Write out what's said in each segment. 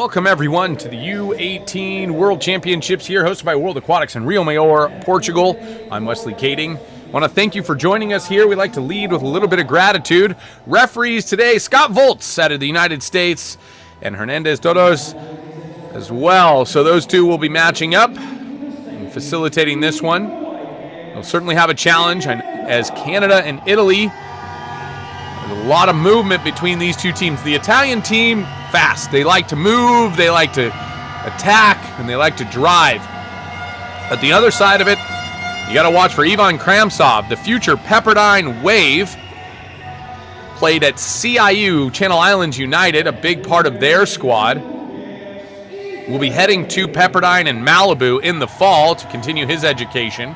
Welcome everyone to the U18 World Championships here, hosted by World Aquatics in Rio Maior, Portugal. I'm Wesley Kading. I want to thank you for joining us here. We like to lead with a little bit of gratitude. Referees today, Scott Volts out of the United States and Hernandez Todos as well. So those two will be matching up and facilitating this one. They'll certainly have a challenge, and as Canada and Italy, there's a lot of movement between these two teams. The Italian team, fast. They like to move, they like to attack, and they like to drive. At the other side of it, you got to watch for Ivan Kramsov, the future Pepperdine Wave. Played at CIU, Channel Islands United, a big part of their squad. Will be heading to Pepperdine and Malibu in the fall to continue his education.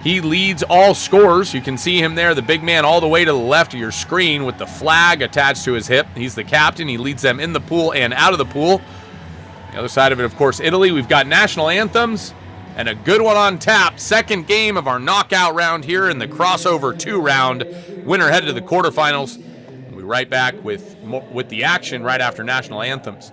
He leads all scorers. You can see him there, the big man all the way to the left of your screen with the flag attached to his hip. He's the captain. He leads them in the pool and out of the pool. The other side of it, of course, Italy. We've got national anthems and a good one on tap. Second game of our knockout round here in the crossover 2 round. Winner headed to the quarterfinals. We'll be right back with the action right after national anthems.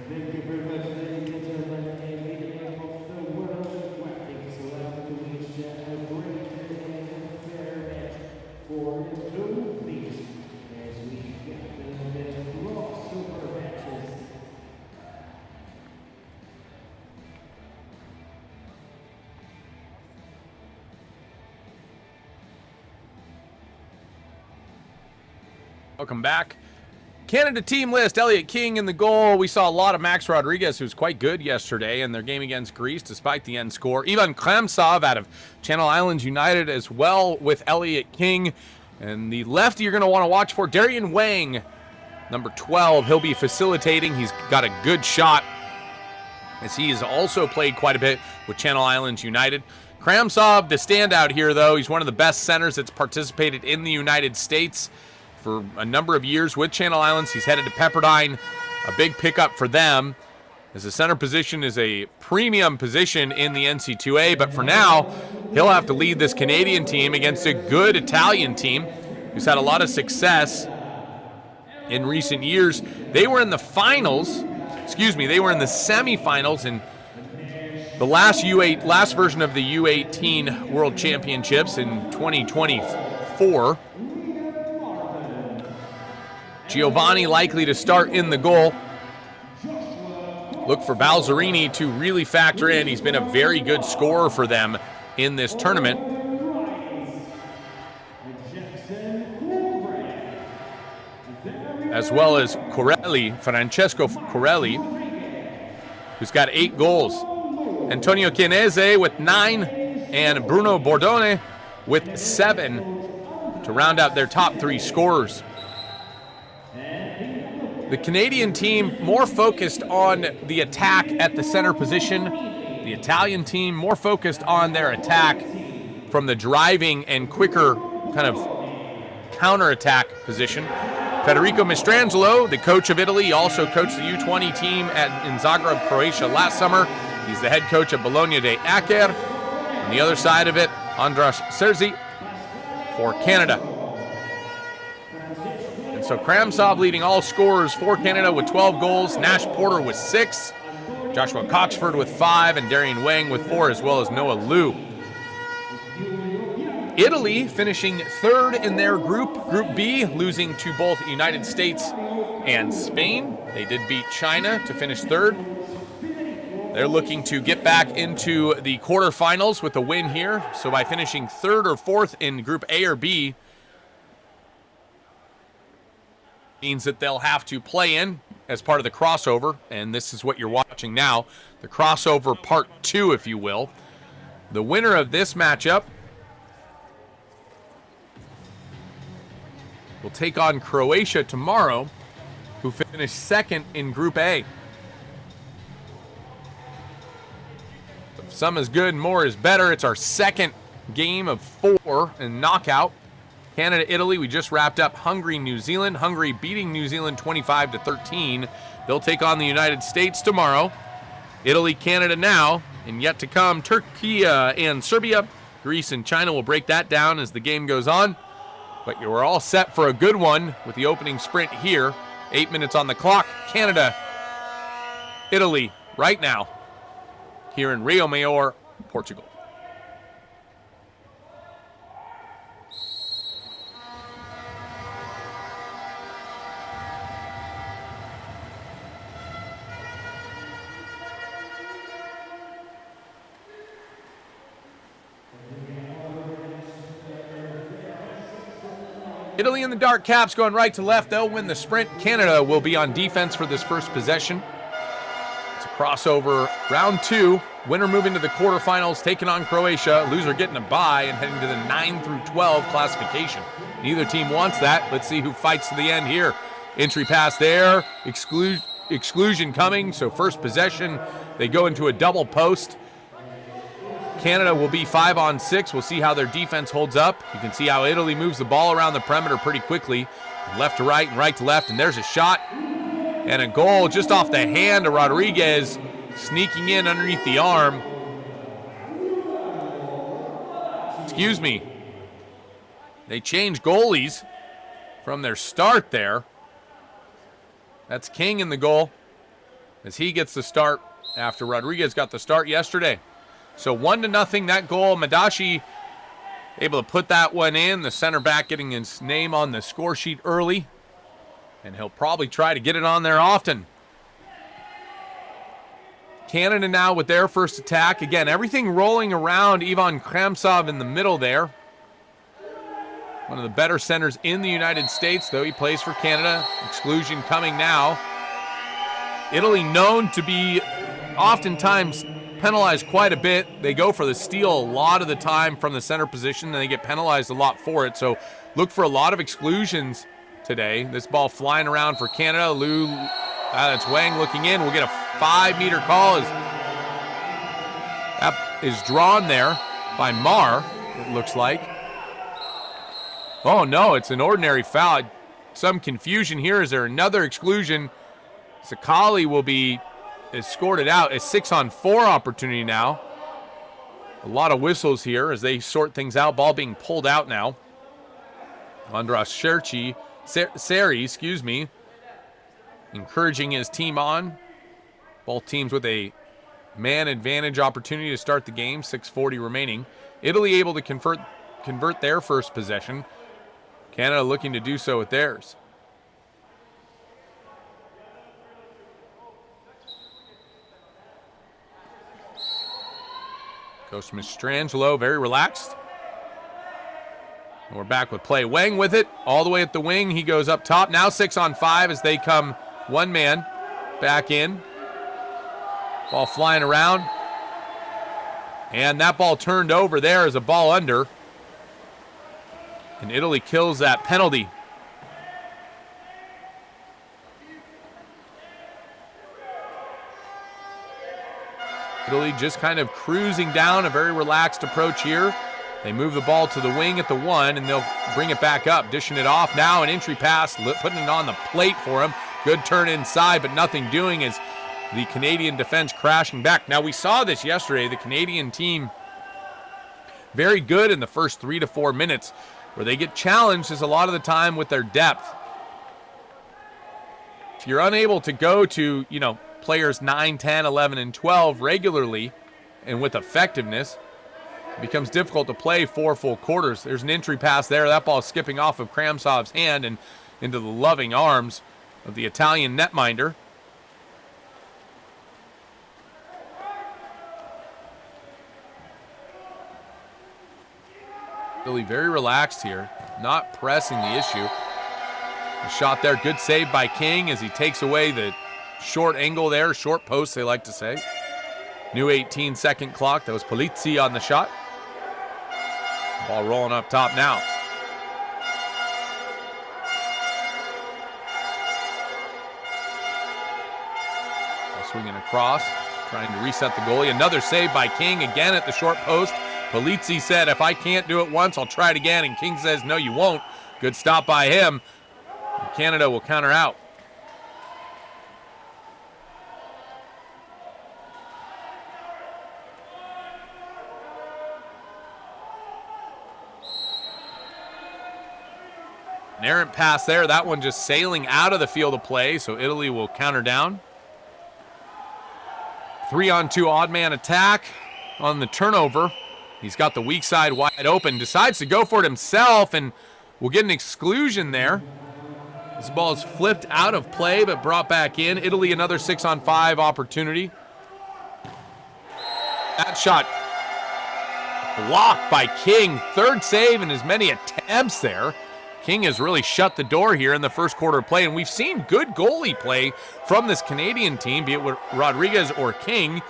Thank you very much, ladies and gentlemen, and leading up of the World Aquatics. Allow me to wish a great and fair match for the two teams as we get the crossover matches. Welcome back. Canada team list, Elliot King in the goal. We saw a lot of Max Rodriguez, who was quite good yesterday in their game against Greece, despite the end score. Ivan Kramsov out of Channel Islands United as well with Elliot King. And the lefty you're going to want to watch for, Darian Wang Number 12, he'll be facilitating. He's got a good shot, as he has also played quite a bit with Channel Islands United. Kramsov, the standout here, though. He's one of the best centers that's participated in the United States for a number of years with Channel Islands. He's headed to Pepperdine, a big pickup for them, as the center position is a premium position in the NC2A. But for now, he'll have to lead this Canadian team against a good Italian team who's had a lot of success in recent years. They were in the finals, they were in the semifinals in the last version of the U18 World Championships in 2024. Giovanni likely to start in the goal. Look for Balzerini to really factor in. He's been a very good scorer for them in this tournament. As well as Francesco Corelli, who's got 8 goals. Antonio Chianese with 9, and Bruno Bordone with 7 to round out their top 3 scorers. The Canadian team more focused on the attack at the center position. The Italian team more focused on their attack from the driving and quicker kind of counter-attack position. Federico Mastrangelo, the coach of Italy, also coached the U20 team in Zagreb, Croatia last summer. He's the head coach at Bologna de Acer. On the other side of it, Andras Serzi for Canada. And so Kramsov leading all scorers for Canada with 12 goals, Nash Porter with 6, Joshua Coxford with 5, and Darian Wang with 4, as well as Noah Liu. Italy finishing 3rd in their group, Group B, losing to both the United States and Spain. They did beat China to finish 3rd. They're looking to get back into the quarterfinals with a win here. So by finishing 3rd or 4th in Group A or B, means that they'll have to play in as part of the crossover. And this is what you're watching now, the crossover part 2, if you will. The winner of this matchup will take on Croatia tomorrow, who finished 2nd in Group A. If some is good and more is better, it's our 2nd game of 4 in knockout. Canada, Italy, we just wrapped up Hungary, New Zealand. Hungary beating New Zealand 25-13. They'll take on the United States tomorrow. Italy, Canada now, and yet to come, Turkey and Serbia. Greece and China will break that down as the game goes on. But you're all set for a good one with the opening sprint here. 8 minutes on the clock. Canada, Italy, right now, here in Rio Maior, Portugal. Italy in the dark caps going right to left. They'll win the sprint. Canada will be on defense for this first possession. It's a crossover. Round 2. Winner moving to the quarterfinals, taking on Croatia. Loser getting a bye and heading to the 9-12 classification. Neither team wants that. Let's see who fights to the end here. Entry pass there. Exclusion coming. So first possession, they go into a double post. Canada will be 5-on-6. We'll see how their defense holds up. You can see how Italy moves the ball around the perimeter pretty quickly. Left to right and right to left, and there's a shot. And a goal just off the hand of Rodriguez, sneaking in underneath the arm. Excuse me. They changed goalies from their start there. That's King in the goal, as he gets the start after Rodriguez got the start yesterday. So 1-0, that goal. Madashi able to put that one in. The center back getting his name on the score sheet early. And he'll probably try to get it on there often. Canada now with their first attack. Again, everything rolling around Ivan Kramsov in the middle there. One of the better centers in the United States, though he plays for Canada. Exclusion coming now. Italy known to be oftentimes penalized quite a bit. They go for the steal a lot of the time from the center position, and they get penalized a lot for it. So look for a lot of exclusions today. This ball flying around for Canada. That's Wang looking in. We'll get a 5-meter call as that is drawn there by Marr, it looks like. Oh, no, it's an ordinary foul. Some confusion here. Is there another exclusion? Sakali will be escorted out. A 6-on-4 opportunity now. A lot of whistles here as they sort things out. Ball being pulled out now. Andras Seri, encouraging his team on. Both teams with a man advantage opportunity to start the game. 6:40 remaining. Italy able to convert their first possession. Canada looking to do so with theirs. Goes to Mastrangelo, very relaxed. And we're back with play. Wang with it, all the way at the wing. He goes up top. Now 6-on-5 as they come one man back in. Ball flying around. And that ball turned over there as a ball under. And Italy kills that penalty. Italy just kind of cruising down, a very relaxed approach here. They move the ball to the wing at the 1, and they'll bring it back up, dishing it off. Now an entry pass, putting it on the plate for him. Good turn inside, but nothing doing as the Canadian defense crashing back. Now, we saw this yesterday. The Canadian team very good in the first 3 to 4 minutes. Where they get challenged is a lot of the time with their depth. If you're unable to go to, players 9, 10, 11, and 12 regularly and with effectiveness, it becomes difficult to play 4 full quarters. There's an entry pass there. That ball is skipping off of Kramsov's hand and into the loving arms of the Italian netminder. Really very relaxed here, not pressing the issue. The shot there, good save by King as he takes away the short angle there, short post they like to say. New 18-second clock. That was Polizzi on the shot. Ball rolling up top now. Ball swinging across, trying to reset the goalie. Another save by King, again at the short post. Polizzi said, if I can't do it once, I'll try it again. And King says, no, you won't. Good stop by him. Canada will counter out. An errant pass there. That one just sailing out of the field of play, so Italy will counter down. 3-on-2 odd man attack on the turnover. He's got the weak side wide open, decides to go for it himself, and we'll get an exclusion there. This ball is flipped out of play, but brought back in. Italy, another 6-on-5 opportunity. That shot blocked by King. Third save in as many attempts there. King has really shut the door here in the first quarter of play, and we've seen good goalie play from this Canadian team, be it with Rodriguez or King.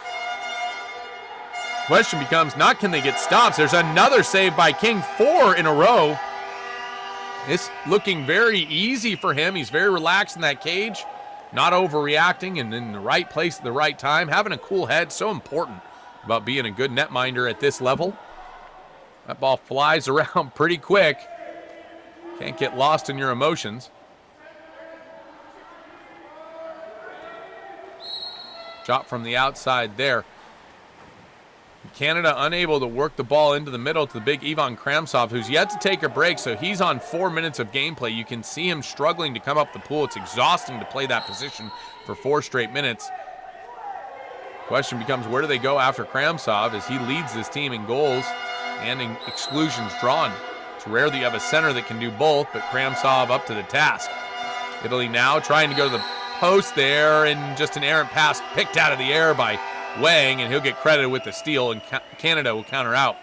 Question becomes not can they get stops. There's another save by King, 4 in a row. It's looking very easy for him. He's very relaxed in that cage, not overreacting and in the right place at the right time. Having a cool head, so important about being a good netminder at this level. That ball flies around pretty quick. Can't get lost in your emotions. Shot from the outside there. Canada unable to work the ball into the middle to the big Ivan Kramsov, who's yet to take a break, so he's on 4 minutes of gameplay. You can see him struggling to come up the pool. It's exhausting to play that position for 4 straight minutes. Question becomes, where do they go after Kramsov as he leads this team in goals and in exclusions drawn? It's rare that you have a center that can do both, but Kramsov up to the task. Italy now trying to go to the post there, and just an errant pass picked out of the air by Wang, and he'll get credited with the steal, and Canada will counter out.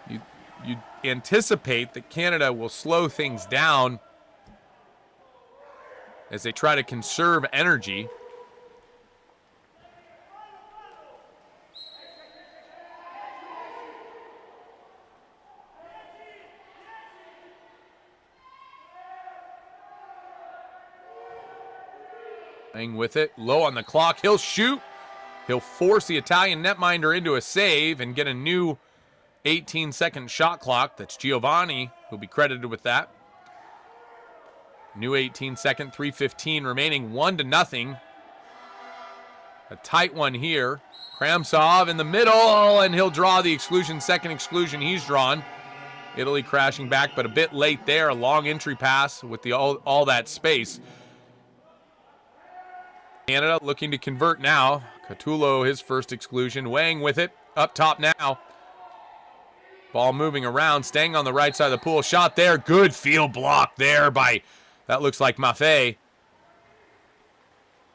You anticipate that Canada will slow things down as they try to conserve energy. Playing with it, low on the clock. He'll shoot. He'll force the Italian netminder into a save and get a new 18-second shot clock. That's Giovanni who'll be credited with that. New 18-second, 3:15 remaining, 1-0. A tight one here. Kramsov in the middle, and he'll draw the exclusion, second exclusion he's drawn. Italy crashing back, but a bit late there. A long entry pass with the all that space. Canada looking to convert now. Catullo, his first exclusion. Wang with it. Up top now. Ball moving around, staying on the right side of the pool. Shot there. Good field block there by, that looks like Maffei.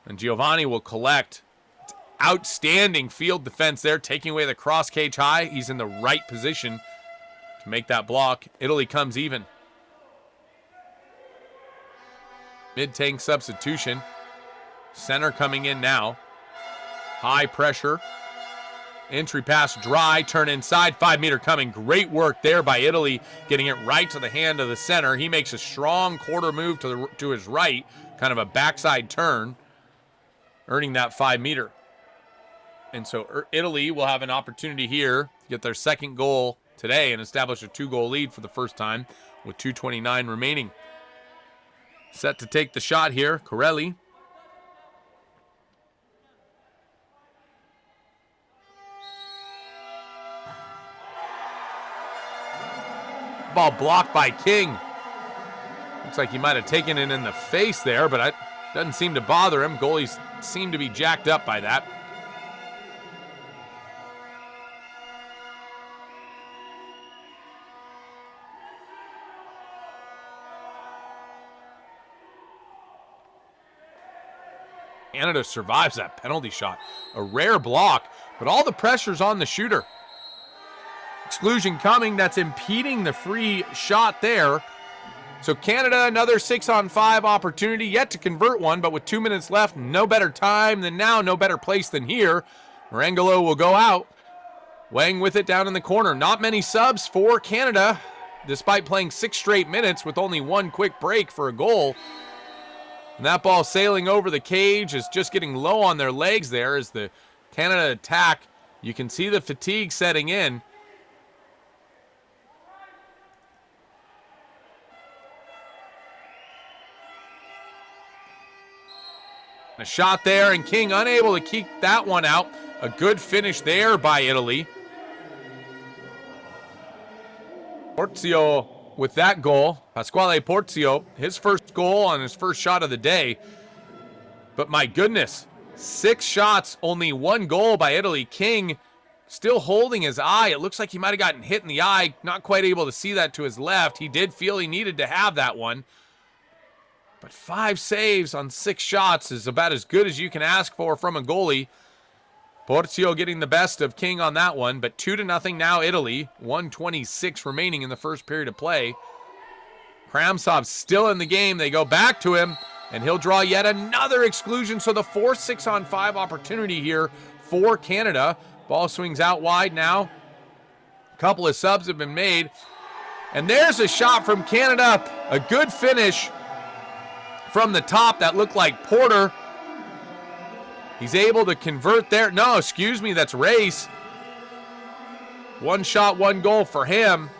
And Giovanni will collect. Outstanding field defense there, taking away the cross cage high. He's in the right position to make that block. Italy comes even. Mid-tank substitution. Center coming in now. High pressure. Entry pass dry, turn inside, 5-meter coming. Great work there by Italy, getting it right to the hand of the center. He makes a strong quarter move to his right, kind of a backside turn, earning that 5-meter. And so Italy will have an opportunity here to get their second goal today and establish a 2-goal lead for the first time with 2:29 remaining. Set to take the shot here, Corelli. Ball blocked by King. Looks like he might have taken it in the face there, but it doesn't seem to bother him. Goalies seem to be jacked up by that. Canada survives that penalty shot. A rare block, but all the pressure's on the shooter. Exclusion coming, that's impeding the free shot there. So Canada, another 6-on-5 opportunity, yet to convert one, but with 2 minutes left, no better time than now, no better place than here. Marangelo will go out. Wang with it down in the corner. Not many subs for Canada, despite playing 6 straight minutes with only one quick break for a goal. And that ball sailing over the cage is just getting low on their legs there as the Canada attack. You can see the fatigue setting in. A shot there, and King unable to keep that one out. A good finish there by Italy. Porzio with that goal. Pasquale Porzio, his first goal on his first shot of the day. But my goodness, 6 shots, only 1 goal by Italy. King still holding his eye. It looks like he might have gotten hit in the eye. Not quite able to see that to his left. He did feel he needed to have that one. But 5 saves on 6 shots is about as good as you can ask for from a goalie. Porzio getting the best of King on that one, but 2-0 now Italy. 1:26 remaining in the first period of play. Kramsov still in the game. They go back to him, and he'll draw yet another exclusion. So the 4th 6-on-5 opportunity here for Canada. Ball swings out wide now. A couple of subs have been made. And there's a shot from Canada. A good finish from the top that looked like Porter. He's able to convert there. No, excuse me, that's Race. 1 shot, 1 goal for him.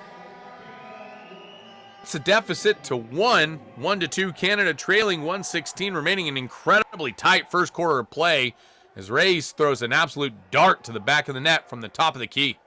It's a deficit to 1. 1-2 Canada trailing, 1:16 remaining. An incredibly tight first quarter of play as Race throws an absolute dart to the back of the net from the top of the key.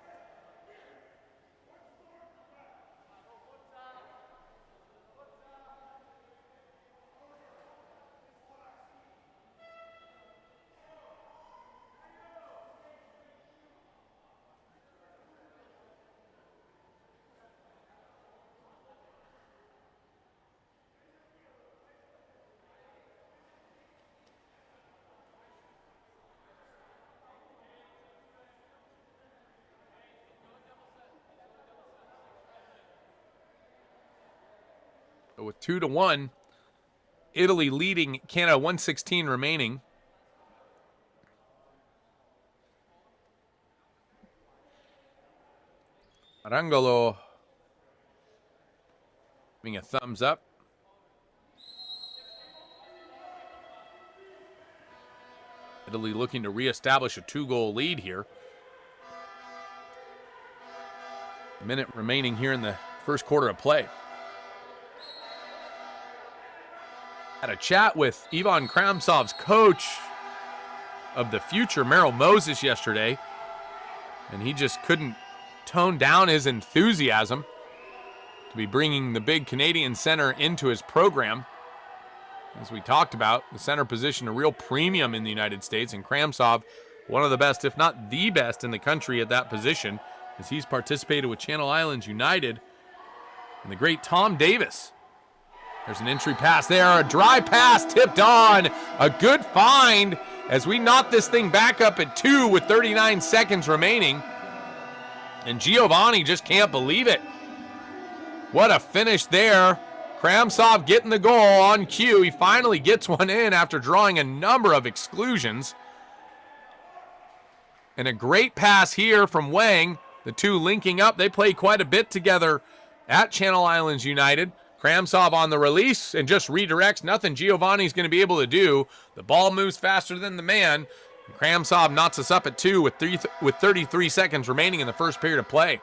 With 2-1, Italy leading Canada, 1:16 remaining. Marangelo giving a thumbs up. Italy looking to reestablish a 2-goal lead here. A minute remaining here in the first quarter of play. Had a chat with Ivan Kramsov's coach of the future, Merrill Moses, yesterday, and he just couldn't tone down his enthusiasm to be bringing the big Canadian center into his program. As we talked about, the center position a real premium in the United States, and Kramsov, one of the best, if not the best, in the country at that position, as he's participated with Channel Islands United and the great Tom Davis. There's an entry pass there, a dry pass tipped on, a good find as we knock this thing back up at 2 with 39 seconds remaining. And Giovanni just can't believe it. What a finish there. Kramsov getting the goal on cue. He finally gets one in after drawing a number of exclusions. And a great pass here from Wang. The two linking up. They play quite a bit together at Channel Islands United. Kramsov on the release and just redirects. Nothing Giovanni's going to be able to do. The ball moves faster than the man. Kramsov knots us up at 2 with 33 seconds remaining in the first period of play.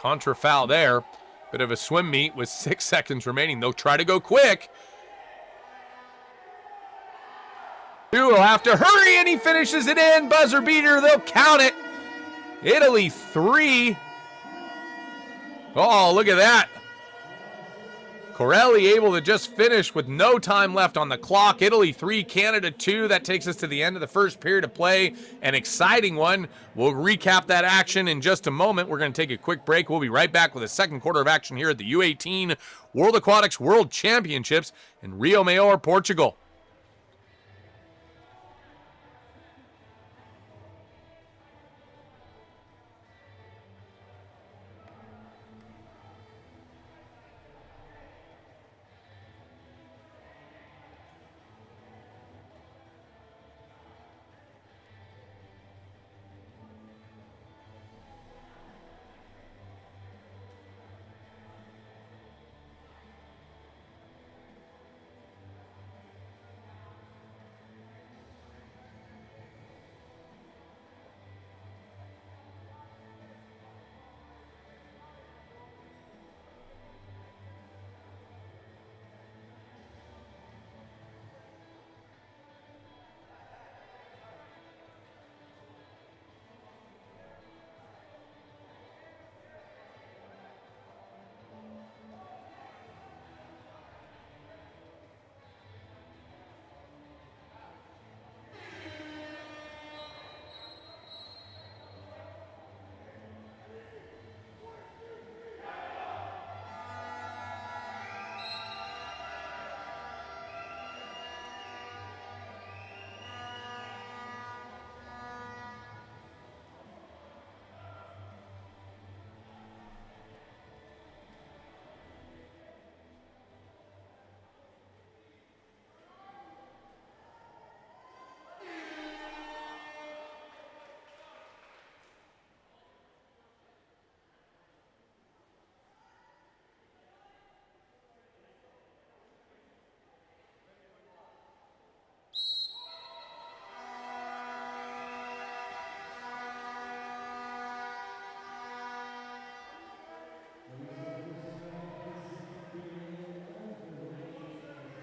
Contra foul there. Bit of a swim meet with 6 seconds remaining. They'll try to go quick. Two will have to hurry, and he finishes it in. Buzzer beater, they'll count it. Italy 3. Oh, look at that. Corelli able to just finish with no time left on the clock. Italy 3, Canada 2. That takes us to the end of the first period of play. An exciting one. We'll recap that action in just a moment. We're going to take a quick break. We'll be right back with a second quarter of action here at the U18 World Aquatics World Championships in Rio Maior, Portugal.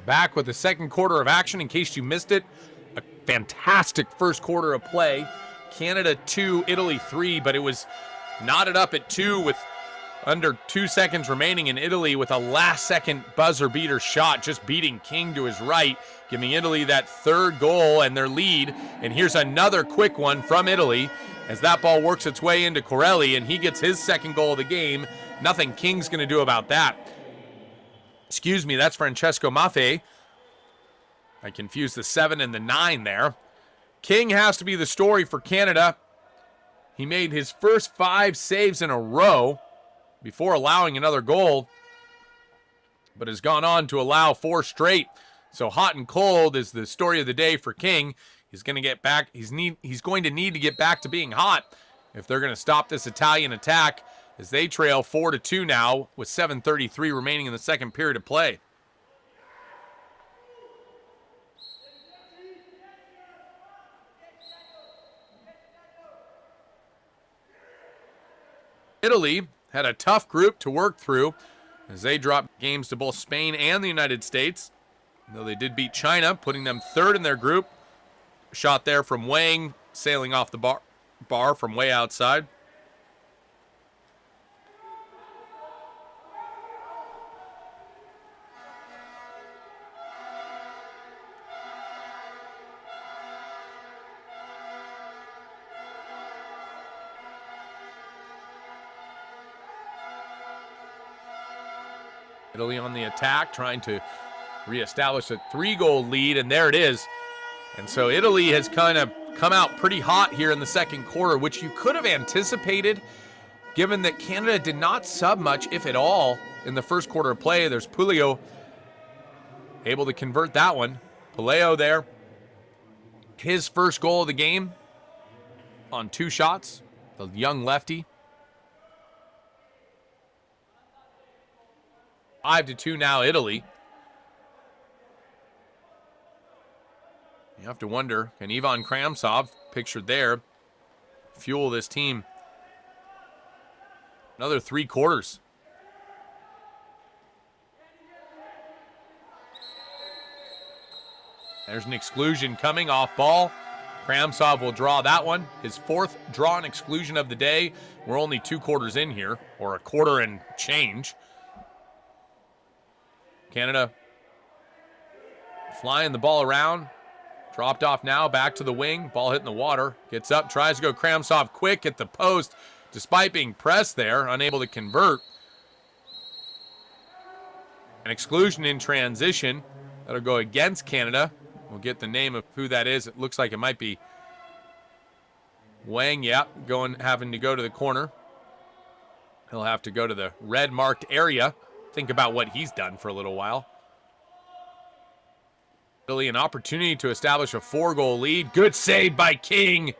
Back with the second quarter of action. In case you missed it, a fantastic first quarter of play. Canada 2, Italy 3, but it was knotted up at 2 with under 2 seconds remaining, in Italy with a last-second buzzer beater shot, just beating King to his right, giving Italy that third goal and their lead. And here's another quick one from Italy as that ball works its way into Corelli, and he gets his second goal of the game. Nothing King's going to do about that. Excuse me, that's Francesco Maffei. I confused the 7 and the 9 there. King has to be the story for Canada. He made his first 5 saves in a row before allowing another goal, but has gone on to allow 4 straight. So hot and cold is the story of the day for King. He's going to get back. He's going to need to get back to being hot if they're going to stop this Italian attack, as they trail 4-2 now with 7:33 remaining in the second period of play. Italy had a tough group to work through as they dropped games to both Spain and the United States, though they did beat China, putting them 3rd in their group. Shot there from Wang, sailing off the bar from way outside. Italy on the attack, trying to reestablish a 3-goal lead, and there it is. And so Italy has kind of come out pretty hot here in the second quarter, which you could have anticipated, given that Canada did not sub much, if at all, in the first quarter of play. There's Polo able to convert that one. Polo there, his first goal of the game on 2 shots, the young lefty. 5-2 now, Italy. You have to wonder, can Ivan Kramsov, pictured there, fuel this team another 3 quarters? There's an exclusion coming off ball. Kramsov will draw that one. His 4th drawn exclusion of the day. We're only 2 quarters in here, or a quarter and change. Canada flying the ball around. Dropped off now, back to the wing. Ball hitting the water. Gets up, tries to go Kramsov quick at the post. Despite being pressed there, unable to convert. An exclusion in transition. That'll go against Canada. We'll get the name of who that is. It looks like it might be Wang, having to go to the corner. He'll have to go to the red marked area. Think about what he's done for a little while. Italy an opportunity to establish a 4-goal lead. Good save by King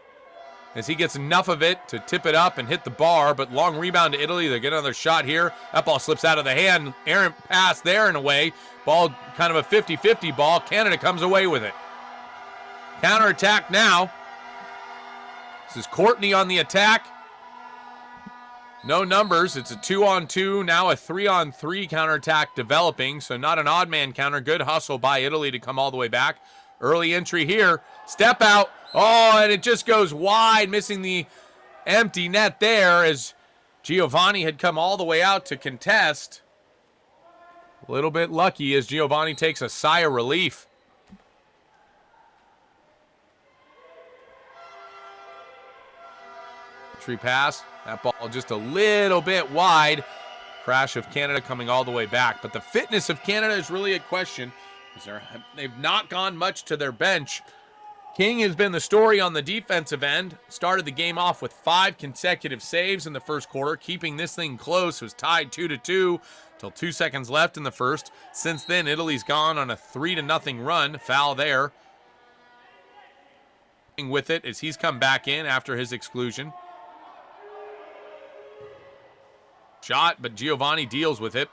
as he gets enough of it to tip it up and hit the bar, but long rebound to Italy. They get another shot here. That ball slips out of the hand. Errant pass there and away. Ball kind of a 50-50 ball. Canada comes away with it. Counterattack now. This is Courtney on the attack. No numbers. It's a 2-on-2, now a 3-on-3 counterattack developing, so not an odd man counter. Good hustle by Italy to come all the way back. Early entry here. Step out. Oh, and it just goes wide, missing the empty net there as Giovanni had come all the way out to contest. A little bit lucky as Giovanni takes a sigh of relief. Entry pass. That ball just a little bit wide. Crash of Canada coming all the way back. But the fitness of Canada is really a question. They've not gone much to their bench. King has been the story on the defensive end. Started the game off with 5 consecutive saves in the first quarter, keeping this thing close. It was tied 2-2 till 2 seconds left in the first. Since then, Italy's gone on a 3-0 run. Foul there. With it as he's come back in after his exclusion. Shot, but Giovanni deals with it.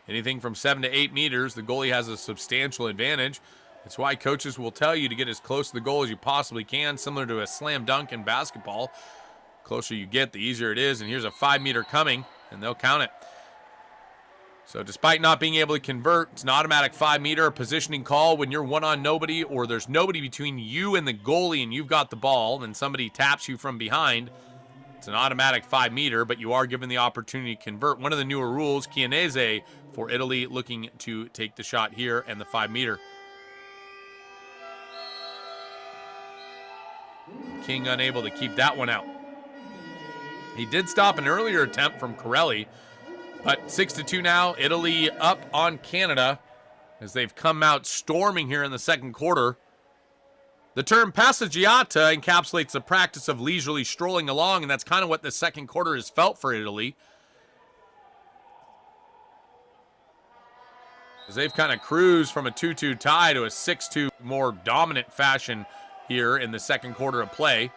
Anything from 7 to 8 meters, the goalie has a substantial advantage. It's why coaches will tell you to get as close to the goal as you possibly can, similar to a slam dunk in basketball. The closer you get, the easier it is. And here's a 5-meter coming, and they'll count it. So despite not being able to convert, it's an automatic 5-meter positioning call when you're one on nobody, or there's nobody between you and the goalie and you've got the ball, and somebody taps you from behind. It's an automatic 5-meter, but you are given the opportunity to convert. One of the newer rules, Chianese for Italy, looking to take the shot here and the 5-meter. King unable to keep that one out. He did stop an earlier attempt from Corelli, but 6-2 now. Italy up on Canada as they've come out storming here in the second quarter. The term passeggiata encapsulates the practice of leisurely strolling along, and that's kind of what the second quarter has felt for Italy. As they've kind of cruised from a 2-2 tie to a 6-2 more dominant fashion here in the second quarter of play.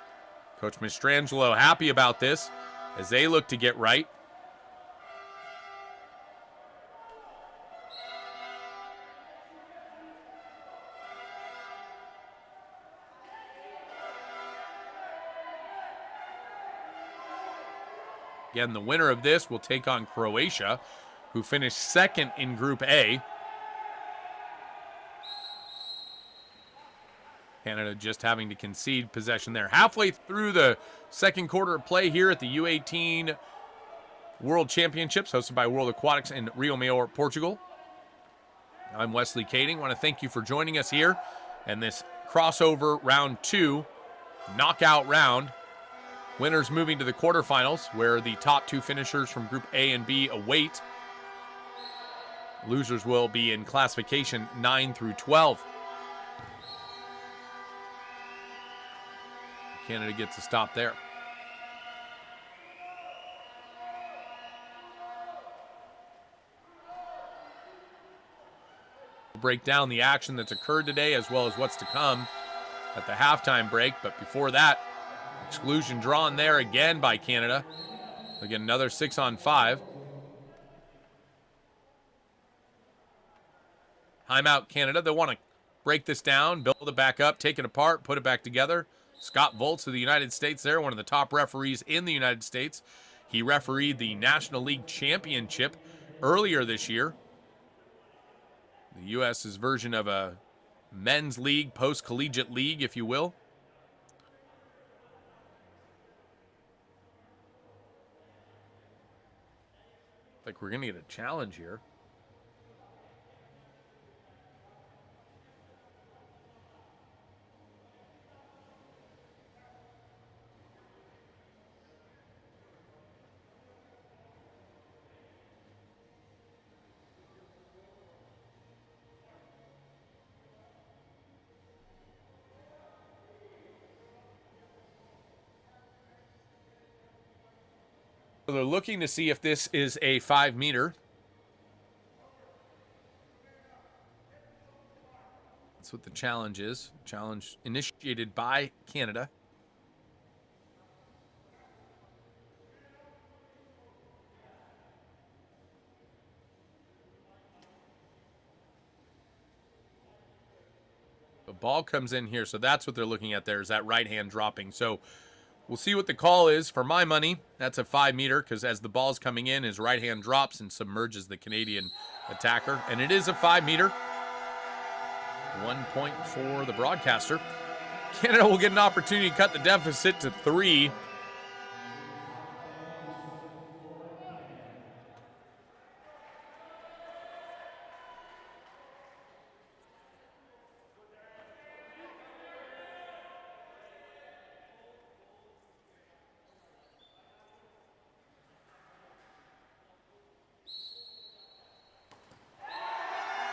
Coach Mastrangelo happy about this as they look to get right. Again, the winner of this will take on Croatia, who finished second in Group A. Canada just having to concede possession there. Halfway through the second quarter of play here at the U18 World Championships, hosted by World Aquatics in Rio Maior, Portugal. I'm Wesley Kading. I want to thank you for joining us here in this crossover round 2 knockout round. Winners moving to the quarterfinals, where the top 2 finishers from Group A and B await. Losers will be in classification 9 through 12. Canada gets a stop there. We'll break down the action that's occurred today as well as what's to come at the halftime break. But before that, exclusion drawn there again by Canada. Again, another 6-on-5. Timeout Canada. They want to break this down, build it back up, take it apart, put it back together. Scott Volz of the United States there, one of the top referees in the United States. He refereed the National League Championship earlier this year. The U.S.'s version of a men's league, post-collegiate league, if you will. Like we're going to get a challenge here. So they're looking to see if this is a 5-meter. That's what the challenge is. Challenge initiated by Canada. The ball comes in here, so that's what they're looking at there, is that right hand dropping. So we'll see what the call is. For my money, that's a 5-meter, because as the ball's coming in, his right hand drops and submerges the Canadian attacker. And it is a 5-meter. 1 point for the broadcaster. Canada will get an opportunity to cut the deficit to 3.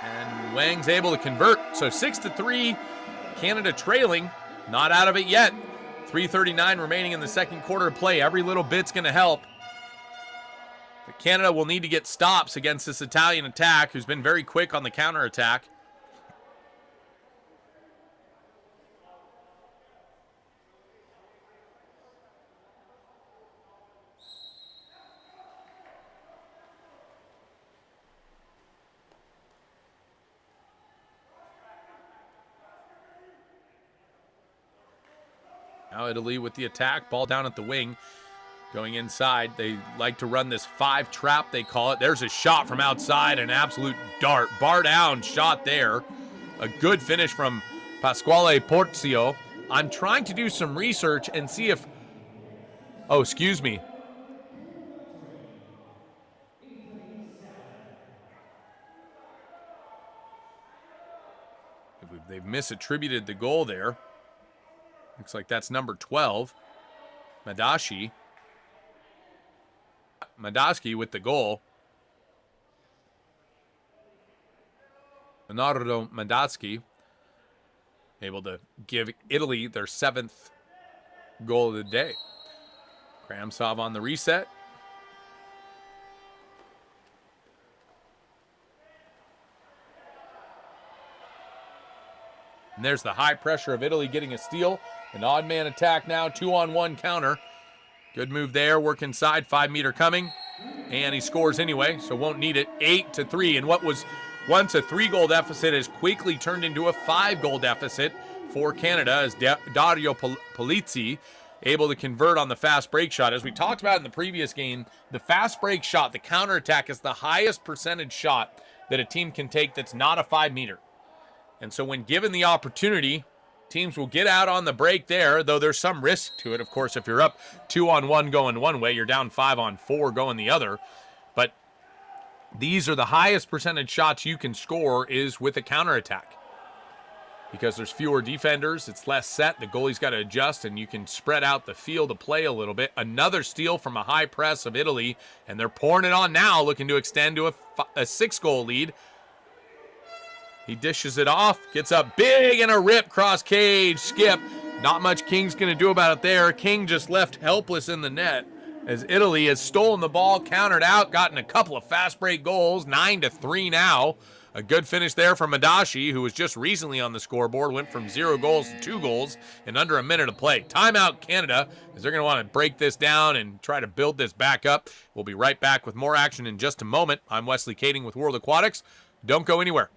And Wang's able to convert. So 6-3, Canada trailing. Not out of it yet. 3:39 remaining in the second quarter of play. Every little bit's going to help. But Canada will need to get stops against this Italian attack, who's been very quick on the counterattack. Now Italy with the attack, ball down at the wing, going inside. They like to run this 5 trap, they call it. There's a shot from outside, an absolute dart. Bar down shot there. A good finish from Pasquale Porzio. I'm trying to do some research and see if... Oh, excuse me. They've misattributed the goal there. Looks like that's number 12, Madashi. Madaski with the goal. Leonardo Mandatsky, able to give Italy their 7th goal of the day. Kramsov on the reset. And there's the high pressure of Italy getting a steal. An odd man attack now, 2-on-1 counter. Good move there, work inside, 5-meter coming. And he scores anyway, so won't need it. 8-3. And what was once a 3-goal deficit has quickly turned into a 5-goal deficit for Canada as Dario Polizzi able to convert on the fast break shot. As we talked about in the previous game, the fast break shot, the counterattack, is the highest percentage shot that a team can take that's not a 5-meter. And so when given the opportunity, teams will get out on the break there, though there's some risk to it. Of course, if you're up 2-on-1 going one way, you're down 5-on-4 going the other. But these are the highest percentage shots you can score is with a counterattack. Because there's fewer defenders, it's less set, the goalie's got to adjust, and you can spread out the field of play a little bit. Another steal from a high press of Italy, and they're pouring it on now, looking to extend to a 6-goal lead. He dishes it off, gets up big and a rip cross cage, skip. Not much King's going to do about it there. King just left helpless in the net as Italy has stolen the ball, countered out, gotten a couple of fast break goals, 9-3 now. A good finish there from Madashi, who was just recently on the scoreboard, went from 0 goals to 2 goals in under a minute of play. Timeout Canada, as they're going to want to break this down and try to build this back up. We'll be right back with more action in just a moment. I'm Wesley Kading with World Aquatics. Don't go anywhere.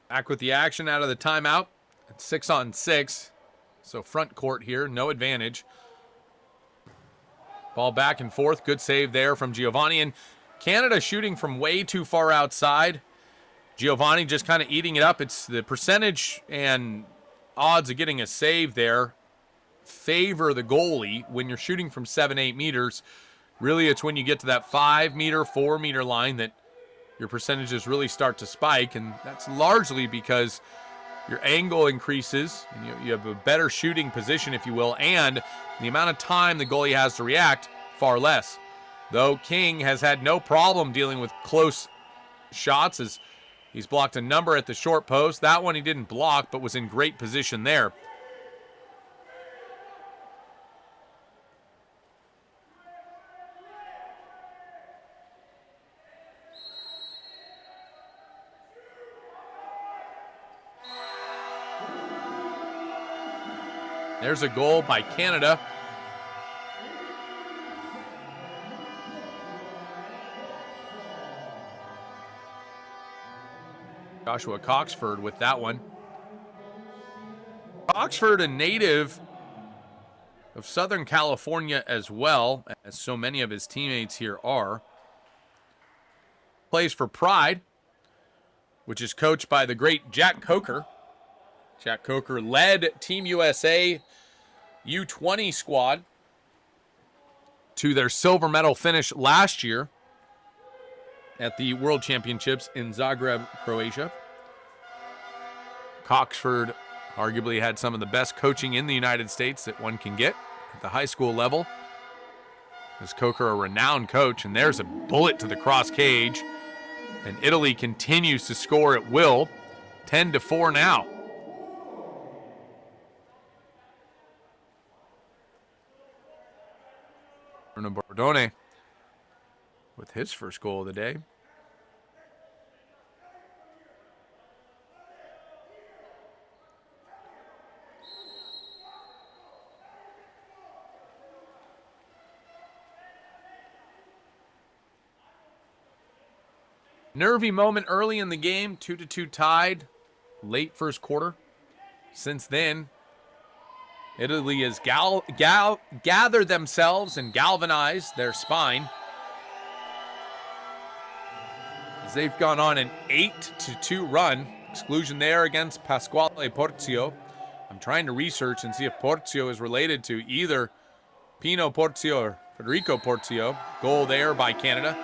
Back with the action out of the timeout. It's 6-on-6. So front court here, no advantage. Ball back and forth. Good save there from Giovanni. And Canada shooting from way too far outside. Giovanni just kind of eating it up. It's the percentage and odds of getting a save there favor the goalie when you're shooting from 7-8 meters. Really, it's when you get to that 5-meter, 4-meter line that your percentages really start to spike, and that's largely because your angle increases, and you have a better shooting position, if you will, and the amount of time the goalie has to react, far less. Though King has had no problem dealing with close shots, as he's blocked a number at the short post. That one he didn't block, but was in great position there. There's a goal by Canada. Joshua Coxford with that one. Coxford, a native of Southern California as well, as so many of his teammates here are. Plays for Pride, which is coached by the great Jack Coker. Jack Coker led Team USA U20 squad to their silver medal finish last year at the World Championships in Zagreb, Croatia. Coxford arguably had some of the best coaching in the United States that one can get at the high school level. Is Coker a renowned coach, and there's a bullet to the cross cage. And Italy continues to score at will, 10-4 now. Bruno Bordone with his first goal of the day. Nervy moment early in the game, 2-2 tied, late first quarter. Since then, Italy has gathered themselves and galvanized their spine as they've gone on an 8-2 run. Exclusion there against Pasquale Porzio. I'm trying to research and see if Porzio is related to either Pino Porzio or Federico Porzio. Goal there by Canada.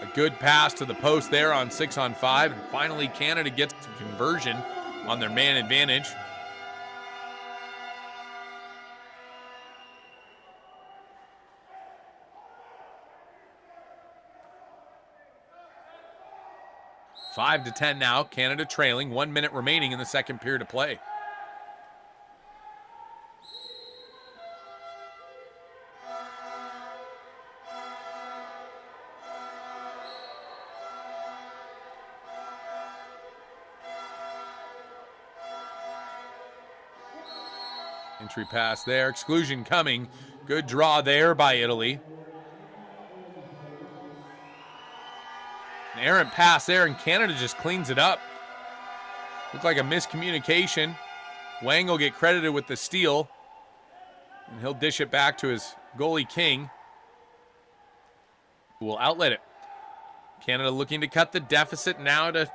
A good pass to the post there on 6-on-5. And finally, Canada gets a conversion on their man advantage. Five to 10 now. Canada trailing. 1 minute remaining in the second period of play. Entry pass there. Exclusion coming. Good draw there by Italy. An errant pass there, and Canada just cleans it up. Looked like a miscommunication. Wang will get credited with the steal, and he'll dish it back to his goalie King, who will outlet it. Canada looking to cut the deficit now to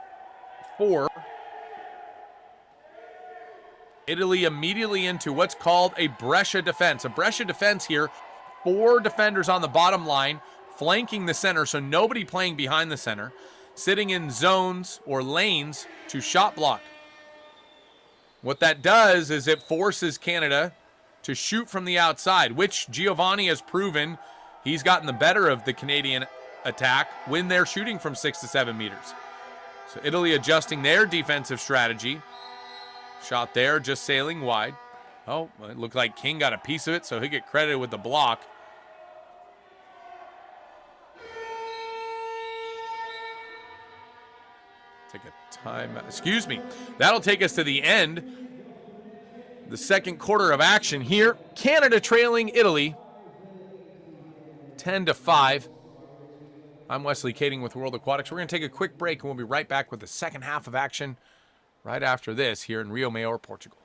4. Italy immediately into what's called a Brescia defense. A Brescia defense here, 4 defenders on the bottom line, flanking the center, so nobody playing behind the center, sitting in zones or lanes to shot block. What that does is it forces Canada to shoot from the outside, which Giovanni has proven he's gotten the better of the Canadian attack when they're shooting from 6 to 7 meters. So Italy adjusting their defensive strategy. Shot there, just sailing wide. Oh, it looked like King got a piece of it, so he'll get credited with the block. Take a time. Excuse me. That'll take us to the end. The second quarter of action here. Canada trailing Italy 10-5. I'm Wesley Kading with World Aquatics. We're going to take a quick break, and we'll be right back with the second half of action right after this here in Rio Maior, Portugal.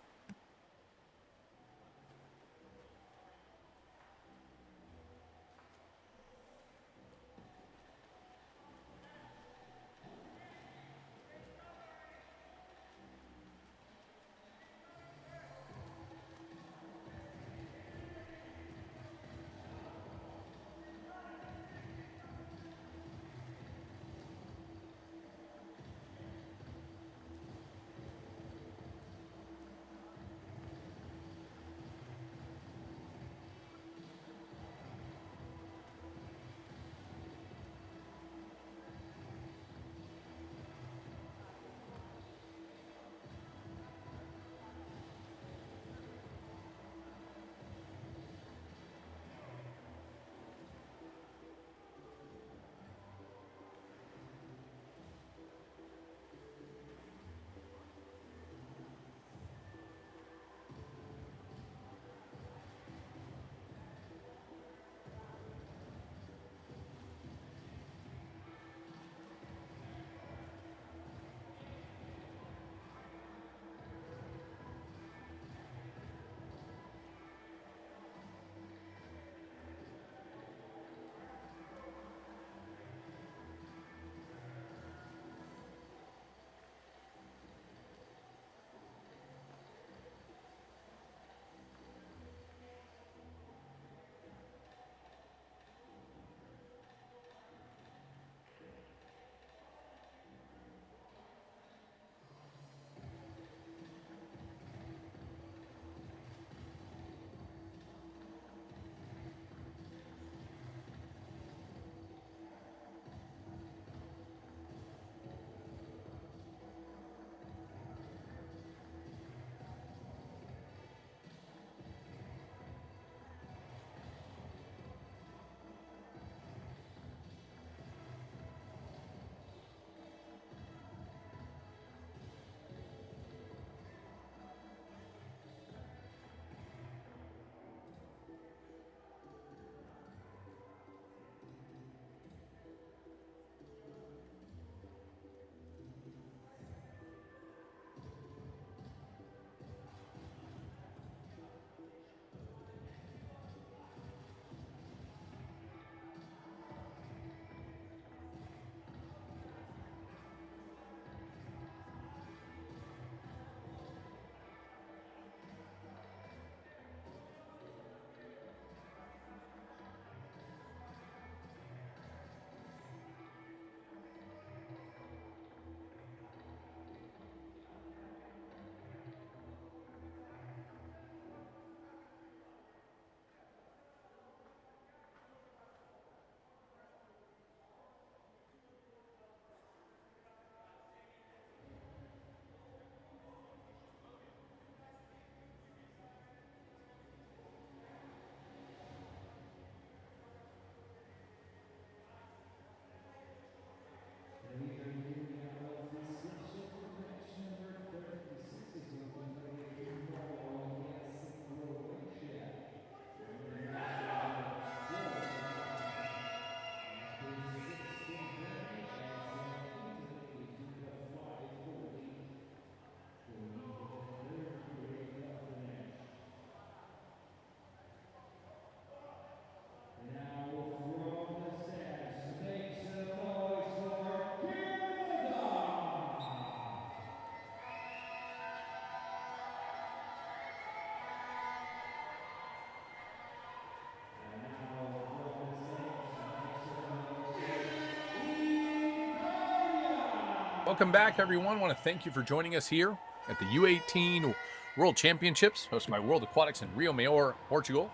Welcome back, everyone. I want to thank you for joining us here at the U18 World Championships, hosted by World Aquatics in Rio Maior, Portugal.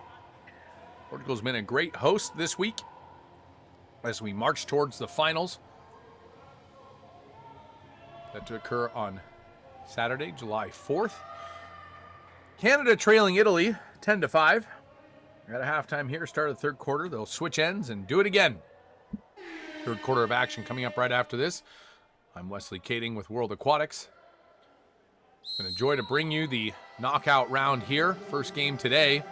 Portugal's been a great host this week as we march towards the finals. That to occur on Saturday, July 4th. Canada trailing Italy 10-5. We're at a halftime here, start of the third quarter. They'll switch ends and do it again. Third quarter of action coming up right after this. I'm Wesley Kading with World Aquatics. It's been a joy to bring you the knockout round here. First game today.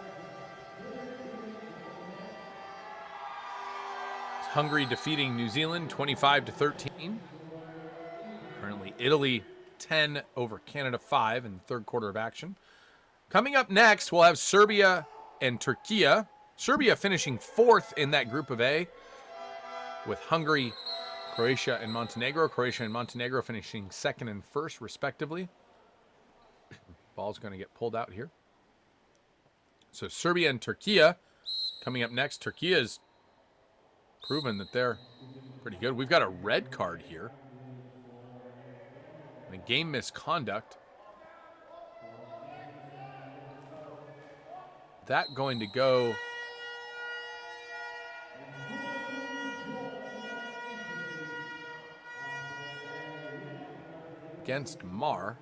It's Hungary defeating New Zealand 25-13. Currently Italy 10 over Canada 5 in the third quarter of action. Coming up next, we'll have Serbia and Turkey. Serbia finishing fourth in that group of A, with Hungary, Croatia, and Montenegro. Croatia and Montenegro finishing second and first, respectively. Ball's going to get pulled out here. So Serbia and Turkey coming up next. Turkey has proven that they're pretty good. We've got a red card here. And a game misconduct. That going to go against Mar.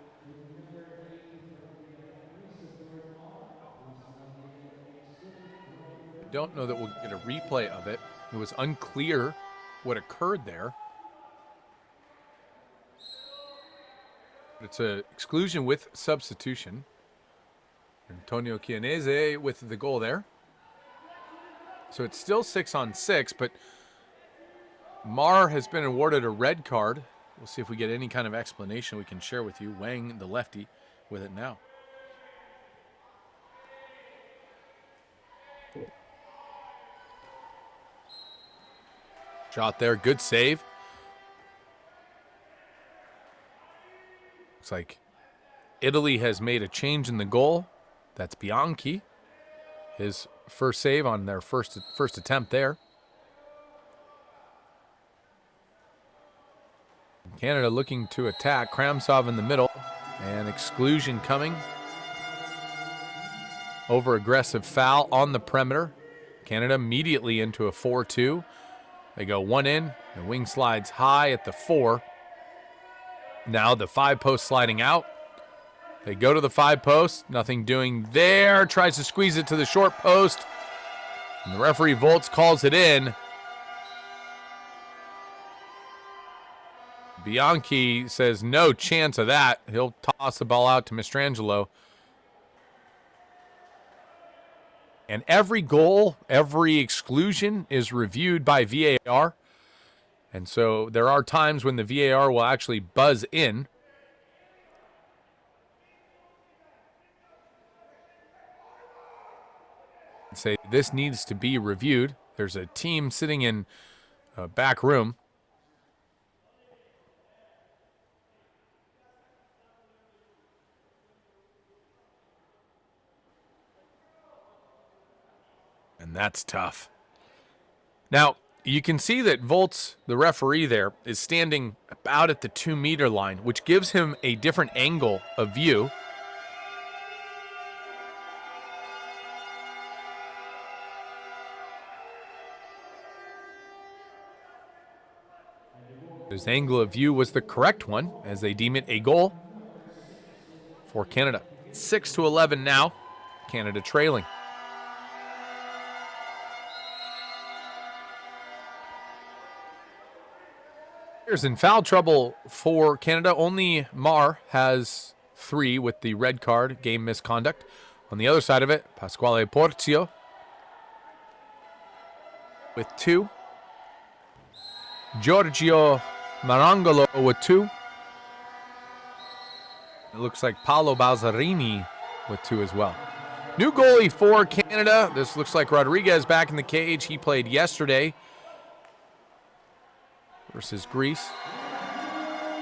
I don't know that we'll get a replay of it. It was unclear what occurred there. But it's an exclusion with substitution. Antonio Chianese with the goal there. So it's still 6-on-6, but Mar has been awarded a red card. We'll see if we get any kind of explanation we can share with you. Wang, the lefty, with it now. Shot there, good save. Looks like Italy has made a change in the goal. That's Bianchi. His first save on their first attempt there. Canada looking to attack. Kramsov in the middle. And exclusion coming. Over aggressive foul on the perimeter. Canada immediately into a 4-2. They go one in. The wing slides high at the 4. Now the 5 post sliding out. They go to the 5 post. Nothing doing there. Tries to squeeze it to the short post. And the referee Volts calls it in. Bianchi says no chance of that. He'll toss the ball out to Mastrangelo. And every goal, every exclusion is reviewed by VAR. And so there are times when the VAR will actually buzz in. And say this needs to be reviewed. There's a team sitting in a back room. And that's tough. Now, you can see that Volts, the referee there, is standing about at the 2-meter line, which gives him a different angle of view. His angle of view was the correct one, as they deem it a goal for Canada. 6-11 now, Canada trailing. Players in foul trouble for Canada. Only Mar has 3 with the red card, game misconduct. On the other side of it, Pasquale Porzio with 2. Giorgio Marangolo with 2. It looks like Paolo Balzarini with 2 as well. New goalie for Canada. This looks like Rodriguez back in the cage. He played yesterday versus Greece.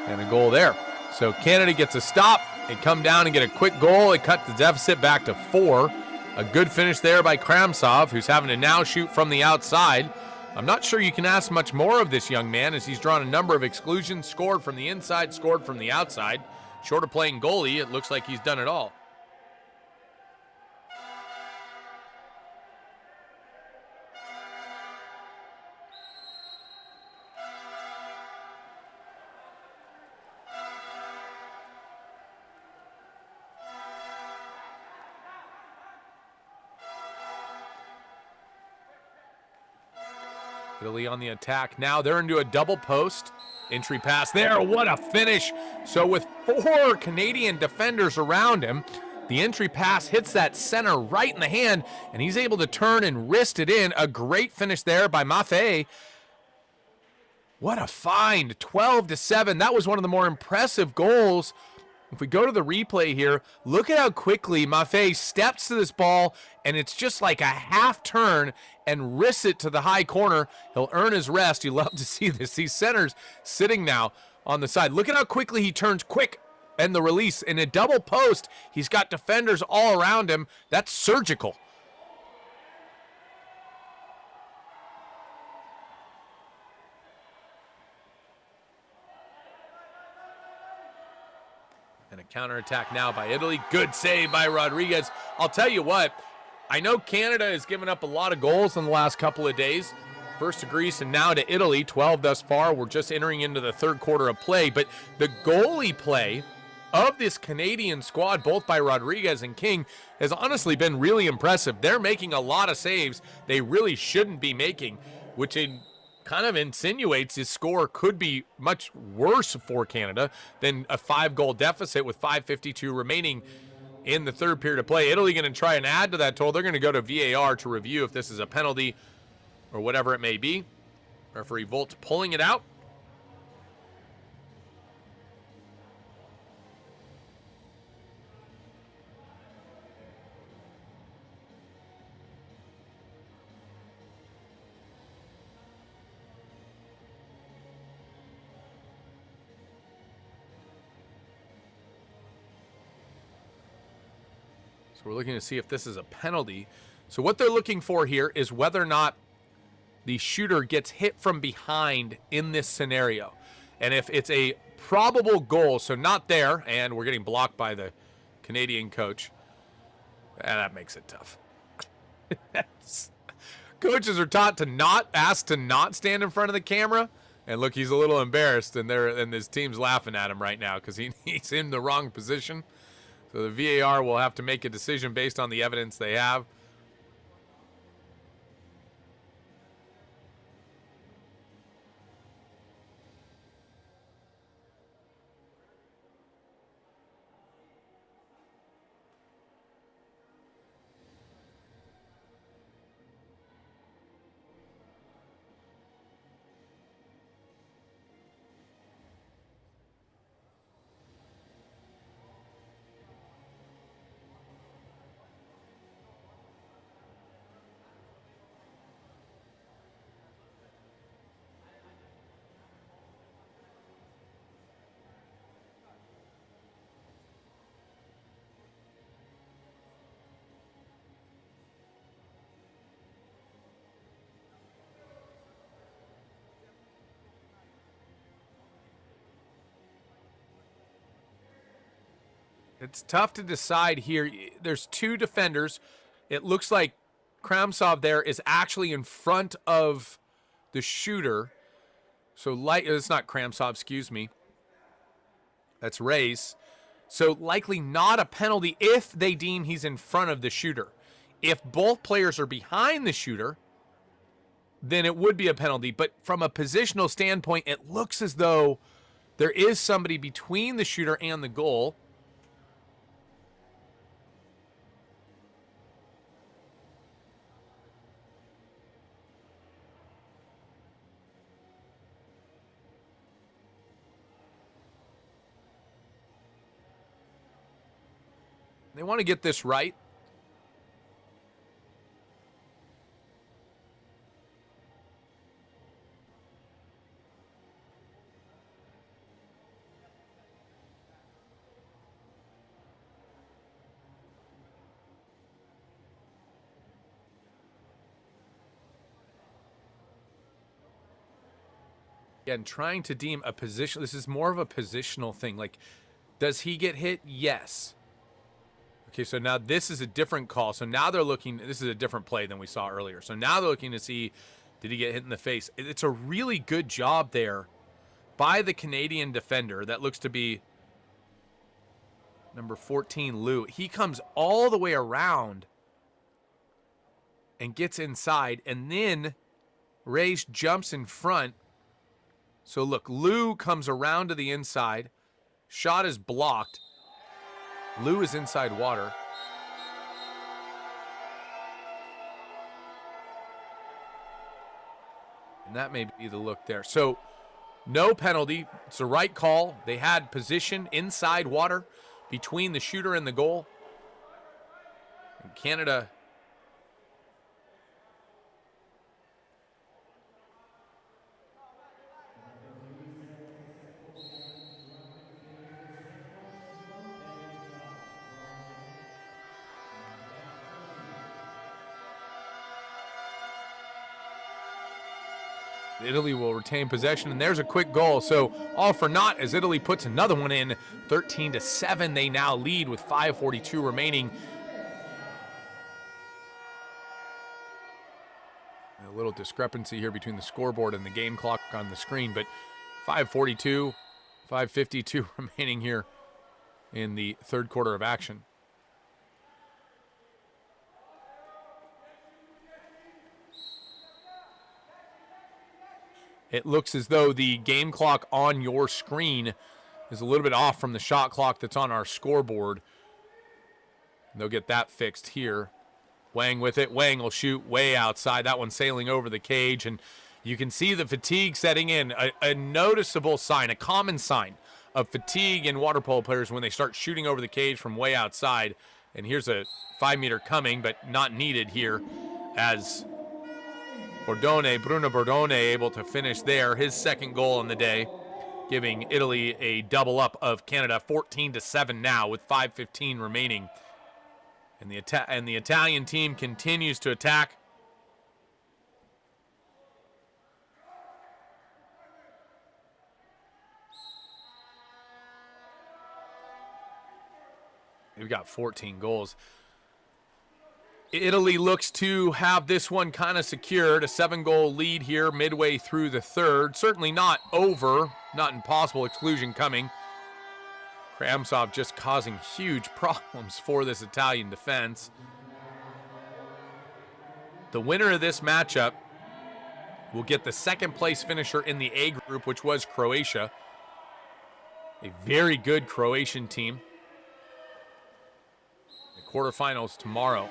And a goal there. So Canada gets a stop. They come down and get a quick goal. They cut the deficit back to 4. A good finish there by Kramsov, who's having to now shoot from the outside. I'm not sure you can ask much more of this young man, as he's drawn a number of exclusions, scored from the inside, scored from the outside. Short of playing goalie, it looks like he's done it all. Italy on the attack now. They're into a double post. Entry pass there. What a finish. So with 4 Canadian defenders around him, the entry pass hits that center right in the hand, and he's able to turn and wrist it in. A great finish there by Maffei. What a find. 12-7. That was one of the more impressive goals. If we go to the replay here, look at how quickly Maffei steps to this ball, and it's just like a half turn and wrists it to the high corner. He'll earn his rest. You love to see this. These centers sitting now on the side. Look at how quickly he turns quick, and the release. In a double post, he's got defenders all around him. That's surgical. And a counterattack now by Italy. Good save by Rodriguez. I'll tell you what, I know Canada has given up a lot of goals in the last couple of days. First to Greece and now to Italy, 12 thus far. We're just entering into the third quarter of play. But the goalie play of this Canadian squad, both by Rodriguez and King, has honestly been really impressive. They're making a lot of saves they really shouldn't be making, which kind of insinuates his score could be much worse for Canada than a 5-goal deficit with 5:52 remaining in the third period of play. Italy going to try and add to that total. They're going to go to VAR to review if this is a penalty or whatever it may be. Referee Volt pulling it out. So we're looking to see if this is a penalty. So what they're looking for here is whether or not the shooter gets hit from behind in this scenario. And if it's a probable goal, so not there, and we're getting blocked by the Canadian coach, that makes it tough. Coaches are taught to not stand in front of the camera. And look, he's a little embarrassed, and his team's laughing at him right now because he's in the wrong position. So the VAR will have to make a decision based on the evidence they have. It's tough to decide here. There's 2 defenders. It looks like Kramsov there is actually in front of the shooter. So it's not Kramsov, excuse me. That's Reyes. So likely not a penalty if they deem he's in front of the shooter. If both players are behind the shooter, then it would be a penalty. But from a positional standpoint, it looks as though there is somebody between the shooter and the goal. They want to get this right. Again, trying to deem a position. This is more of a positional thing. Like, does he get hit? Yes. Okay, so now this is a different call. So now they're looking. This is a different play than we saw earlier. So now they're looking to see, did he get hit in the face? It's a really good job there by the Canadian defender. That looks to be number 14, Lou. He comes all the way around and gets inside, and then Reyes jumps in front. So look, Lou comes around to the inside. Shot is blocked. Lou is inside water. And that may be the look there. So no penalty. It's the right call. They had position inside water between the shooter and the goal. And Canada Italy will retain possession, and there's a quick goal. So all for naught as Italy puts another one in. 13-7, they now lead with 5:42 remaining. A little discrepancy here between the scoreboard and the game clock on the screen, but 5:42, 5:52 remaining here in the third quarter of action. It looks as though the game clock on your screen is a little bit off from the shot clock that's on our scoreboard. They'll get that fixed here. Wang with it. Wang will shoot way outside. That one sailing over the cage, and you can see the fatigue setting in. A noticeable sign, a common sign of fatigue in water polo players when they start shooting over the cage from way outside. And here's a 5-meter coming, but not needed here as Bruno Bordone able to finish there, his second goal in the day, giving Italy a double up of Canada, 14-7 now with 5:15 remaining. And the Italian team continues to attack. They've got 14 goals. Italy looks to have this one kind of secured, a 7-goal lead here midway through the third. Certainly not over, not impossible. Exclusion coming. Kramsov just causing huge problems for this Italian defense. The winner of this matchup will get the second place finisher in the A group, which was Croatia. A very good Croatian team. The quarterfinals tomorrow.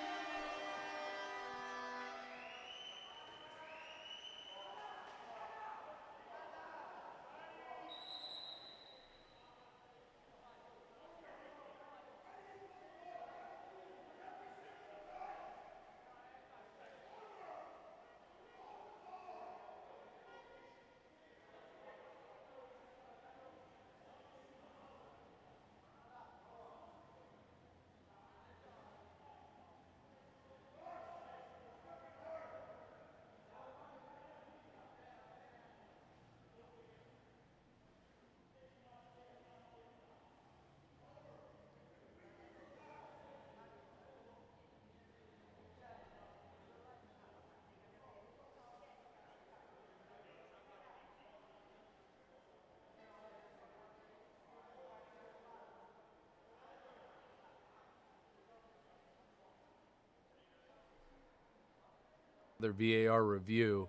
Their VAR review.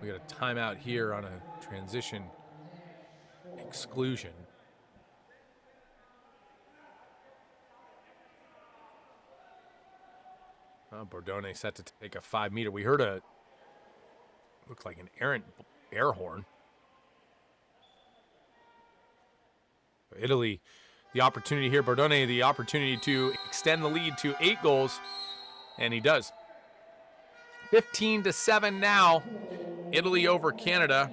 We got a timeout here on a transition exclusion. Bordone set to take a 5-meter. We heard looked like an errant air horn. Italy, the opportunity here. Bordone, the opportunity to extend the lead to 8 goals, and he does. 15-7 now. Italy over Canada.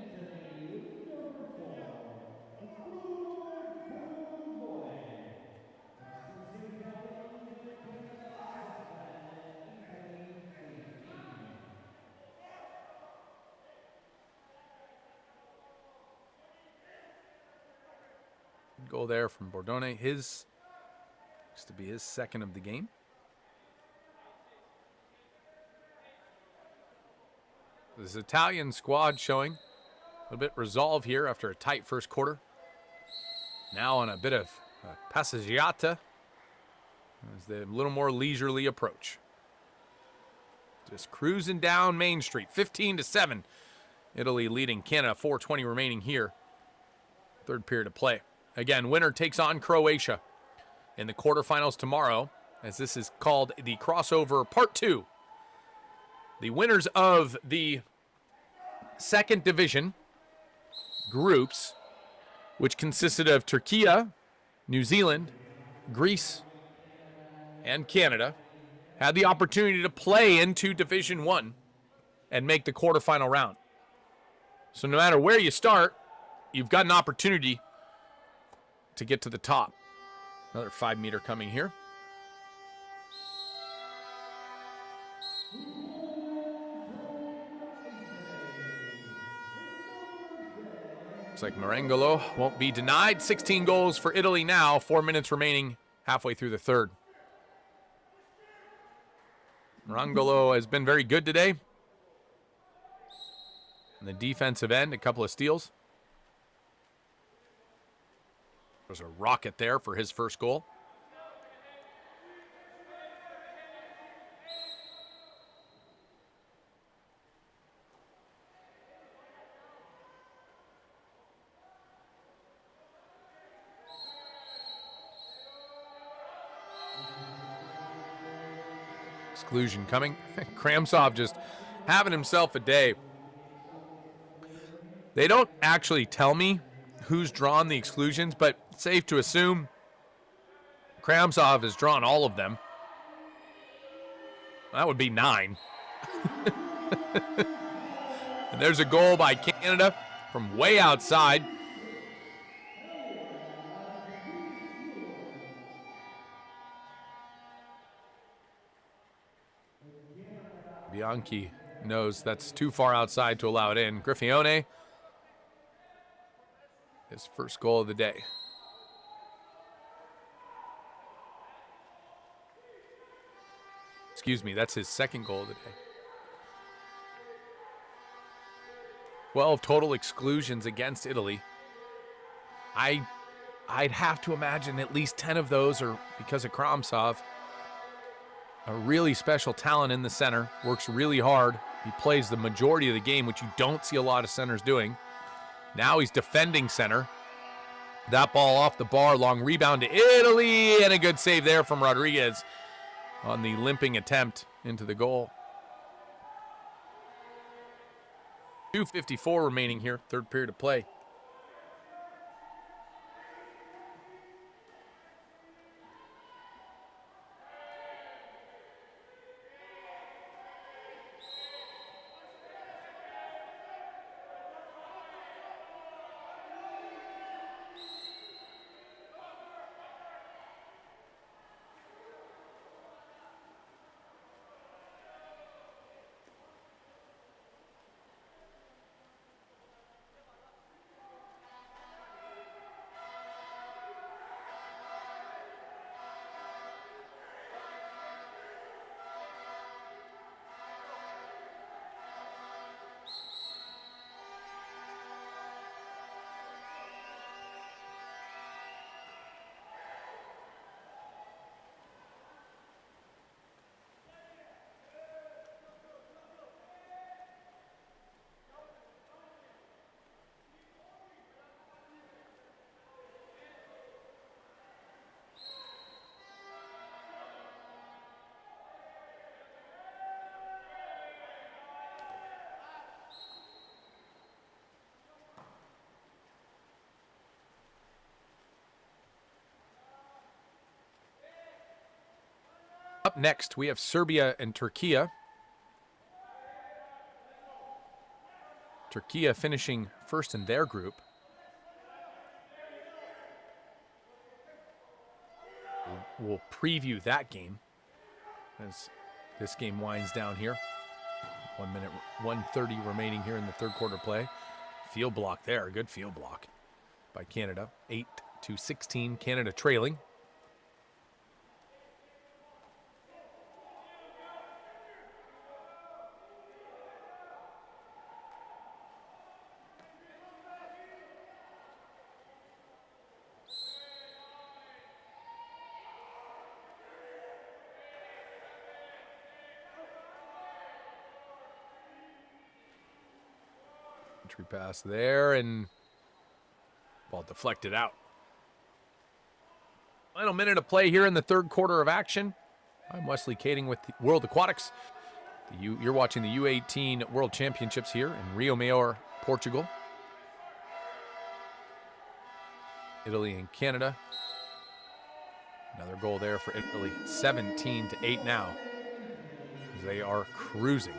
Goal there from Bordone. Looks to be his second of the game. This Italian squad showing a little bit resolve here after a tight first quarter. Now on a bit of passeggiata as they have a little more leisurely approach. Just cruising down Main Street. 15-7. Italy leading Canada. 4:20 remaining here. Third period of play. Again, winner takes on Croatia in the quarterfinals tomorrow, as this is called the crossover part 2. The winners of the second division groups, which consisted of Turkey, New Zealand, Greece, and Canada, had the opportunity to play into Division 1 and make the quarterfinal round. So no matter where you start, you've got an opportunity to get to the top. Another 5-meter coming here. Looks like Marangolo won't be denied. 16 goals for Italy now. 4 minutes remaining, halfway through the third. Marangolo has been very good today. On the defensive end, a couple of steals. There's a rocket there for his first goal. Exclusion coming. Kramsov just having himself a day. They don't actually tell me who's drawn the exclusions, but it's safe to assume Kramsov has drawn all of them. That would be 9. And there's a goal by Canada from way outside. Bianchi knows that's too far outside to allow it in. Griffione, his first goal of the day. Excuse me, that's his second goal of the day. 12 total exclusions against Italy. I'd have to imagine at least 10 of those are because of Kramsov. A really special talent in the center. Works really hard. He plays the majority of the game, which you don't see a lot of centers doing. Now he's defending center. That ball off the bar. Long rebound to Italy. And a good save there from Rodriguez on the limping attempt into the goal. 2:54 remaining here. Third period of play. Up next, we have Serbia and Turkey. Turkey finishing first in their group. We'll preview that game as this game winds down here. 1 minute, 1:30 remaining here in the third quarter play. Field block there, good field block by Canada. 8-16, Canada trailing. Entry pass there, and ball deflected out. Final minute of play here in the third quarter of action. I'm Wesley Kading with the World Aquatics. You're watching the U18 World Championships here in Rio Maior, Portugal. Italy and Canada. Another goal there for Italy, 17-8 now, as they are cruising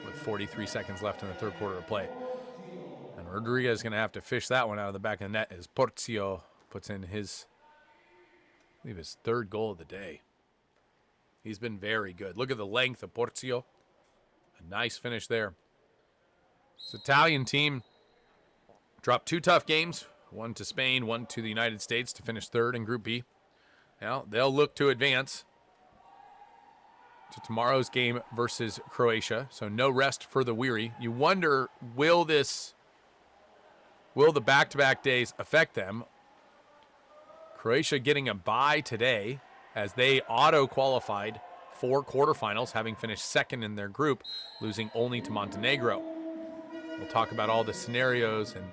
with 43 seconds left in the third quarter of play. And Rodriguez is going to have to fish that one out of the back of the net as Porcio puts in his, I believe, his third goal of the day. He's been very good. Look at the length of Porcio. A nice finish there. This Italian team dropped 2 tough games, one to Spain, one to the United States, to finish third in Group B. Now they'll look to advance to tomorrow's game versus Croatia, so no rest for the weary. You wonder, will the back-to-back days affect them? Croatia getting a bye today as they auto-qualified for quarterfinals, having finished second in their group, losing only to Montenegro. We'll talk about all the scenarios and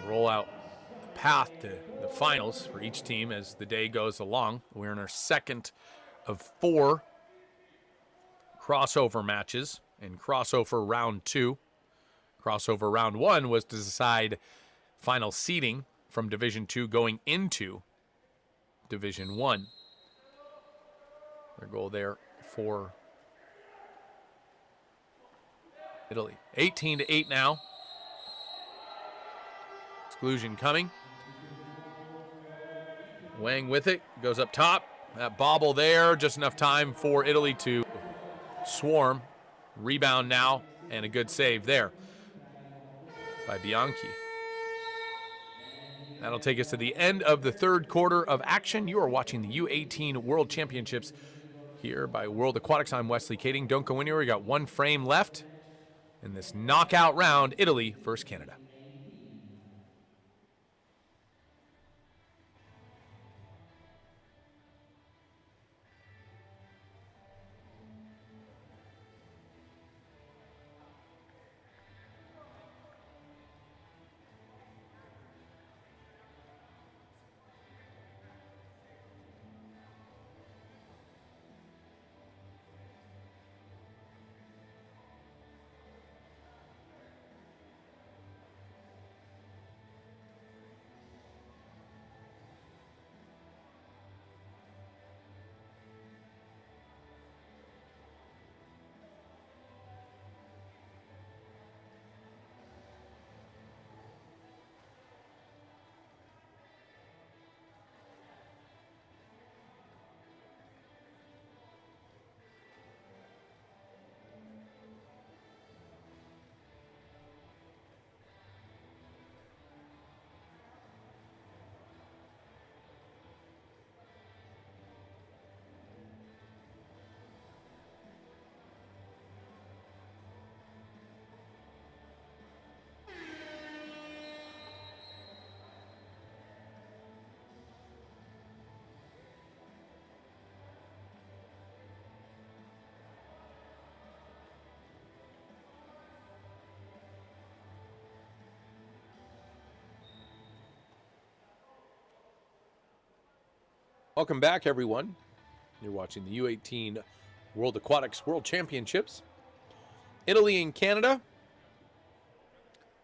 roll out the path to the finals for each team as the day goes along. We're in our second of 4 crossover matches in crossover round 2. Crossover round 1 was to decide final seeding from Division 2 going into Division 1. Their goal there for Italy. 18-8 now. Exclusion coming. Wang with it, goes up top. That bobble there, just enough time for Italy to swarm. Rebound now, and a good save there by Bianchi. That'll take us to the end of the third quarter of action. You are watching the U18 World Championships here by World Aquatics. I'm Wesley Kading. Don't go anywhere. We got 1 frame left in this knockout round. Italy versus Canada. Welcome back, everyone. You're watching the U18 World Aquatics World Championships. Italy and Canada.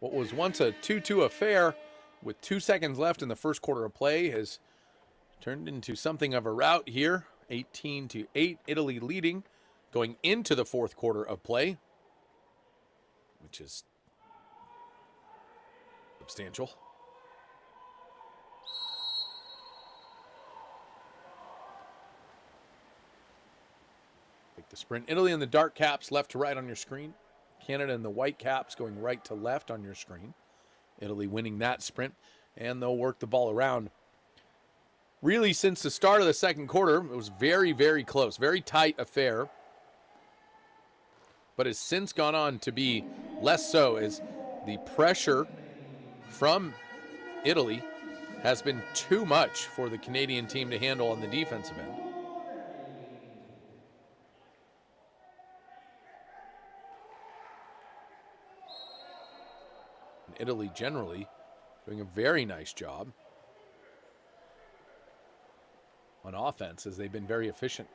What was once a 2-2 affair with 2 seconds left in the first quarter of play has Turned into something of a rout here. 18-8, Italy leading, going into the fourth quarter of play, which is substantial. Take the sprint. Italy in the dark caps, left to right on your screen. Canada in the white caps, going right to left on your screen. Italy winning that sprint, and they'll work the ball around. Really, since the start of the second quarter, it was very, very close, very tight affair, but has since gone on to be less so as the pressure from Italy has been too much for the Canadian team to handle on the defensive end. And Italy generally doing a very nice job on offense as they've been very efficient.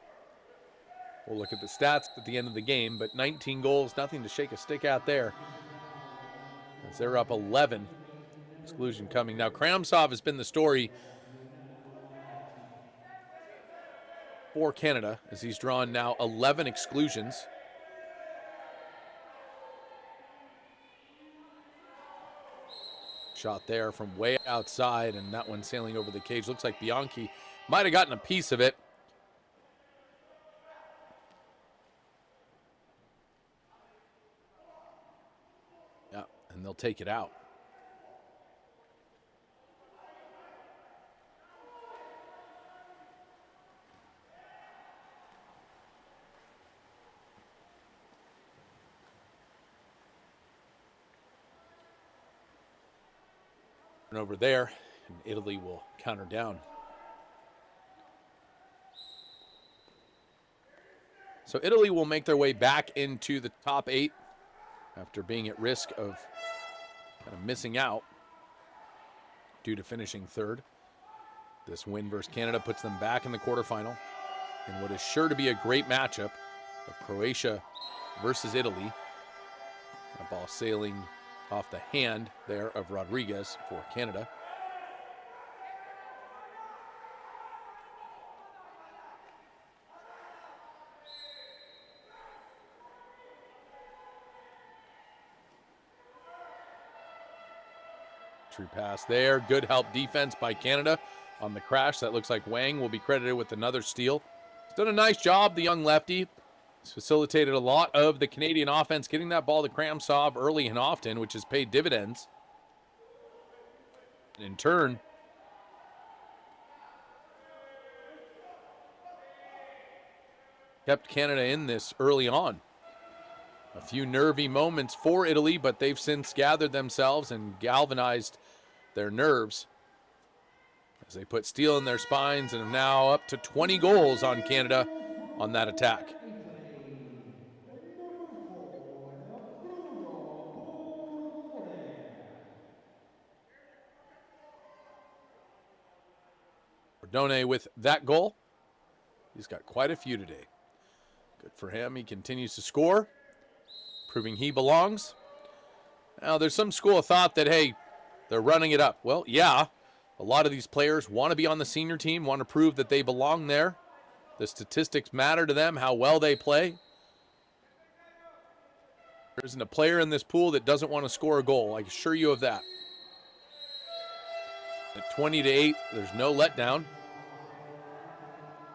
We'll look at the stats at the end of the game, but 19 goals, nothing to shake a stick at there. As they're up 11. Exclusion coming. Now, Kramsov has been the story for Canada as he's drawn now 11 exclusions. Shot there from way outside, and that one sailing over the cage. Looks like Bianchi might have gotten a piece of it. Yeah, and they'll take it out. And over there, and Italy will counter down. So Italy will make their way back into the top 8 after being at risk of kind of missing out due to finishing third. This win versus Canada puts them back in the quarterfinal in what is sure to be a great matchup of Croatia versus Italy. That ball sailing off the hand there of Rodriguez for Canada. True pass there. Good help defense by Canada on the crash. That looks like Wang will be credited with another steal. He's done a nice job, the young lefty. He's facilitated a lot of the Canadian offense, getting that ball to Kramsov early and often, which has paid dividends. And in turn, kept Canada in this early on. A few nervy moments for Italy, but they've since gathered themselves and galvanized their nerves as they put steel in their spines and are now up to 20 goals on Canada on that attack. Ordone with that goal. He's got quite a few today. Good for him. He continues to score, proving he belongs. Now, there's some school of thought that, hey, they're running it up. Well, yeah, a lot of these players want to be on the senior team, want to prove that they belong there. The statistics matter to them, how well they play. There isn't a player in this pool that doesn't want to score a goal. I assure you of that. At 20-8, there's no letdown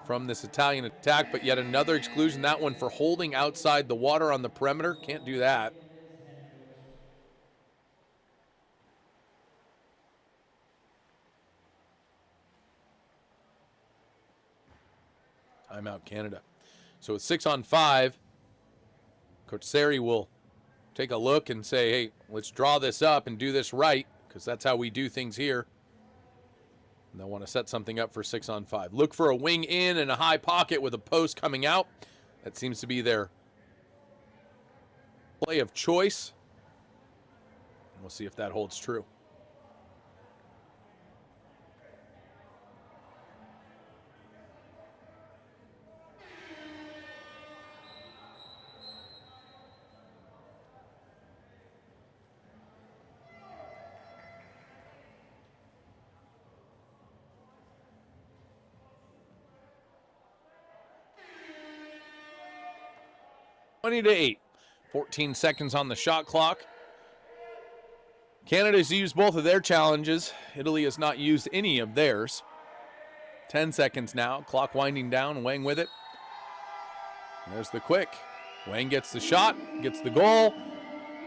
from this Italian attack, but yet another exclusion, that one for holding outside the water on the perimeter. Can't do that. Timeout Canada. So it's 6-on-5. Coach Seri will take a look and say, hey, let's draw this up and do this right, because that's how we do things here. And they'll want to set something up for 6-on-5. Look for a wing in and a high pocket with a post coming out. That seems to be their play of choice. And we'll see if that holds true. 20-8. 14 seconds on the shot clock. Canada's used both of their challenges. Italy has not used any of theirs. 10 seconds now. Clock winding down. Wang with it. There's the quick. Wang gets the shot, gets the goal.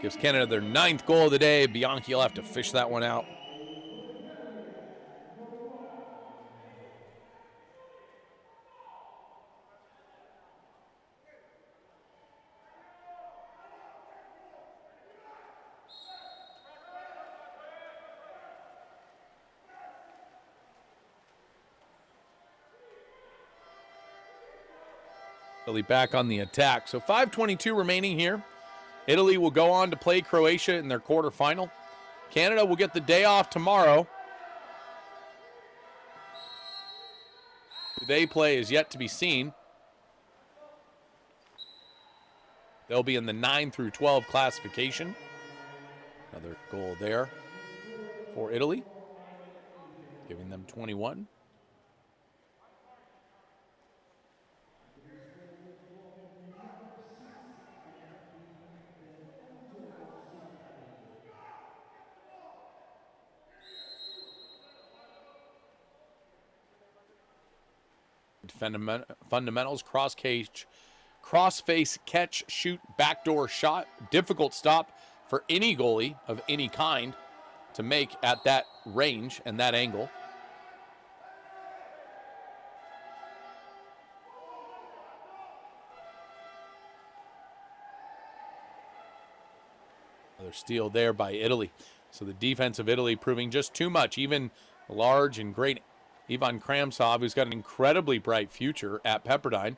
Gives Canada their 9th goal of the day. Bianchi will have to fish that one out. Italy back on the attack. So 5:22 remaining here. Italy will go on to play Croatia in their quarterfinal. Canada will get the day off tomorrow. Who they play is yet to be seen. They'll be in the 9 through 12 classification. Another goal there for Italy, giving them 21. Fundamentals, cross-face, catch, shoot, backdoor shot. Difficult stop for any goalie of any kind to make at that range and that angle. Another steal there by Italy. So the defense of Italy proving just too much. Even large and great Ivan Kramsov, who's got an incredibly bright future at Pepperdine.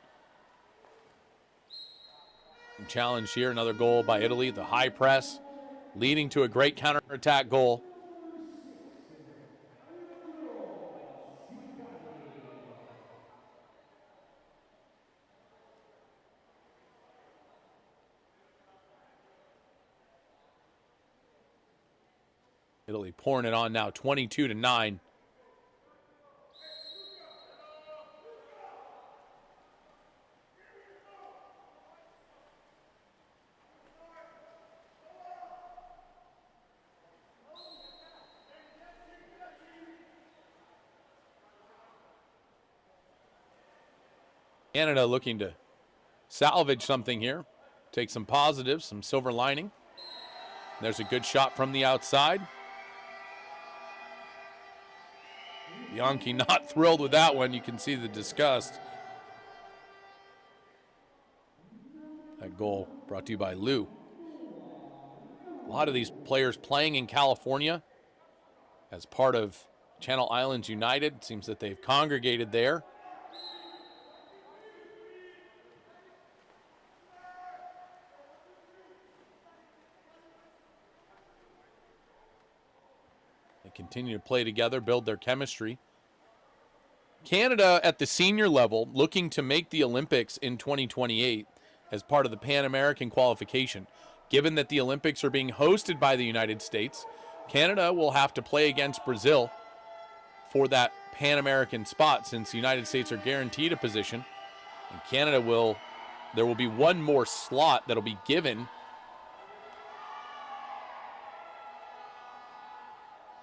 Challenge here, another goal by Italy. The high press leading to a great counterattack goal. Italy pouring it on now, 22-9. Canada looking to salvage something here. Take some positives, some silver lining. There's a good shot from the outside. Bianchi not thrilled with that one. You can see the disgust. That goal brought to you by Lou. A lot of these players playing in California as part of Channel Islands United. It seems that they've congregated there. They continue to play together, build their chemistry. Canada at the senior level looking to make the Olympics in 2028 as part of the Pan American qualification. Given that the Olympics are being hosted by the United States, Canada will have to play against Brazil for that Pan American spot, since the United States are guaranteed a position. And there will be one more slot that'll be given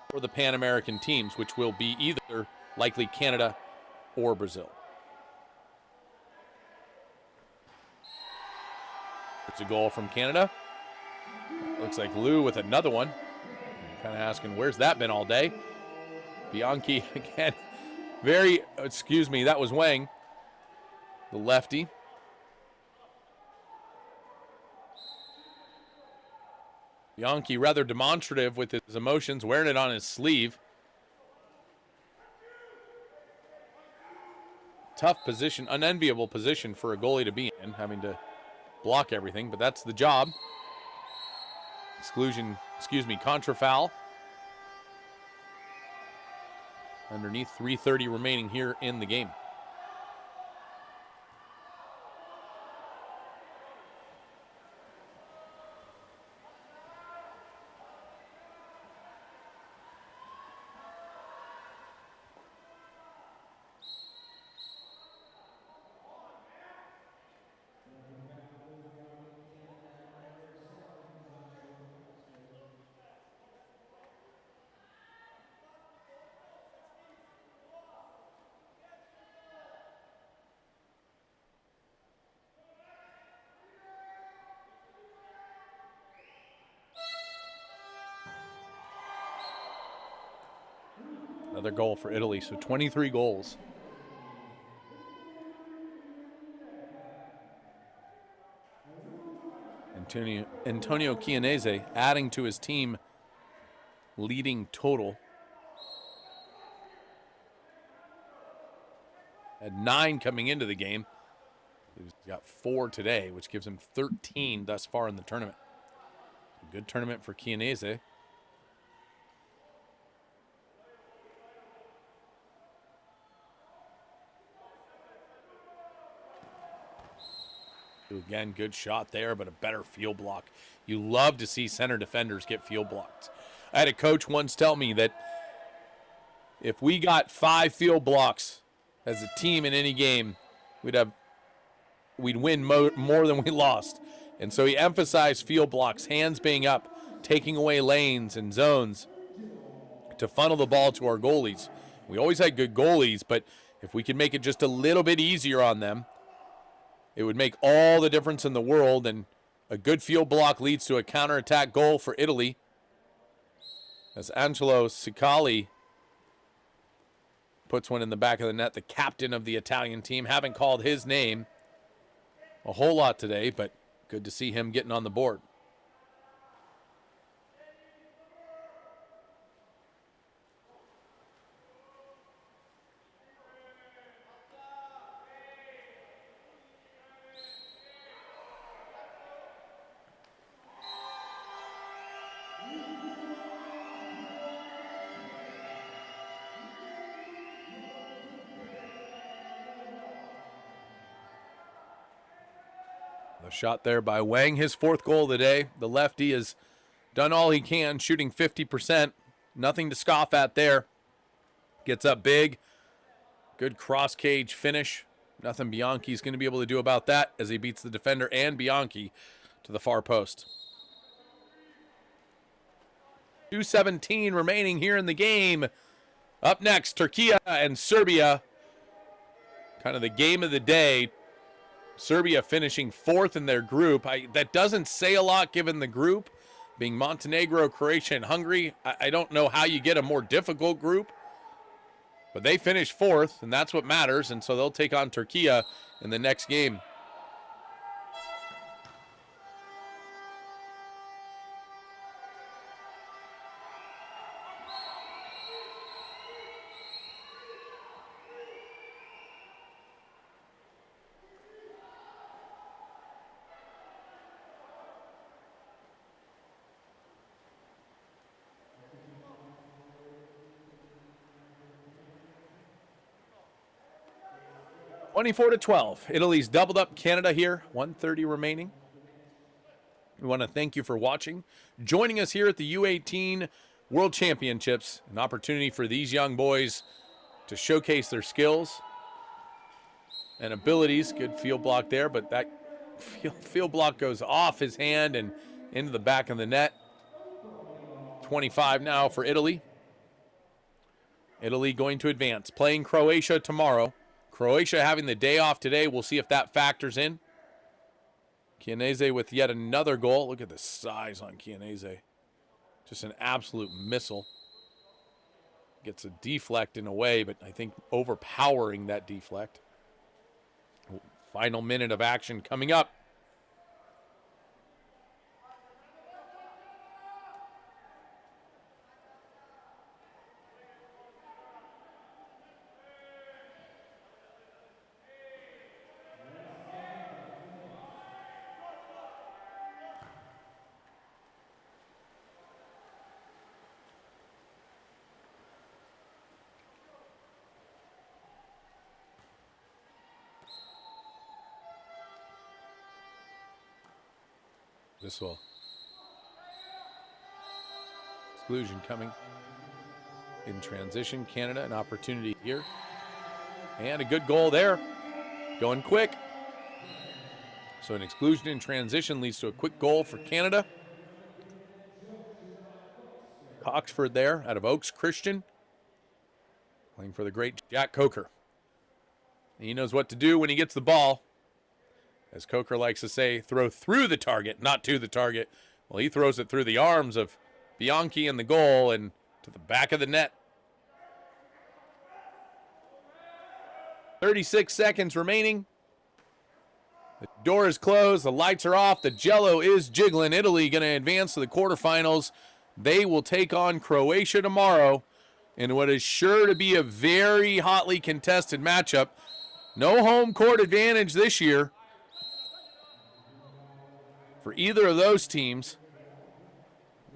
for the Pan American teams, which will be either likely Canada or Brazil. It's a goal from Canada. Looks like Lou with another one. Kind of asking, where's that been all day? Bianchi again. That was Wang, the lefty. Bianchi rather demonstrative with his emotions, wearing it on his sleeve. Tough position, unenviable position for a goalie to be in, having to block everything, but that's the job. Contra foul. Underneath, 3:30 remaining here in the game. Another goal for Italy, so 23 goals. Antonio Chianese adding to his team leading total. Had 9 coming into the game. He's got 4 today, which gives him 13 thus far in the tournament. A good tournament for Chianese. Again, good shot there, but a better field block. You love to see center defenders get field blocked. I had a coach once tell me that if we got 5 field blocks as a team in any game, we'd win more than we lost. And so he emphasized field blocks, hands being up, taking away lanes and zones to funnel the ball to our goalies. We always had good goalies, but if we could make it just a little bit easier on them, it would make all the difference in the world, and a good field block leads to a counterattack goal for Italy. As Angelo Cicali puts one in the back of the net, the captain of the Italian team. Haven't called his name a whole lot today, but good to see him getting on the board. The shot there by Wang, his 4th goal of the day. The lefty has done all he can, shooting 50%. Nothing to scoff at there. Gets up big. Good cross-cage finish. Nothing Bianchi's going to be able to do about that as he beats the defender and Bianchi to the far post. 2:17 remaining here in the game. Up next, Turkey and Serbia. Kind of the game of the day. Serbia finishing 4th in their group. That doesn't say a lot given the group, being Montenegro, Croatia, and Hungary. I don't know how you get a more difficult group, but they finished 4th, and that's what matters, and so they'll take on Turkey in the next game. (24-12). Italy's doubled up Canada here. 1:30 remaining. We want to thank you for watching. Joining us here at the U18 World Championships. An opportunity for these young boys to showcase their skills and abilities. Good field block there, but that field block goes off his hand and into the back of the net. 25 now for Italy. Italy going to advance. Playing Croatia tomorrow. Croatia having the day off today. We'll see if that factors in. Chianese with yet another goal. Look at the size on Chianese. Just an absolute missile. Gets a deflect in a way, but I think overpowering that deflect. Final minute of action coming up. This will. Exclusion coming in transition. Canada, an opportunity here. And a good goal there. Going quick. So an exclusion in transition leads to a quick goal for Canada. Coxford there out of Oaks Christian. Playing for the great Jack Coker. He knows what to do when he gets the ball. As Coker likes to say, throw through the target, not to the target. Well, he throws it through the arms of Bianchi and the goal and to the back of the net. 36 seconds remaining. The door is closed. The lights are off. The jello is jiggling. Italy going to advance to the quarterfinals. They will take on Croatia tomorrow in what is sure to be a very hotly contested matchup. No home court advantage this year for either of those teams.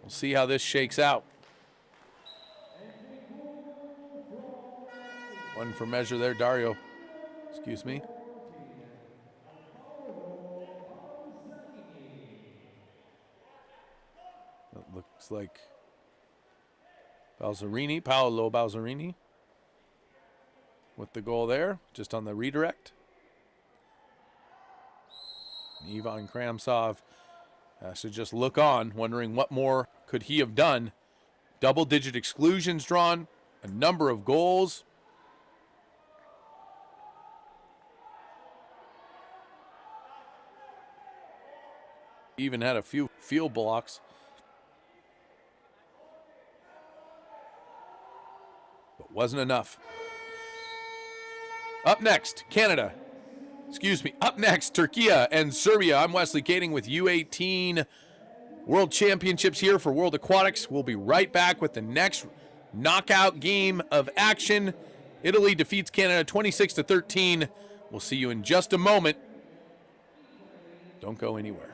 We'll see how this shakes out. One for measure there, Dario. Excuse me. It looks like Balzerini, Paolo Balzerini with the goal there, just on the redirect. Ivan Kramsov has to just look on, wondering what more could he have done. Double-digit exclusions drawn, a number of goals. Even had a few field blocks. But wasn't enough. Up next, Canada. Up next, Turkey and Serbia. I'm Wesley Kading with U18 World Championships here for World Aquatics. We'll be right back with the next knockout game of action. Italy defeats Canada 26-13. We'll see you in just a moment. Don't go anywhere.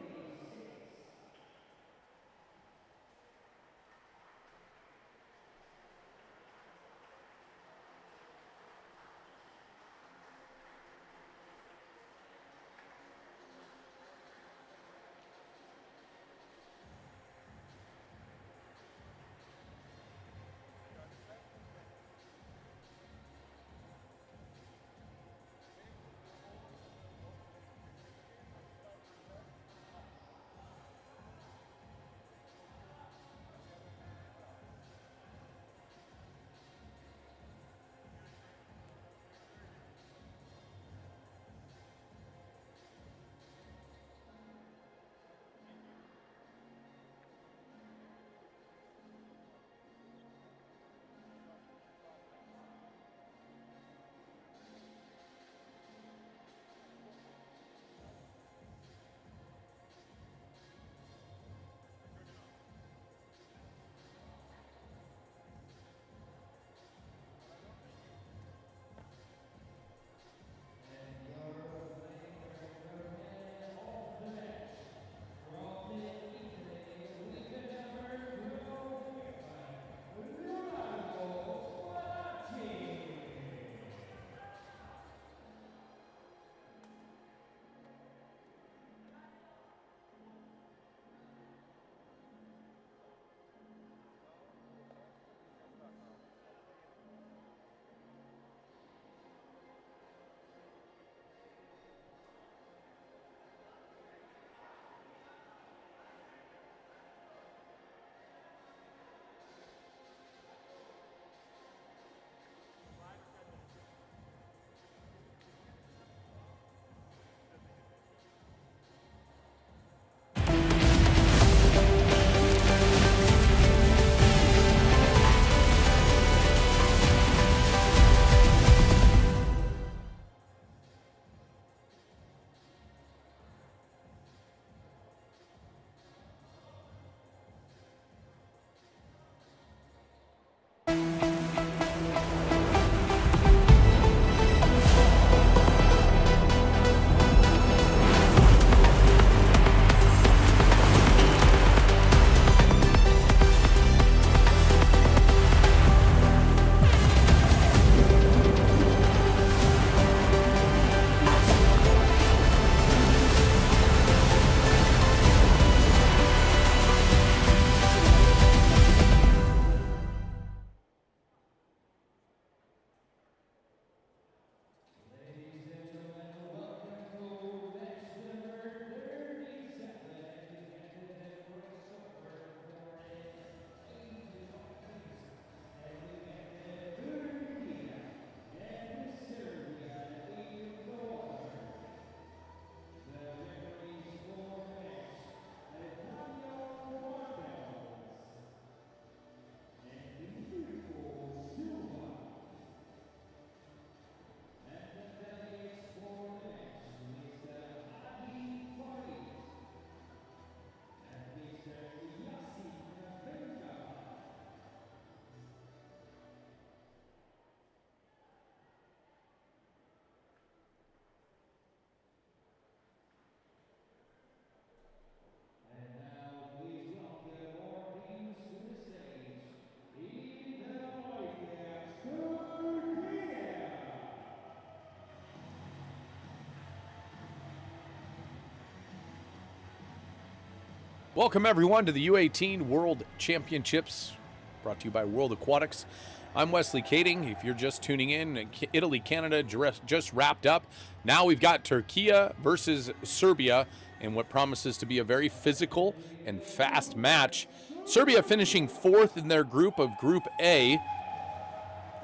Welcome, everyone, to the U18 World Championships, brought to you by World Aquatics. I'm Wesley Kading. If you're just tuning in, Italy, Canada just wrapped up. Now we've got Turkey versus Serbia in what promises to be a very physical and fast match. Serbia finishing fourth in their group of Group A,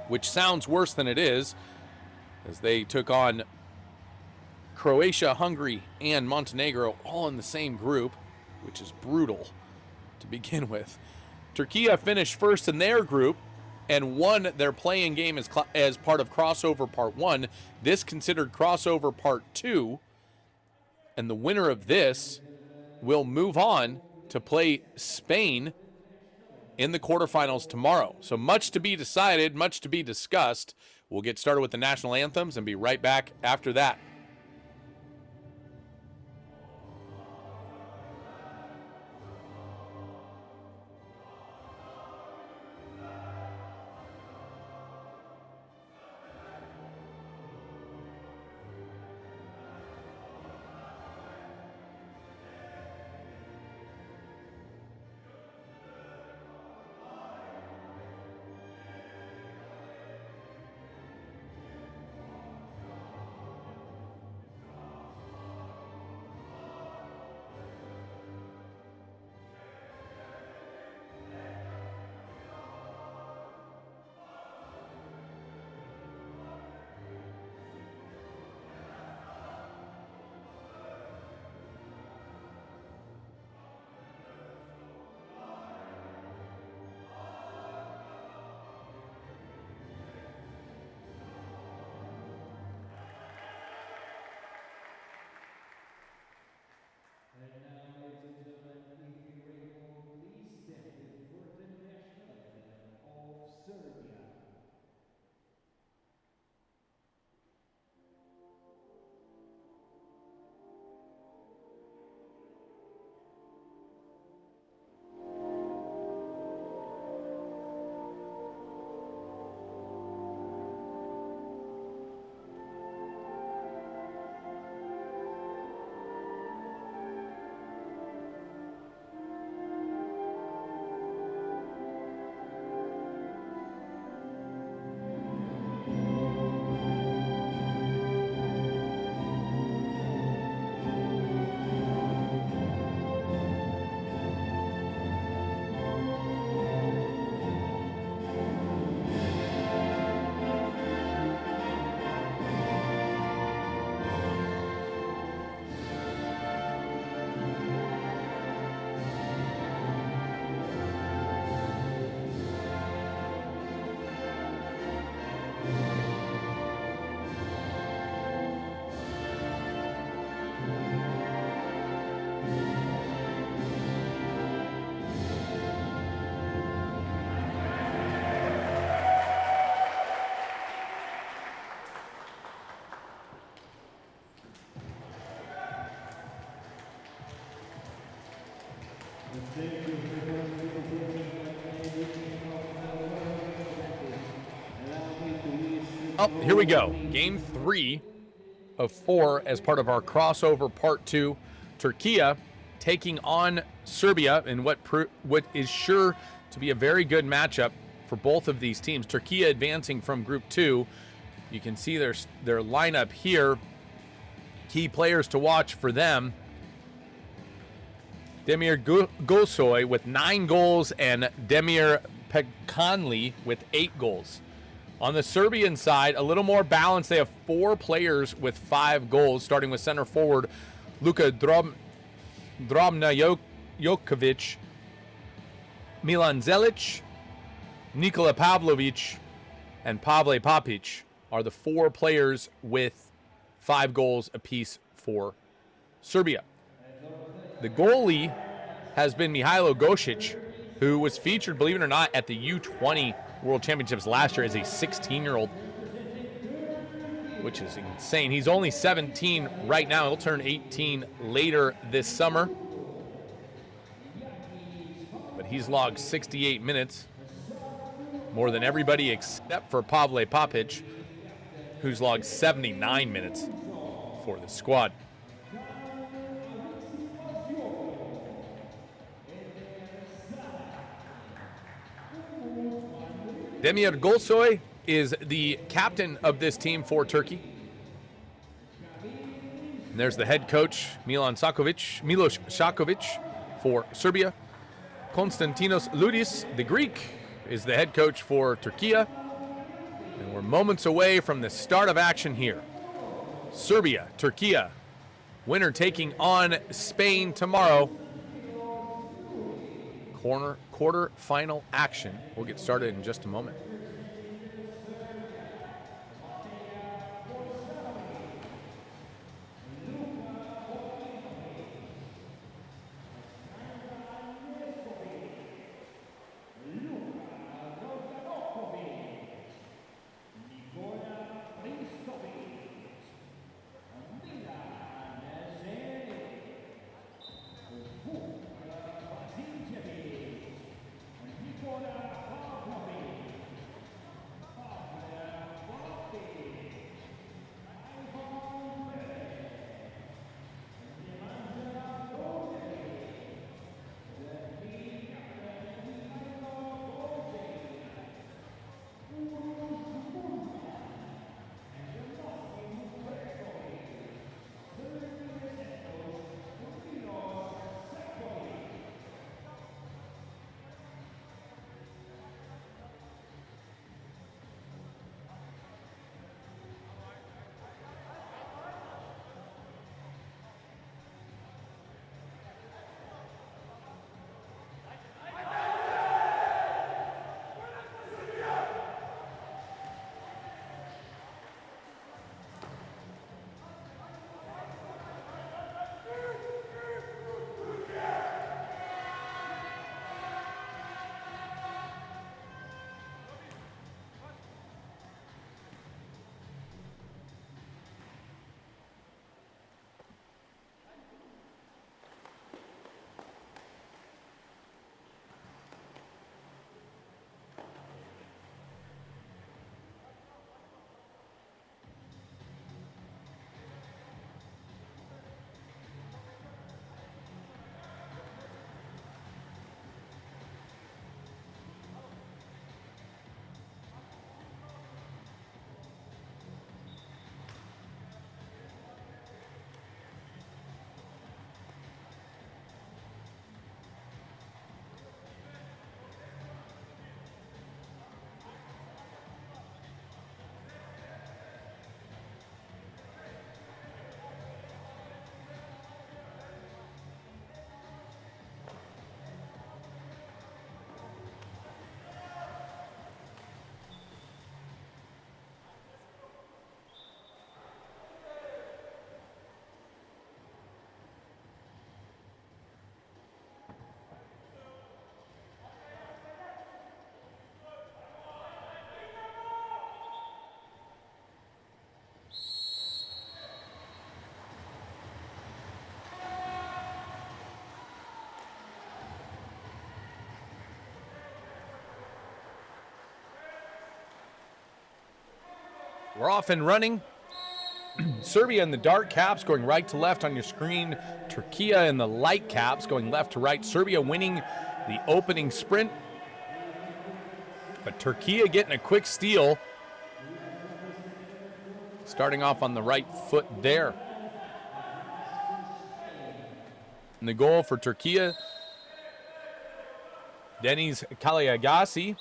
which sounds worse than it is, as they took on Croatia, Hungary, and Montenegro all in the same group, which is brutal to begin with. Turkey finished first in their group and won their playing game as part of Crossover Part 1. This considered Crossover Part 2. And the winner of this will move on to play Spain in the quarterfinals tomorrow. So much to be decided, much to be discussed. We'll get started with the national anthems and be right back after that. And now, ladies and gentlemen, if you're ready for, please stand for the national anthem of Serbia. Oh, here we go. Game 3 of 4 as part of our crossover Part 2. Turkey taking on Serbia in what is sure to be a very good matchup for both of these teams. Turkey advancing from Group 2. You can see their lineup here. Key players to watch for them: Demir Gulsoy with 9 goals and Demir Pekanli with 8 goals. On the Serbian side, a little more balanced. They have 4 players with 5 goals, starting with center forward Luka Drobna Jokovic, Milan Zelic, Nikola Pavlovic, and Pavle Papic are the 4 players with 5 goals apiece for Serbia. The goalie has been Mihailo Gosic, who was featured, believe it or not, at the U20 World Championships last year as a 16-year-old, which is insane. He's only 17 right now. He'll turn 18 later this summer. But he's logged 68 minutes, more than everybody except for Pavle Papic, who's logged 79 minutes for the squad. Demir Golsoy is the captain of this team for Turkey. And there's the head coach, Milos Shakovic for Serbia. Konstantinos Ludis, the Greek, is the head coach for Turkey. And we're moments away from the start of action here. Serbia, Turkey, winner taking on Spain tomorrow. Quarter final action. We'll get started in just a moment. We're off and running. Serbia in the dark caps going right to left on your screen. Turkey in the light caps going left to right. Serbia winning the opening sprint. But Turkey getting a quick steal. Starting off on the right foot there. And the goal for Turkey, Deniz Kaliagasi.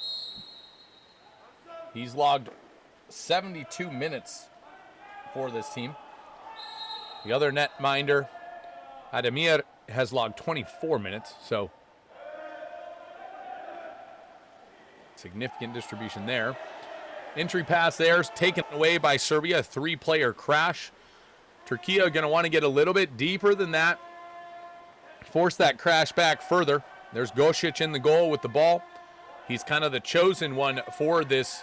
He's logged 72 minutes for this team. The other netminder, Ademir, has logged 24 minutes, so significant distribution there. Entry pass there is taken away by Serbia, a three-player crash. Turkey going to want to get a little bit deeper than that, force that crash back further. There's Gosic in the goal with the ball. He's kind of the chosen one for this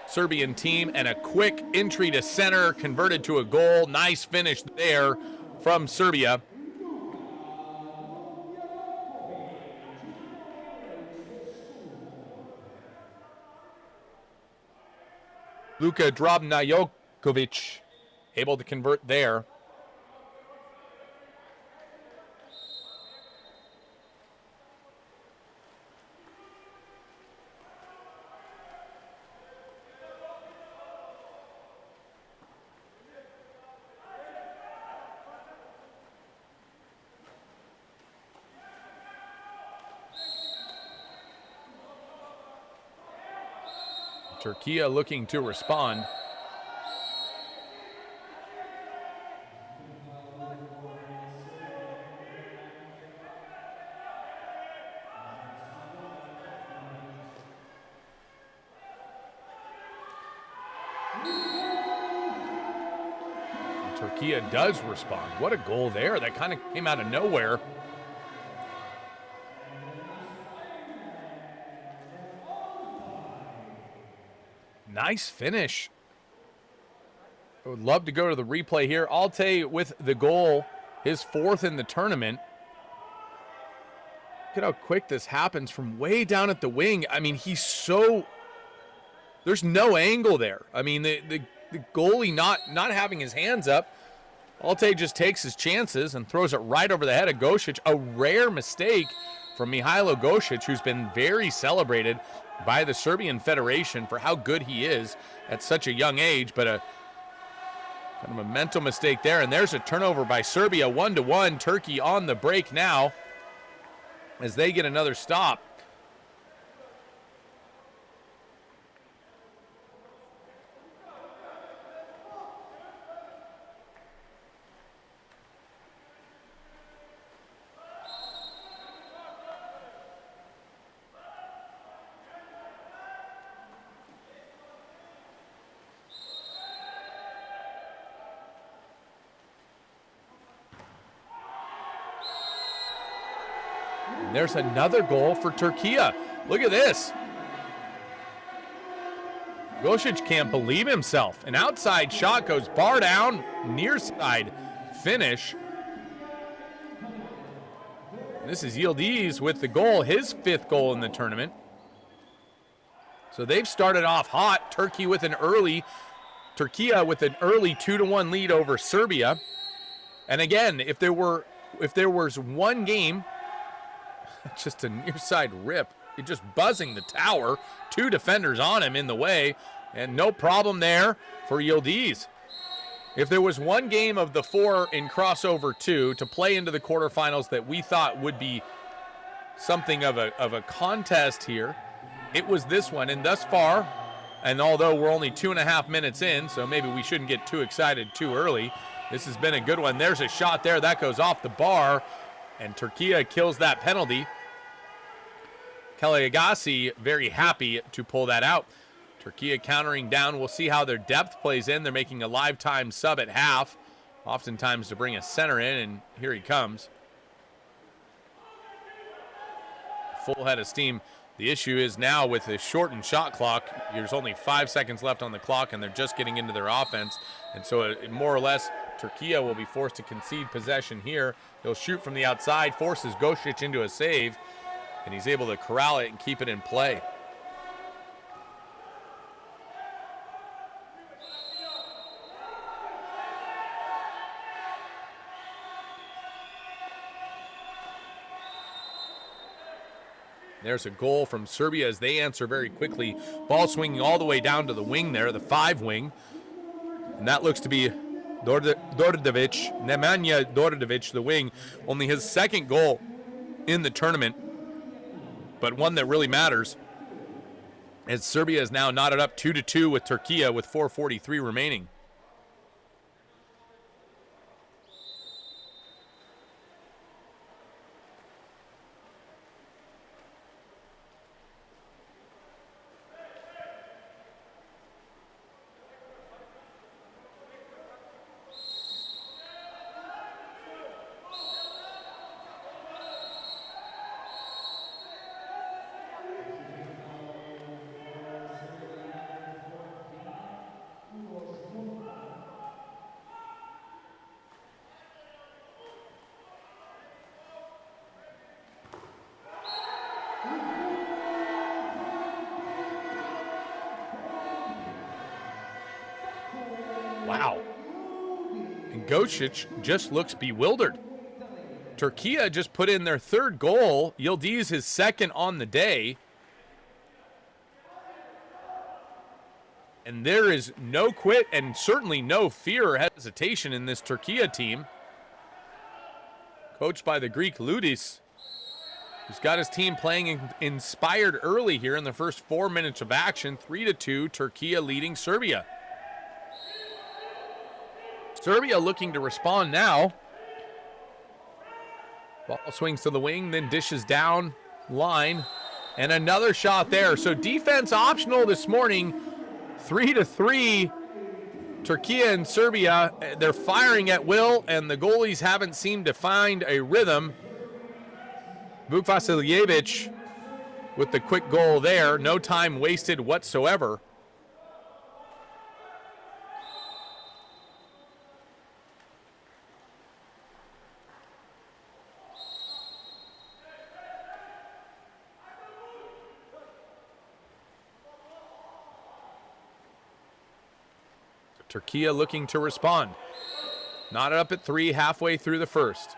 Serbian team, and a quick entry to center converted to a goal. Nice finish there from Serbia. Luka Drobnjakovic able to convert there. Turkey looking to respond. Turkey does respond. What a goal there. That kind of came out of nowhere. Nice finish. I would love to go to the replay here. Alte with the goal, his 4th in the tournament. Look at how quick this happens from way down at the wing. I mean, there's no angle there. I mean, the goalie not having his hands up. Alte just takes his chances and throws it right over the head of Gosic. A rare mistake from Mihailo Gosic, who's been very celebrated by the Serbian Federation for how good he is at such a young age, but a kind of a mental mistake there. And there's a turnover by Serbia, 1-1. Turkey on the break now as they get another stop. There's another goal for Turkey. Look at this. Gosic can't believe himself. An outside shot goes bar down, near side finish. This is Yildiz with the goal, his 5th goal in the tournament. So they've started off hot. Turkey with an early 2-1 lead over Serbia. And again, if there was one game, just a near side rip. It just buzzing the tower. 2 defenders on him in the way, and no problem there for Yildiz. If there was one game of the 4 in crossover 2 to play into the quarterfinals that we thought would be something of a contest here, it was this one. And thus far, and although we're only 2.5 minutes in, so maybe we shouldn't get too excited too early, this has been a good one. There's a shot there. That goes off the bar, and Turkey kills that penalty. Kelly Agassi very happy to pull that out. Turkey countering down. We'll see how their depth plays in. They're making a lifetime sub at half, oftentimes to bring a center in, and here he comes. Full head of steam. The issue is now with the shortened shot clock, there's only 5 seconds left on the clock, and they're just getting into their offense. And so more or less, Turkey will be forced to concede possession here. He'll shoot from the outside, forces Gosic into a save, and he's able to corral it and keep it in play. There's a goal from Serbia as they answer very quickly. Ball swinging all the way down to the wing there, the 5 wing. And that looks to be Dordevic, Nemanja Dordevic, the wing. Only his 2nd goal in the tournament, but one that really matters, as Serbia is now knotted up 2-2 with Turkey with 4:43 remaining. Wow. And Gosic just looks bewildered. Turkey just put in their 3rd goal. Yildiz his 2nd on the day. And there is no quit and certainly no fear or hesitation in this Turkey team, coached by the Greek Ludis. who's got his team playing inspired early here in the first 4 minutes of action. 3-2, Turkey leading Serbia. Serbia looking to respond now. Ball swings to the wing, then dishes down line. And another shot there. So defense optional this morning. 3-3. Turkey and Serbia, they're firing at will, and the goalies haven't seemed to find a rhythm. Vuk Vasiljevic with the quick goal there. No time wasted whatsoever. Turkey looking to respond. Knotted up at 3 halfway through the first.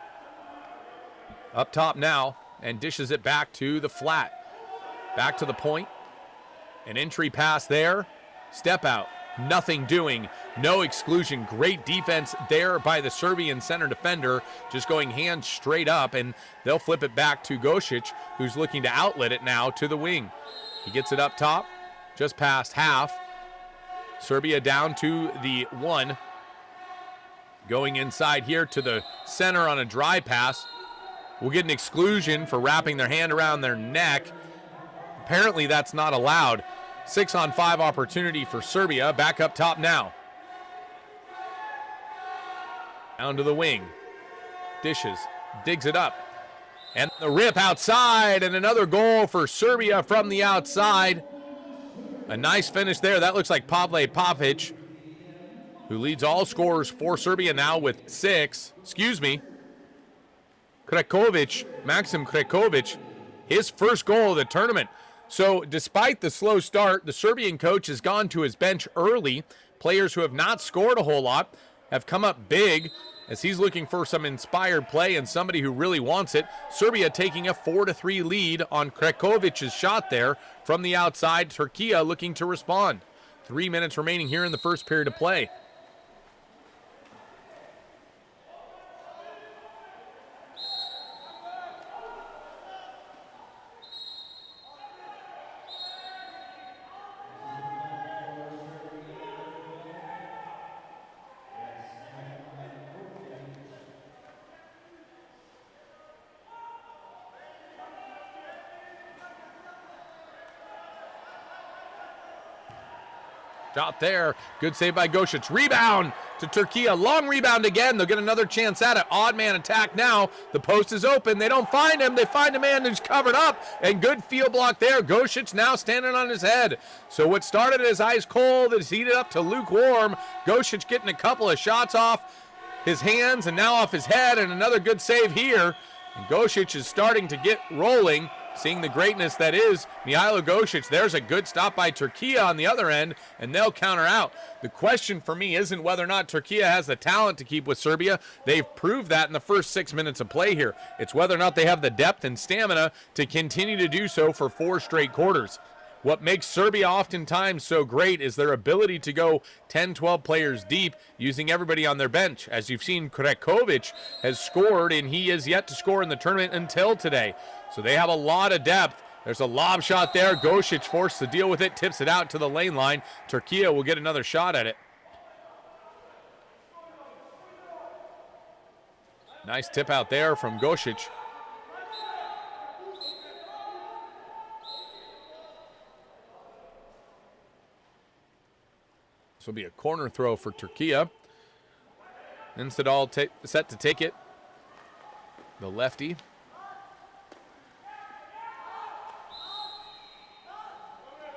Up top now, and dishes it back to the flat. Back to the point. An entry pass there. Step out. Nothing doing. No exclusion. Great defense there by the Serbian center defender. Just going hands straight up, and they'll flip it back to Gosic, who's looking to outlet it now to the wing. He gets it up top, just past half. Serbia down to the 1. Going inside here to the center on a dry pass. We'll get an exclusion for wrapping their hand around their neck. Apparently that's not allowed. 6-on-5 opportunity for Serbia. Back up top now. Down to the wing. Dishes. Digs it up. And the rip outside, and another goal for Serbia from the outside. A nice finish there. That looks like Pavle Papic, who leads all scorers for Serbia now with 6. Maxim Krekovic, his first goal of the tournament. So despite the slow start, the Serbian coach has gone to his bench early. Players who have not scored a whole lot have come up big as he's looking for some inspired play and somebody who really wants it. Serbia taking a 4-3 lead on Krekovic's shot there from the outside. Turkey looking to respond. 3 minutes remaining here in the first period of play. Shot there. Good save by Gosic. Rebound to Turkey. Long rebound again. They'll get another chance at it. Odd man attack now. The post is open. They don't find him. They find a man who's covered up. And good field block there. Gosic now standing on his head. So what started as ice cold is heated up to lukewarm. Gosic getting a couple of shots off his hands and now off his head. And another good save here. And Gosic is starting to get rolling. Seeing the greatness that is Mihailo Gosic. There's a good stop by Turkey on the other end, and they'll counter out. The question for me isn't whether or not Turkey has the talent to keep with Serbia. They've proved that in the first 6 minutes of play here. It's whether or not they have the depth and stamina to continue to do so for 4 straight quarters. What makes Serbia oftentimes so great is their ability to go 10, 12 players deep using everybody on their bench. As you've seen, Krekovic has scored, and he is yet to score in the tournament until today. So they have a lot of depth. There's a lob shot there. Gosic forced to deal with it, tips it out to the lane line. Turkey will get another shot at it. Nice tip out there from Gosic. This will be a corner throw for Turkey. Instadal set to take it. The lefty.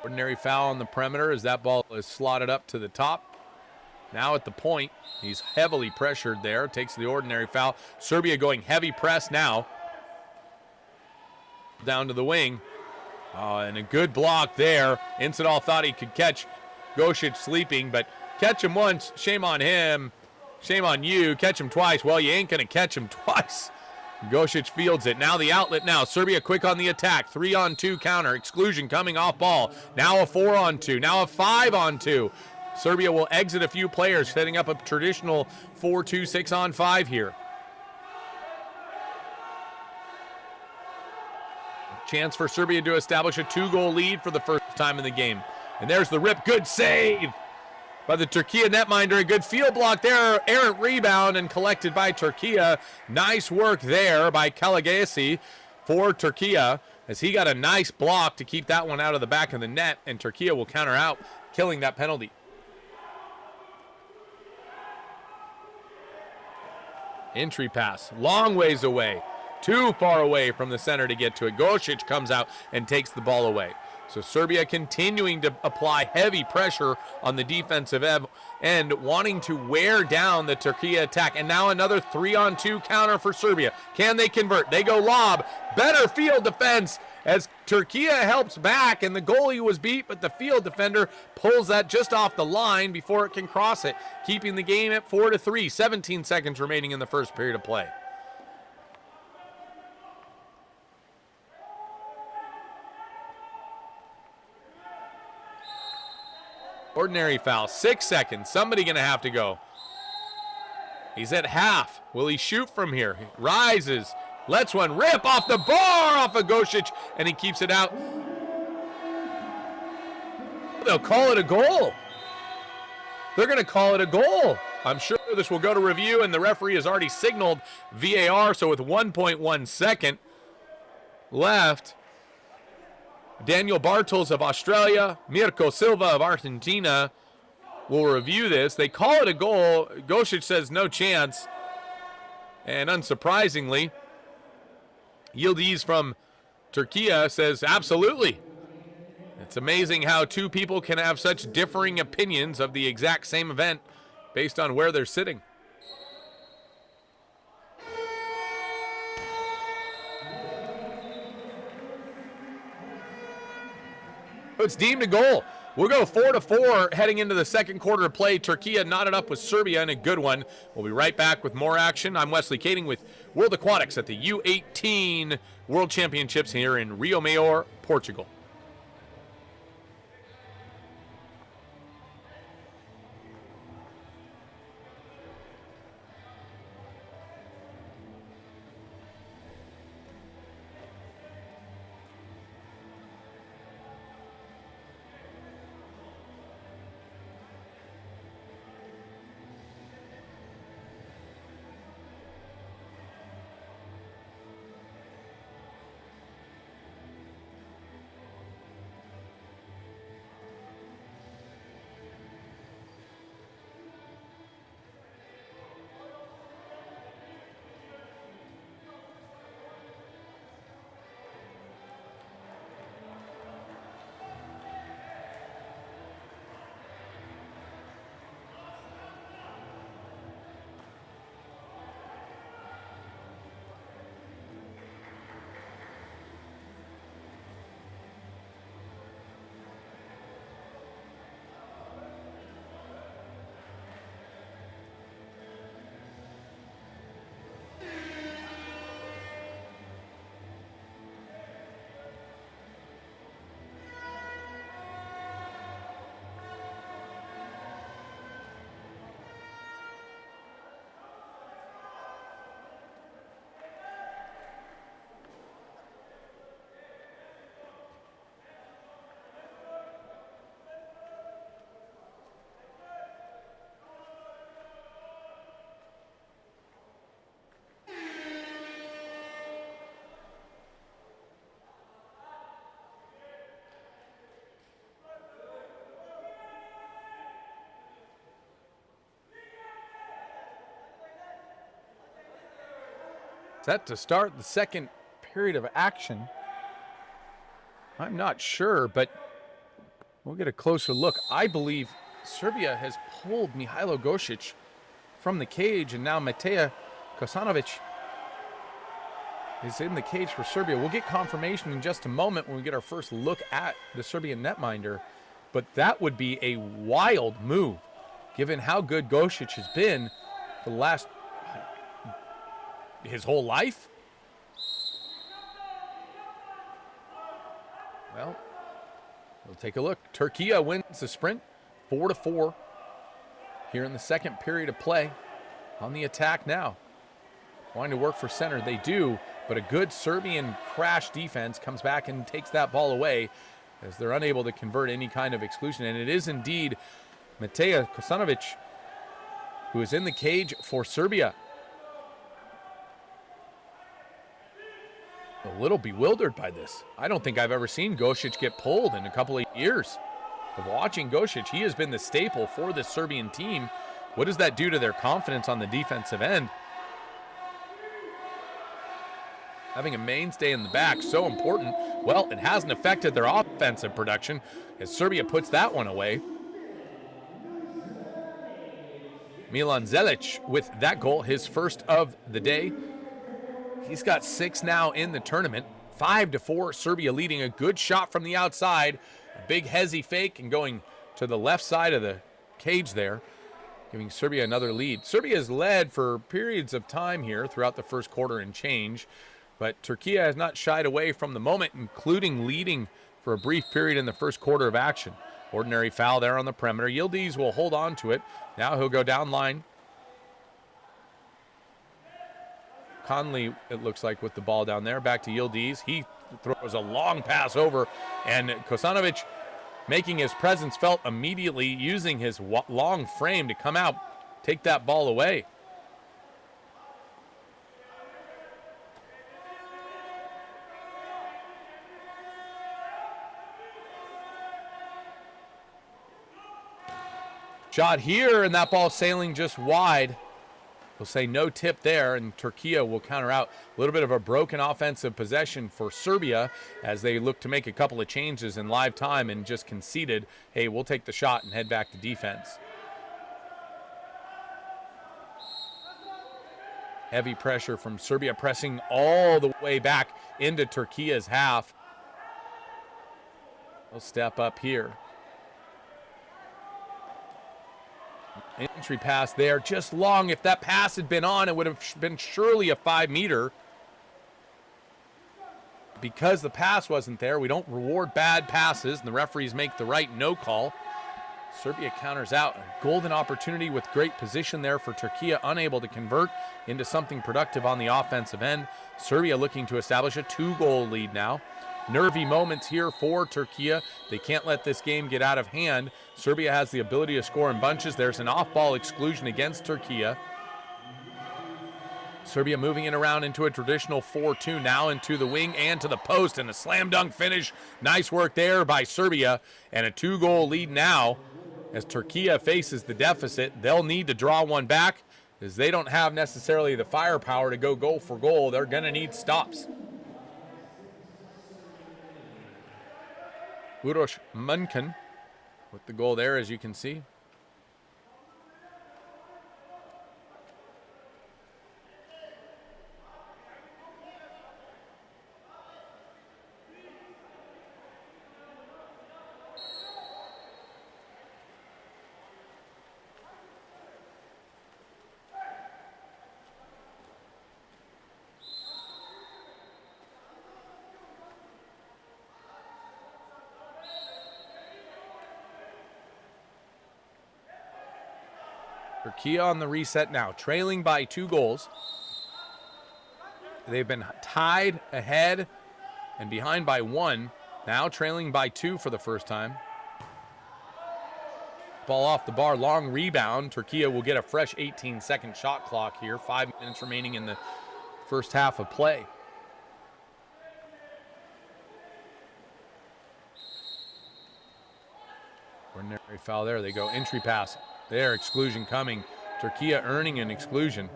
Ordinary foul on the perimeter as that ball is slotted up to the top. Now at the point, he's heavily pressured there. Takes the ordinary foul. Serbia going heavy press now. Down to the wing. And a good block there. Instadal thought he could catch Gosic sleeping, but catch him once, shame on him. Shame on you. Catch him twice. Well, you ain't going to catch him twice. Gosic fields it. Now the outlet now. Serbia quick on the attack. 3-on-2 counter. Exclusion coming off ball. Now a 4-on-2. Now a 5-on-2. Serbia will exit a few players, setting up a traditional 4-2, 6-on-5 here. Chance for Serbia to establish a 2-goal lead for the first time in the game. And there's the rip. Good save by the Turkey netminder. A good field block there. Errant rebound and collected by Turkey. Nice work there by Kalagasi for Turkey, as he got a nice block to keep that one out of the back of the net, and Turkey will counter out, killing that penalty. Entry pass, long ways away. Too far away from the center to get to it. Gosic comes out and takes the ball away. So Serbia continuing to apply heavy pressure on the defensive end, wanting to wear down the Turkey attack. And now another 3-on-2 counter for Serbia. Can they convert? They go lob. Better field defense as Turkey helps back, and the goalie was beat, but the field defender pulls that just off the line before it can cross it, keeping the game at 4-3. 17 seconds remaining in the first period of play. Ordinary foul, 6 seconds. Somebody going to have to go. He's at half. Will he shoot from here? He rises, lets one rip off the bar off of Gosic, and he keeps it out. They'll call it a goal. They're going to call it a goal. I'm sure this will go to review, and the referee has already signaled VAR, so with 1.1 second left, Daniel Bartels of Australia, Mirko Silva of Argentina will review this. They call it a goal. Gosic says no chance. And unsurprisingly, Yildiz from Turkey says absolutely. It's amazing how two people can have such differing opinions of the exact same event based on where they're sitting. It's deemed a goal. We'll go 4-4 heading into the second quarter of play. Turkey knotted up with Serbia in a good one. We'll be right back with more action. I'm Wesley Kading with World Aquatics at the U18 World Championships here in Rio Maior, Portugal. Set to start the second period of action. I'm not sure, but we'll get a closer look. I believe Serbia has pulled Mihailo Gosic from the cage, and now Mateja Kosanovic is in the cage for Serbia. We'll get confirmation in just a moment when we get our first look at the Serbian netminder, but that would be a wild move given how good Gosic has been for the last his whole life. Well, we'll take a look. Turkey wins the sprint 4-4 here in the second period of play. On the attack now. wanting to work for center. They do, but a good Serbian crash defense comes back and takes that ball away as they're unable to convert any kind of exclusion. And it is indeed Mateja Kosanovic who is in the cage for Serbia. A little bewildered by this. I don't think I've ever seen Gosic get pulled in a couple of years of watching Gosic. He has been the staple for this Serbian team. What does that do to their confidence on the defensive end? Having a mainstay in the back, so important. Well, it hasn't affected their offensive production as Serbia puts that one away. Milan Zelic with that goal, his first of the day. He's got 6 now in the tournament. 5-4, Serbia leading. A good shot from the outside. A big hezzy fake and going to the left side of the cage there, giving Serbia another lead. Serbia has led for periods of time here throughout the first quarter and change, but Turkey has not shied away from the moment, including leading for a brief period in the first quarter of action. Ordinary foul there on the perimeter. Yildiz will hold on to it. Now he'll go down line. Conley, it looks like, with the ball down there. Back to Yildiz. He throws a long pass over, and Kosanovic making his presence felt immediately, using his long frame to come out, take that ball away. Shot here, and that ball sailing just wide. We'll say no tip there, and Turkey will counter out. A little bit of a broken offensive possession for Serbia as they look to make a couple of changes in live time and just conceded, hey, we'll take the shot and head back to defense. Heavy pressure from Serbia, pressing all the way back into Turkey's half. They'll step up here. Entry pass there, just long. If that pass had been on, it would have been surely a 5-meter. Because the pass wasn't there, we don't reward bad passes, and the referees make the right no call. Serbia counters out. A golden opportunity with great position there for Turkey, unable to convert into something productive on the offensive end. Serbia looking to establish a 2-goal lead now. Nervy moments here for Turkey. They can't let this game get out of hand. Serbia has the ability to score in bunches. There's an off-ball exclusion against Turkey. Serbia moving it around into a traditional 4-2, now into the wing and to the post, and a slam dunk finish. Nice work there by Serbia, and a 2-goal lead now as Turkey faces the deficit. They'll need to draw one back as they don't have necessarily the firepower to go goal for goal. They're going to need stops. Uroš Munkin with the goal there, as you can see. Turkey on the reset now, trailing by 2 goals. They've been tied ahead and behind by 1. Now trailing by 2 for the first time. Ball off the bar, long rebound. Turkey will get a fresh 18-second shot clock here. 5 minutes remaining in the first half of play. Ordinary foul there. They go entry pass. There, exclusion coming. Turkey earning an exclusion.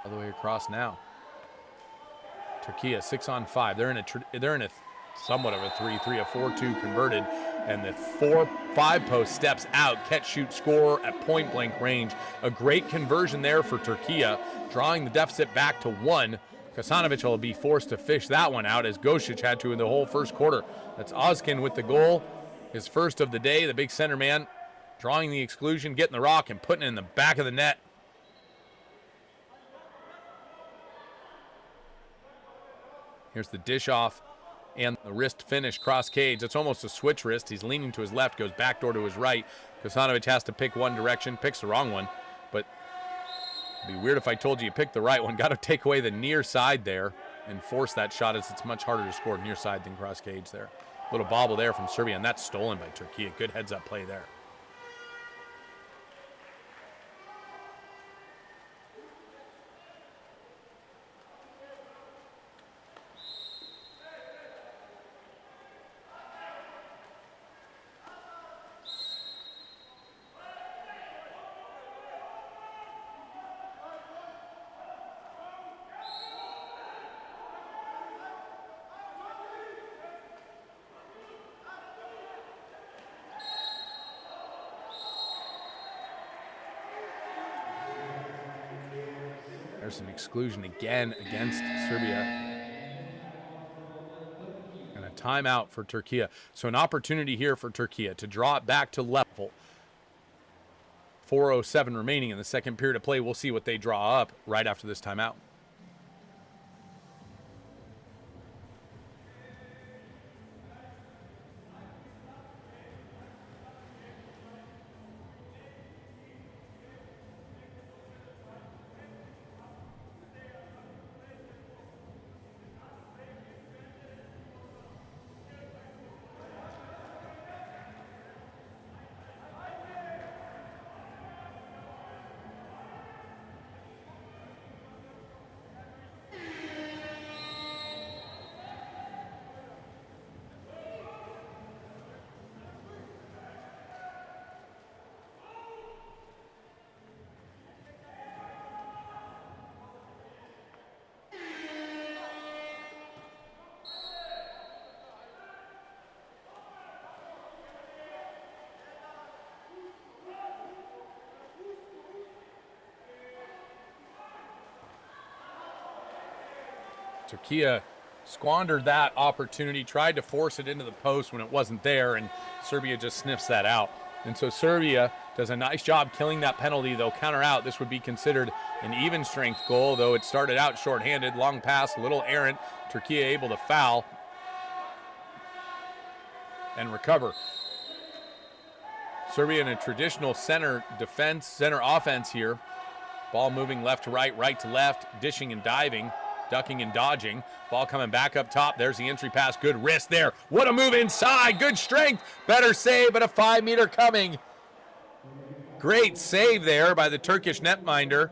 All the way across now. Turkey 6-on-5. They're in a somewhat of a 3-3, a 4-2 converted, and the 4-5 post steps out. Catch, shoot, score at point blank range. A great conversion there for Turkey, drawing the deficit back to 1. Kosanovic will be forced to fish that one out, as Gosic had to in the whole first quarter. That's Ozkin with the goal, his first of the day. The big center man drawing the exclusion, getting the rock and putting it in the back of the net. Here's the dish off and the wrist finish cross cage. It's almost a switch wrist. He's leaning to his left, goes backdoor to his right. Kasanovic has to pick one direction, picks the wrong one, but it'd be weird if I told you you picked the right one. Got to take away the near side there and force that shot, as it's much harder to score near side than cross cage there. Little bobble there from Serbia, and that's stolen by Turkey. Good heads-up play there. There's an exclusion again against Serbia. And a timeout for Turkey. So an opportunity here for Turkey to draw it back to level. 4:07 remaining in the second period of play. We'll see what they draw up right after this timeout. Turkey squandered that opportunity, tried to force it into the post when it wasn't there, and Serbia just sniffs that out. And so Serbia does a nice job killing that penalty. They'll counter out. This would be considered an even strength goal, though it started out shorthanded. Long pass, a little errant. Turkey able to foul and recover. Serbia in a traditional center defense, center offense here. Ball moving left to right, right to left, dishing and diving. Ducking and dodging. Ball coming back up top. There's the entry pass. Good wrist there. What a move inside. Good strength. Better save, but a 5-meter coming. Great save there by the Turkish netminder.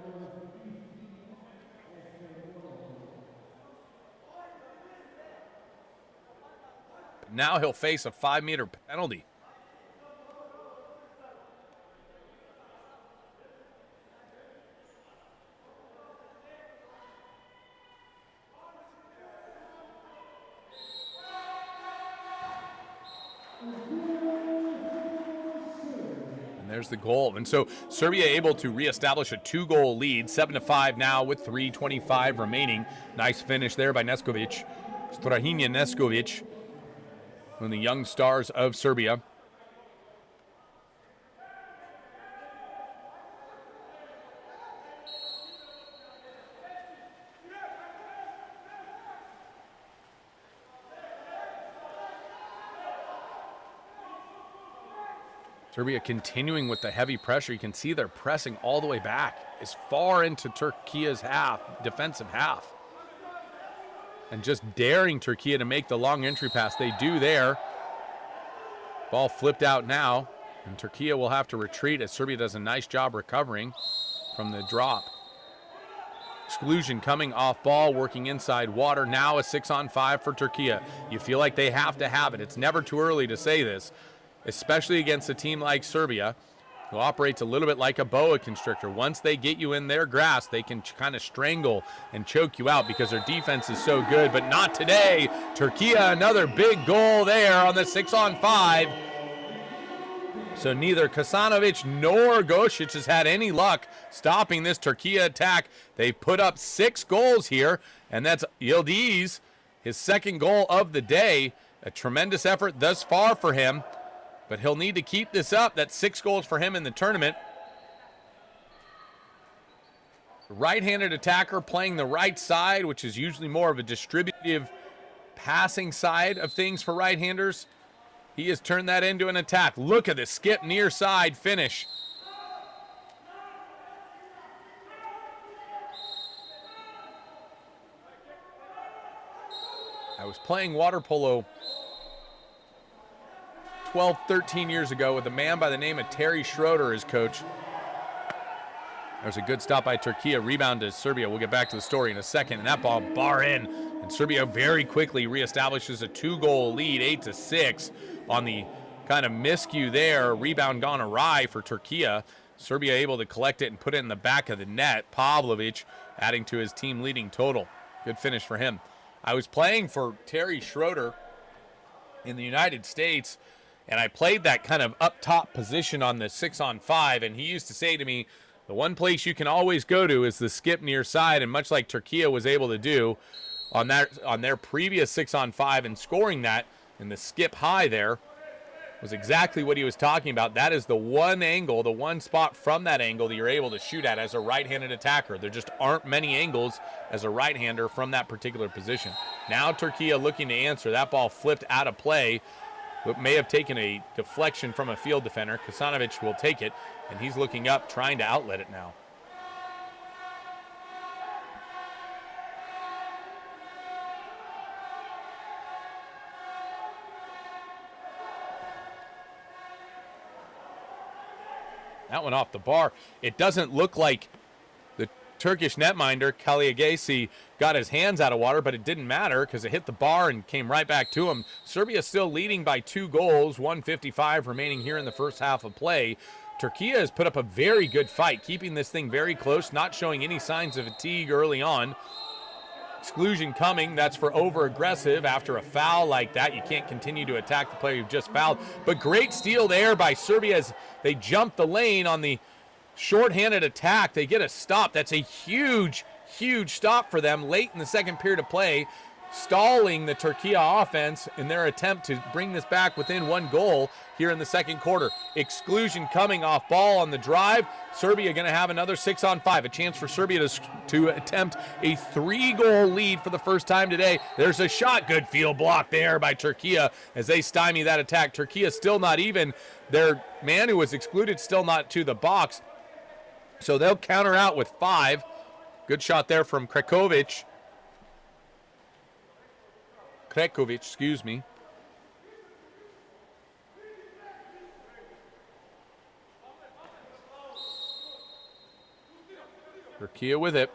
Now he'll face a 5-meter penalty. There's the goal. And so Serbia able to reestablish a 2-goal lead, 7-5 now with 3:25 remaining. Nice finish there by Neskovic. Strahinja Neskovic, one of the young stars of Serbia. Serbia continuing with the heavy pressure. You can see they're pressing all the way back as far into Turkey's defensive half. And just daring Turkey to make the long entry pass. They do there. Ball flipped out now, and Turkey will have to retreat as Serbia does a nice job recovering from the drop. Exclusion coming off ball, working inside water. Now a 6-on-5 for Turkey. You feel like they have to have it. It's never too early to say this, especially against a team like Serbia, who operates a little bit like a boa constrictor. Once they get you in their grasp, they can kind of strangle and choke you out because their defense is so good, but not today. Turkey, another big goal there on the 6-on-5. So neither Kasanovic nor Gosic has had any luck stopping this Turkey attack. They've put up 6 goals here, and that's Yildiz, his second goal of the day. A tremendous effort thus far for him. But he'll need to keep this up. That's 6 goals for him in the tournament. Right-handed attacker playing the right side, which is usually more of a distributive passing side of things for right-handers, he has turned that into an attack. Look at the skip near side finish. I was playing water polo 12, 13 years ago with a man by the name of Terry Schroeder as coach. There's a good stop by Turkey. Rebound to Serbia. We'll get back to the story in a second. And that ball bar in. And Serbia very quickly reestablishes a 2-goal lead, 8-6 on the kind of miscue there. Rebound gone awry for Turkey. Serbia able to collect it and put it in the back of the net. Pavlovic adding to his team leading total. Good finish for him. I was playing for Terry Schroeder in the United States, and I played that kind of up top position on the 6-on-5, and he used to say to me, the one place you can always go to is the skip near side, and much like Turkey was able to do on their previous 6-on-5 and scoring that in the skip high there was exactly what he was talking about. That is the one angle, the one spot from that angle that you're able to shoot at as a right-handed attacker. There just aren't many angles as a right-hander from that particular position. Now Turkey looking to answer. That ball flipped out of play. It may have taken a deflection from a field defender. Kasanovic will take it, and he's looking up, trying to outlet it now. That went off the bar. It doesn't look like the Turkish netminder, Kaliagesi, got his hands out of water, but it didn't matter because it hit the bar and came right back to him. Serbia still leading by 2 goals, 1:55 remaining here in the first half of play. Turkey has put up a very good fight, keeping this thing very close, not showing any signs of fatigue early on. Exclusion coming. That's for over-aggressive after a foul like that. You can't continue to attack the player you've just fouled. But great steal there by Serbia as they jump the lane on the short-handed attack. They get a stop. That's a huge, huge stop for them late in the second period of play, stalling the Turkey offense in their attempt to bring this back within 1 goal here in the second quarter. Exclusion coming off ball on the drive. Serbia going to have another 6-on-5. A chance for Serbia to attempt a 3-goal lead for the first time today. There's a shot. Good field block there by Turkey as they stymie that attack. Turkey still not even. Their man who was excluded still not to the box. So they'll counter out with 5. Good shot there from Krekovic, excuse me. Turkey with it.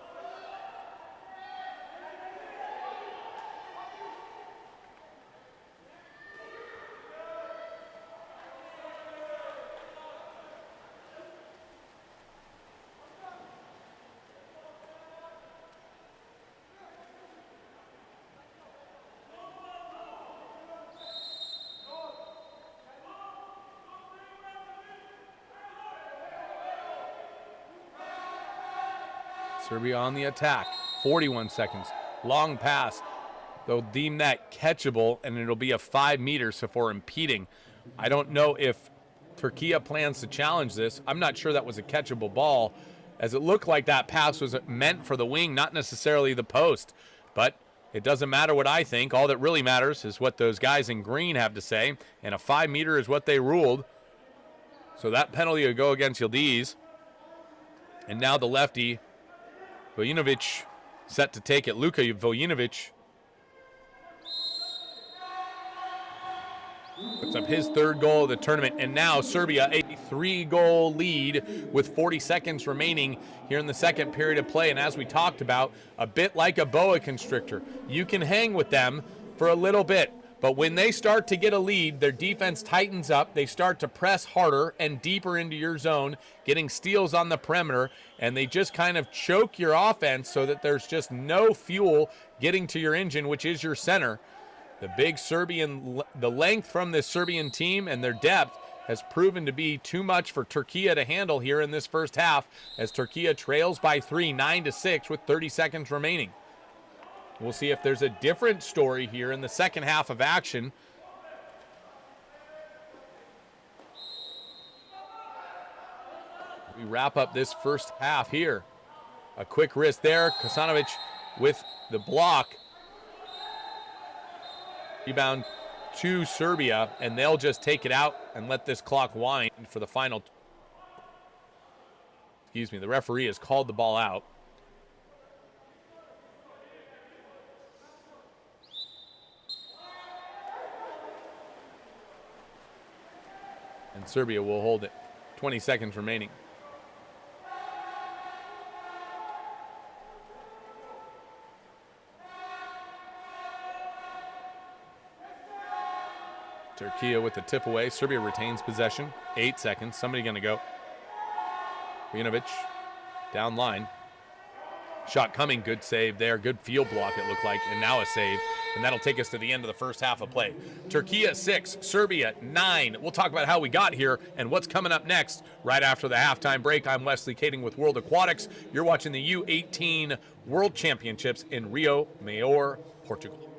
Serbia on the attack. 41 seconds. Long pass. They'll deem that catchable, and it'll be a 5 meters for impeding. I don't know if Turkey plans to challenge this. I'm not sure that was a catchable ball, as it looked like that pass was meant for the wing, not necessarily the post. But it doesn't matter what I think. All that really matters is what those guys in green have to say, and a 5 meter is what they ruled. So that penalty will go against Yildiz. And now the lefty, Vojinovic, set to take it. Luka Vojinovic puts up his 3rd goal of the tournament. And now Serbia a 3-goal lead with 40 seconds remaining here in the second period of play. And as we talked about, a bit like a boa constrictor. You can hang with them for a little bit, but when they start to get a lead, their defense tightens up. They start to press harder and deeper into your zone, getting steals on the perimeter, and they just kind of choke your offense so that there's just no fuel getting to your engine, which is your center. The big Serbian, the length from this Serbian team and their depth has proven to be too much for Turkey to handle here in this first half, as Turkey trails by 3, 9-6 with 30 seconds remaining. We'll see if there's a different story here in the second half of action. We wrap up this first half here. A quick wrist there. Kasanovic with the block. Rebound to Serbia, and they'll just take it out and let this clock wind for the final. Excuse me, the referee has called the ball out. And Serbia will hold it. 20 seconds remaining. Turkey with the tip away. Serbia retains possession. 8 seconds. Somebody going to go. Vujinovic down line. Shot coming. Good save there. Good field block, it looked like. And now a save. And that'll take us to the end of the first half of play. Turkey 6, Serbia 9. We'll talk about how we got here and what's coming up next right after the halftime break. I'm Wesley Kading with World Aquatics. You're watching the U18 World Championships in Rio Maior, Portugal.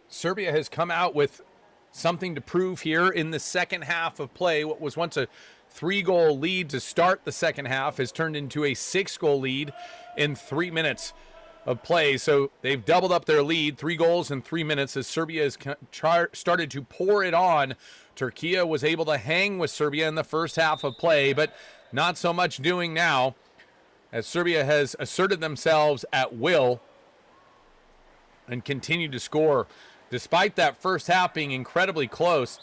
Serbia has come out with something to prove here in the second half of play. What was once a 3-goal lead to start the second half has turned into a 6-goal lead in 3 minutes of play. So they've doubled up their lead, 3 goals in 3 minutes, as Serbia has started to pour it on. Turkey was able to hang with Serbia in the first half of play, but not so much doing now, as Serbia has asserted themselves at will and continued to score. Despite that first half being incredibly close,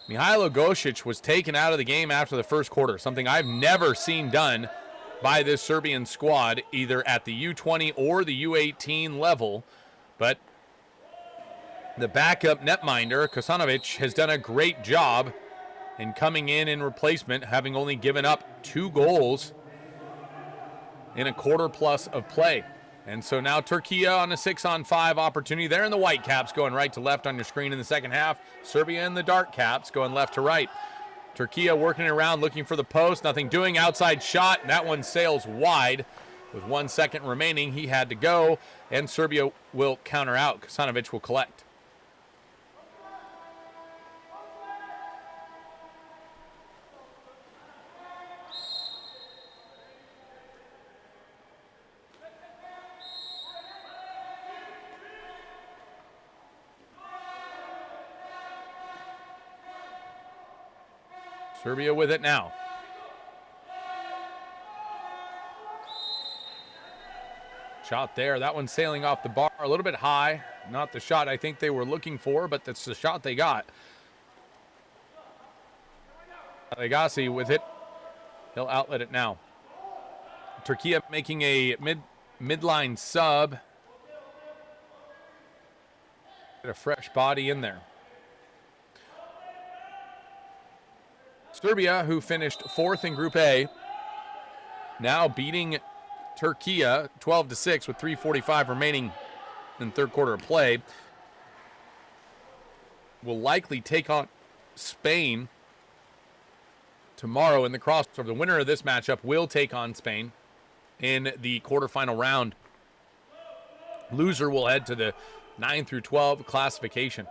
Mihailo Gosic was taken out of the game after the first quarter, something I've never seen done by this Serbian squad, either at the U20 or the U18 level. But the backup netminder, Kosanovic, has done a great job in coming in replacement, having only given up 2 goals in a quarter plus of play. And so now Turkey on a 6-on-5 opportunity. They're in the white caps going right to left on your screen in the second half. Serbia in the dark caps going left to right. Turkey working around, looking for the post. Nothing doing. Outside shot. That one sails wide. With 1 second remaining, he had to go. And Serbia will counter out. Kosanovic will collect. Serbia with it now. Shot there. That one sailing off the bar a little bit high. Not the shot I think they were looking for, but that's the shot they got. Agassi with it. He'll outlet it now. Turkey making a midline sub. Get a fresh body in there. Serbia, who finished 4th in Group A, now beating Turkey 12-6 with 3:45 remaining in third quarter of play, will likely take on Spain tomorrow in the crossover. The winner of this matchup will take on Spain in the quarterfinal round. Loser will head to the 9 through 12 classification.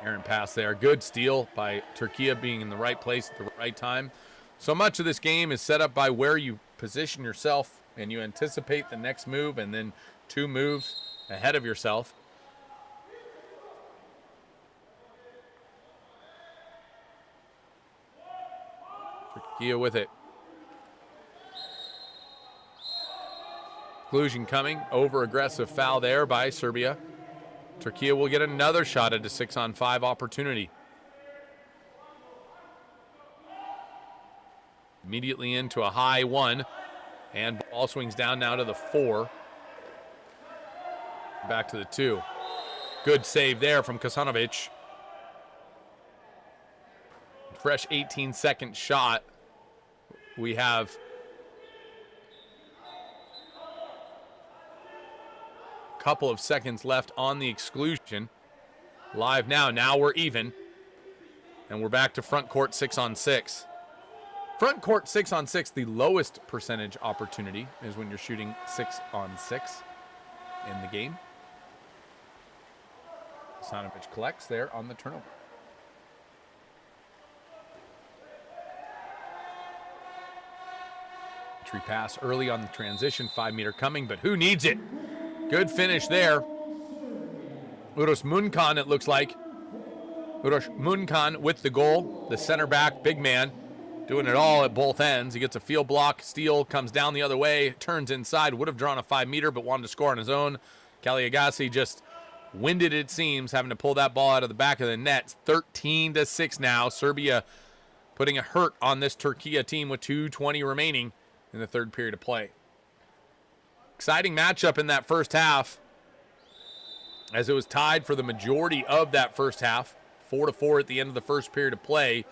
Aaron pass there. Good steal by Turkey, being in the right place at the right time. So much of this game is set up by where you position yourself and you anticipate the next move and then 2 moves ahead of yourself. Turkey with it. Exclusion coming. Over-aggressive foul there by Serbia. Turkey will get another shot at a 6-on-5 opportunity. Immediately into a high 1. And ball swings down now to the 4. Back to the 2. Good save there from Kosanovic. Fresh 18-second shot. We have couple of seconds left on the exclusion. Live now. Now we're even. And we're back to front court 6-on-6. Front court 6-on-6, the lowest percentage opportunity is when you're shooting 6-on-6 in the game. Kosanovic collects there on the turnover. Entry pass early on the transition. 5-meter coming, but who needs it? Good finish there. Uros Munkan, it looks like. Uros Munkan with the goal. The center back, big man, doing it all at both ends. He gets a field block. Steele comes down the other way, turns inside. Would have drawn a 5-meter, but wanted to score on his own. Kaliagasi just winded, it seems, having to pull that ball out of the back of the net. 13-6 now. Serbia putting a hurt on this Turkey team with 2:20 remaining in the third period of play. Exciting matchup in that first half, as it was tied for the majority of that first half. 4-4 at the end of the first period of play.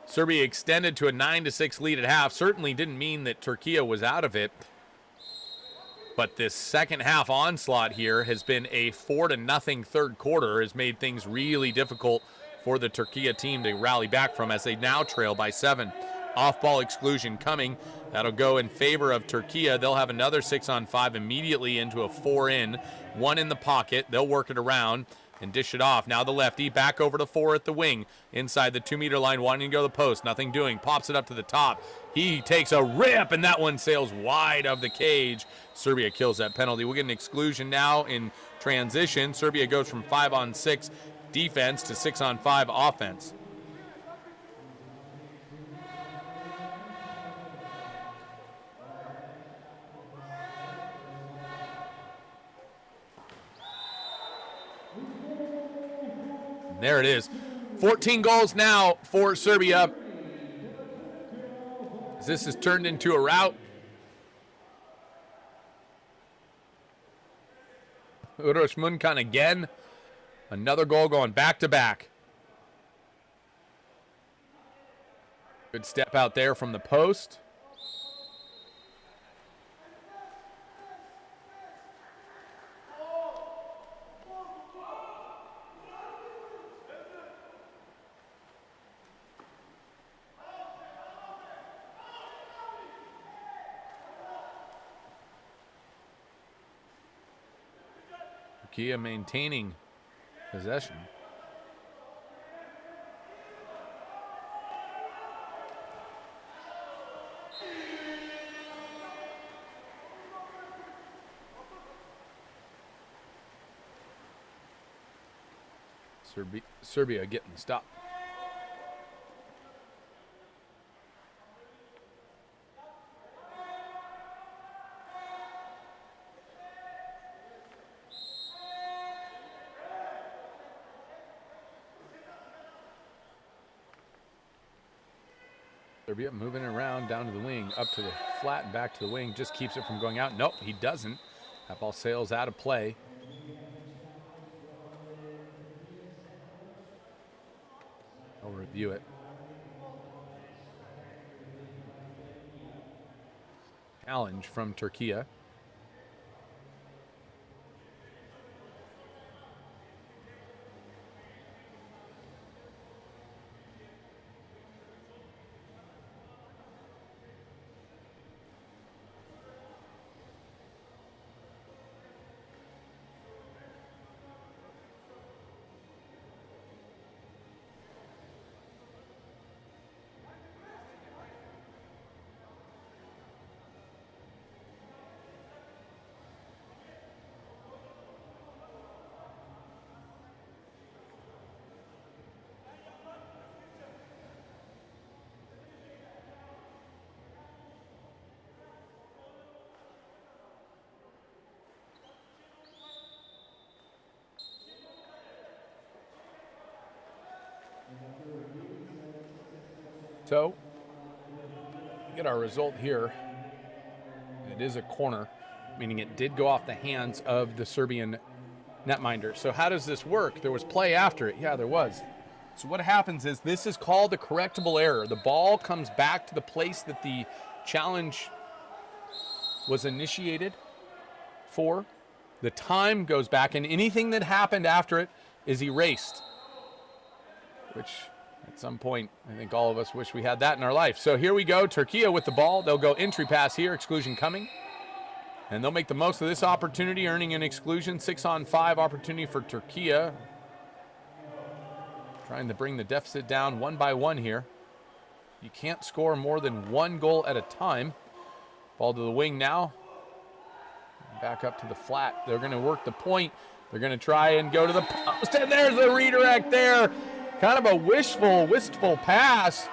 Serbia extended to a 9-6 lead at half. Certainly didn't mean that Turkey was out of it. But this second half onslaught here has been a 4-0 third quarter, has made things really difficult for the Turkey team to rally back from, as they now trail by 7. Off-ball exclusion coming. That'll go in favor of Turkey. They'll have another 6-on-5 immediately into a 4-in. One in the pocket. They'll work it around and dish it off. Now the lefty back over to 4 at the wing. Inside the 2-meter line, wanting to go to the post. Nothing doing. Pops it up to the top. He takes a rip, and that one sails wide of the cage. Serbia kills that penalty. We'll get an exclusion now in transition. Serbia goes from 5-on-6 defense to 6-on-5 offense. There it is. 14 goals now for Serbia. This has turned into a rout. Uroš Munkan again. Another goal going back-to-back. Good step out there from the post. Turkey maintaining possession. Serbia getting the stop. Serbia moving around down to the wing, up to the flat and back to the wing, just keeps it from going out. Nope, he doesn't. That ball sails out of play. I'll review it. Challenge from Turkey. So, get our result here. It is a corner, meaning it did go off the hands of the Serbian netminder. So how does this work? There was play after it. Yeah, there was. So what happens is this is called a correctable error. The ball comes back to the place that the challenge was initiated for. The time goes back, and anything that happened after it is erased, which at some point, I think all of us wish we had that in our life. So here we go, Turkey with the ball. They'll go entry pass here, exclusion coming. And they'll make the most of this opportunity, earning an exclusion. 6-on-5 opportunity for Turkey. Trying to bring the deficit down one by one here. You can't score more than one goal at a time. Ball to the wing now. Back up to the flat. They're going to work the point. They're going to try and go to the post. And there's the redirect there. Kind of a wistful pass.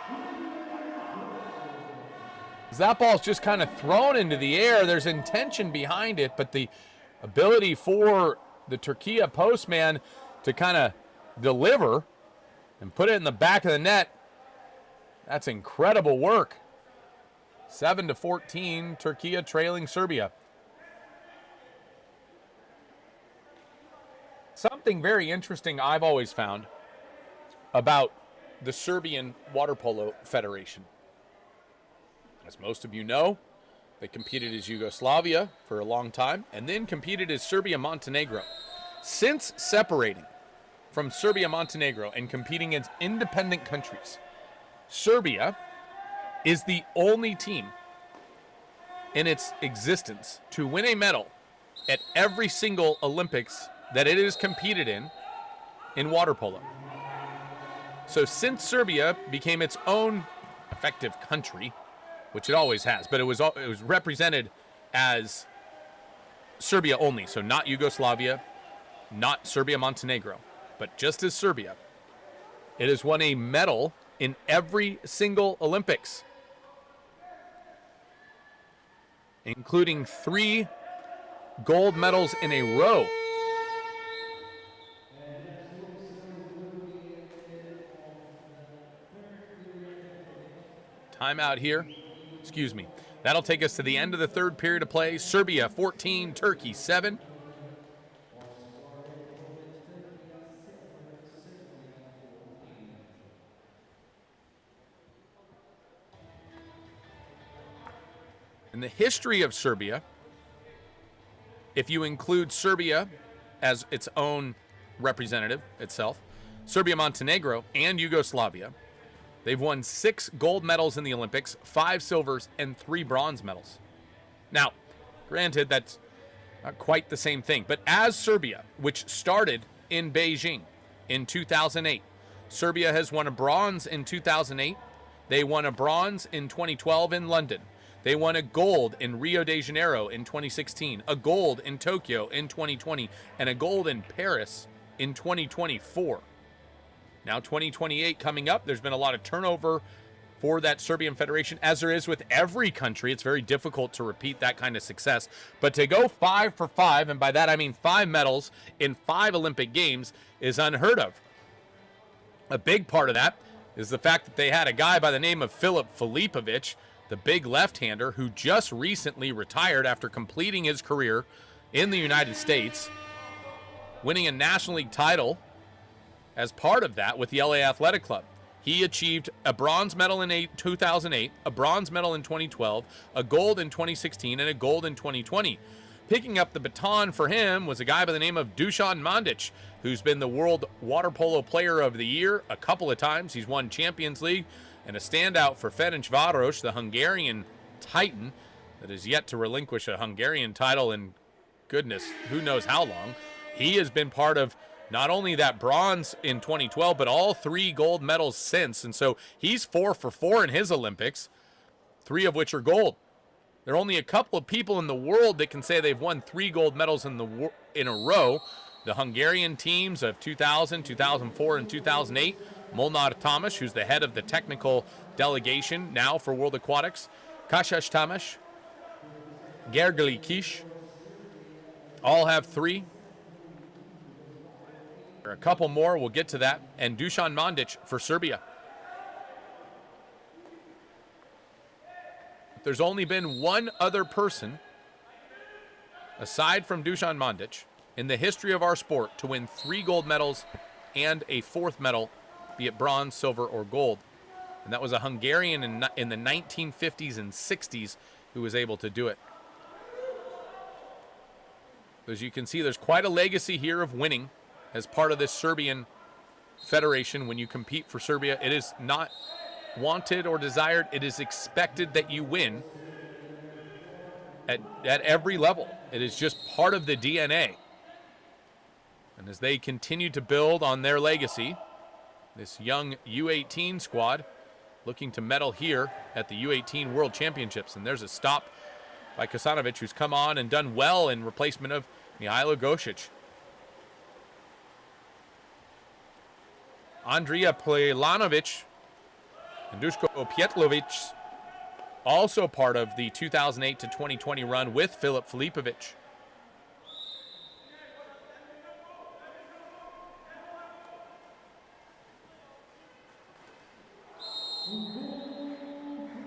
That ball's just kind of thrown into the air. There's intention behind it, but the ability for the Turkey postman to kind of deliver and put it in the back of the net, that's incredible work. 7-14, Turkey trailing Serbia. Something very interesting I've always found about the Serbian Water Polo Federation. As most of you know, they competed as Yugoslavia for a long time and then competed as Serbia-Montenegro. Since separating from Serbia-Montenegro and competing as independent countries, Serbia is the only team in its existence to win a medal at every single Olympics that it has competed in water polo. So since Serbia became its own effective country, which it always has, but it was represented as Serbia only, so not Yugoslavia, not Serbia-Montenegro, but just as Serbia, it has won a medal in every single Olympics, including 3 gold medals in a row. Timeout here. Excuse me. That'll take us to the end of the third period of play. Serbia 14, Turkey 7. In the history of Serbia, if you include Serbia as its own representative itself, Serbia-Montenegro, and Yugoslavia, they've won 6 gold medals in the Olympics, 5 silvers, and 3 bronze medals. Now, granted, that's not quite the same thing, but as Serbia, which started in Beijing in 2008, Serbia has won a bronze in 2008. They won a bronze in 2012 in London. They won a gold in Rio de Janeiro in 2016, a gold in Tokyo in 2020, and a gold in Paris in 2024. Now 2028 coming up, there's been a lot of turnover for that Serbian Federation, as there is with every country. It's very difficult to repeat that kind of success. But to go 5 for 5, and by that I mean 5 medals in 5 Olympic Games, is unheard of. A big part of that is the fact that they had a guy by the name of Filip Filipovic, the big left-hander, who just recently retired after completing his career in the United States, winning a National League title as part of that with the LA Athletic Club. He achieved a bronze medal in 2008, a bronze medal in 2012, a gold in 2016, and a gold in 2020. Picking up the baton for him was a guy by the name of Dusan Mandic, who's been the World Water Polo Player of the Year a couple of times. He's won Champions League, and a standout for Ferencváros, the Hungarian titan that is yet to relinquish a Hungarian title in goodness, who knows how long. He has been part of not only that bronze in 2012, but all 3 gold medals since. And so he's 4 for 4 in his Olympics, 3 of which are gold. There are only a couple of people in the world that can say they've won 3 gold medals in a row. The Hungarian teams of 2000, 2004, and 2008. Molnar Tamás, who's the head of the technical delegation now for World Aquatics. Kásás Tamás, Gergely Kish, all have 3. There are a couple more, we'll get to that. And Dusan Mandic for Serbia. There's only been one other person, aside from Dusan Mandic, in the history of our sport to win 3 gold medals and a 4th medal, be it bronze, silver, or gold. And that was a Hungarian in the 1950s and 60s who was able to do it. As you can see, there's quite a legacy here of winning as part of this Serbian federation. When you compete for Serbia, it is not wanted or desired. It is expected that you win at every level. It is just part of the DNA. And as they continue to build on their legacy, this young U18 squad looking to medal here at the U18 World Championships. And there's a stop by Kasanovic, who's come on and done well in replacement of Mihailo Gosic. Andrija Plelanovic and Duško Pietlovic, also part of the 2008 to 2020 run with Filip Filipovic.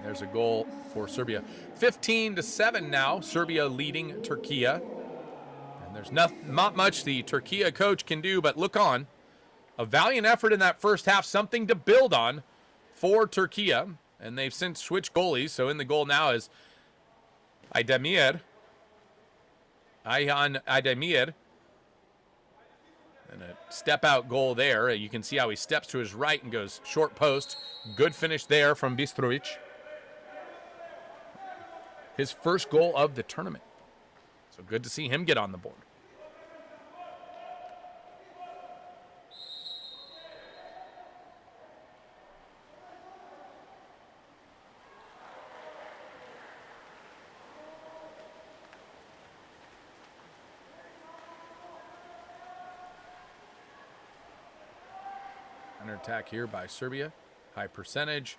There's a goal for Serbia. 15-7 now, Serbia leading Turkey. And there's not much the Turkey coach can do but look on. A valiant effort in that first half, something to build on for Turkey. And they've since switched goalies, so in the goal now is Ayhan Aydemir. And a step-out goal there. You can see how he steps to his right and goes short post. Good finish there from Bistrovic. his first goal of the tournament. So good to see him get on the board. Under attack here by Serbia. High percentage.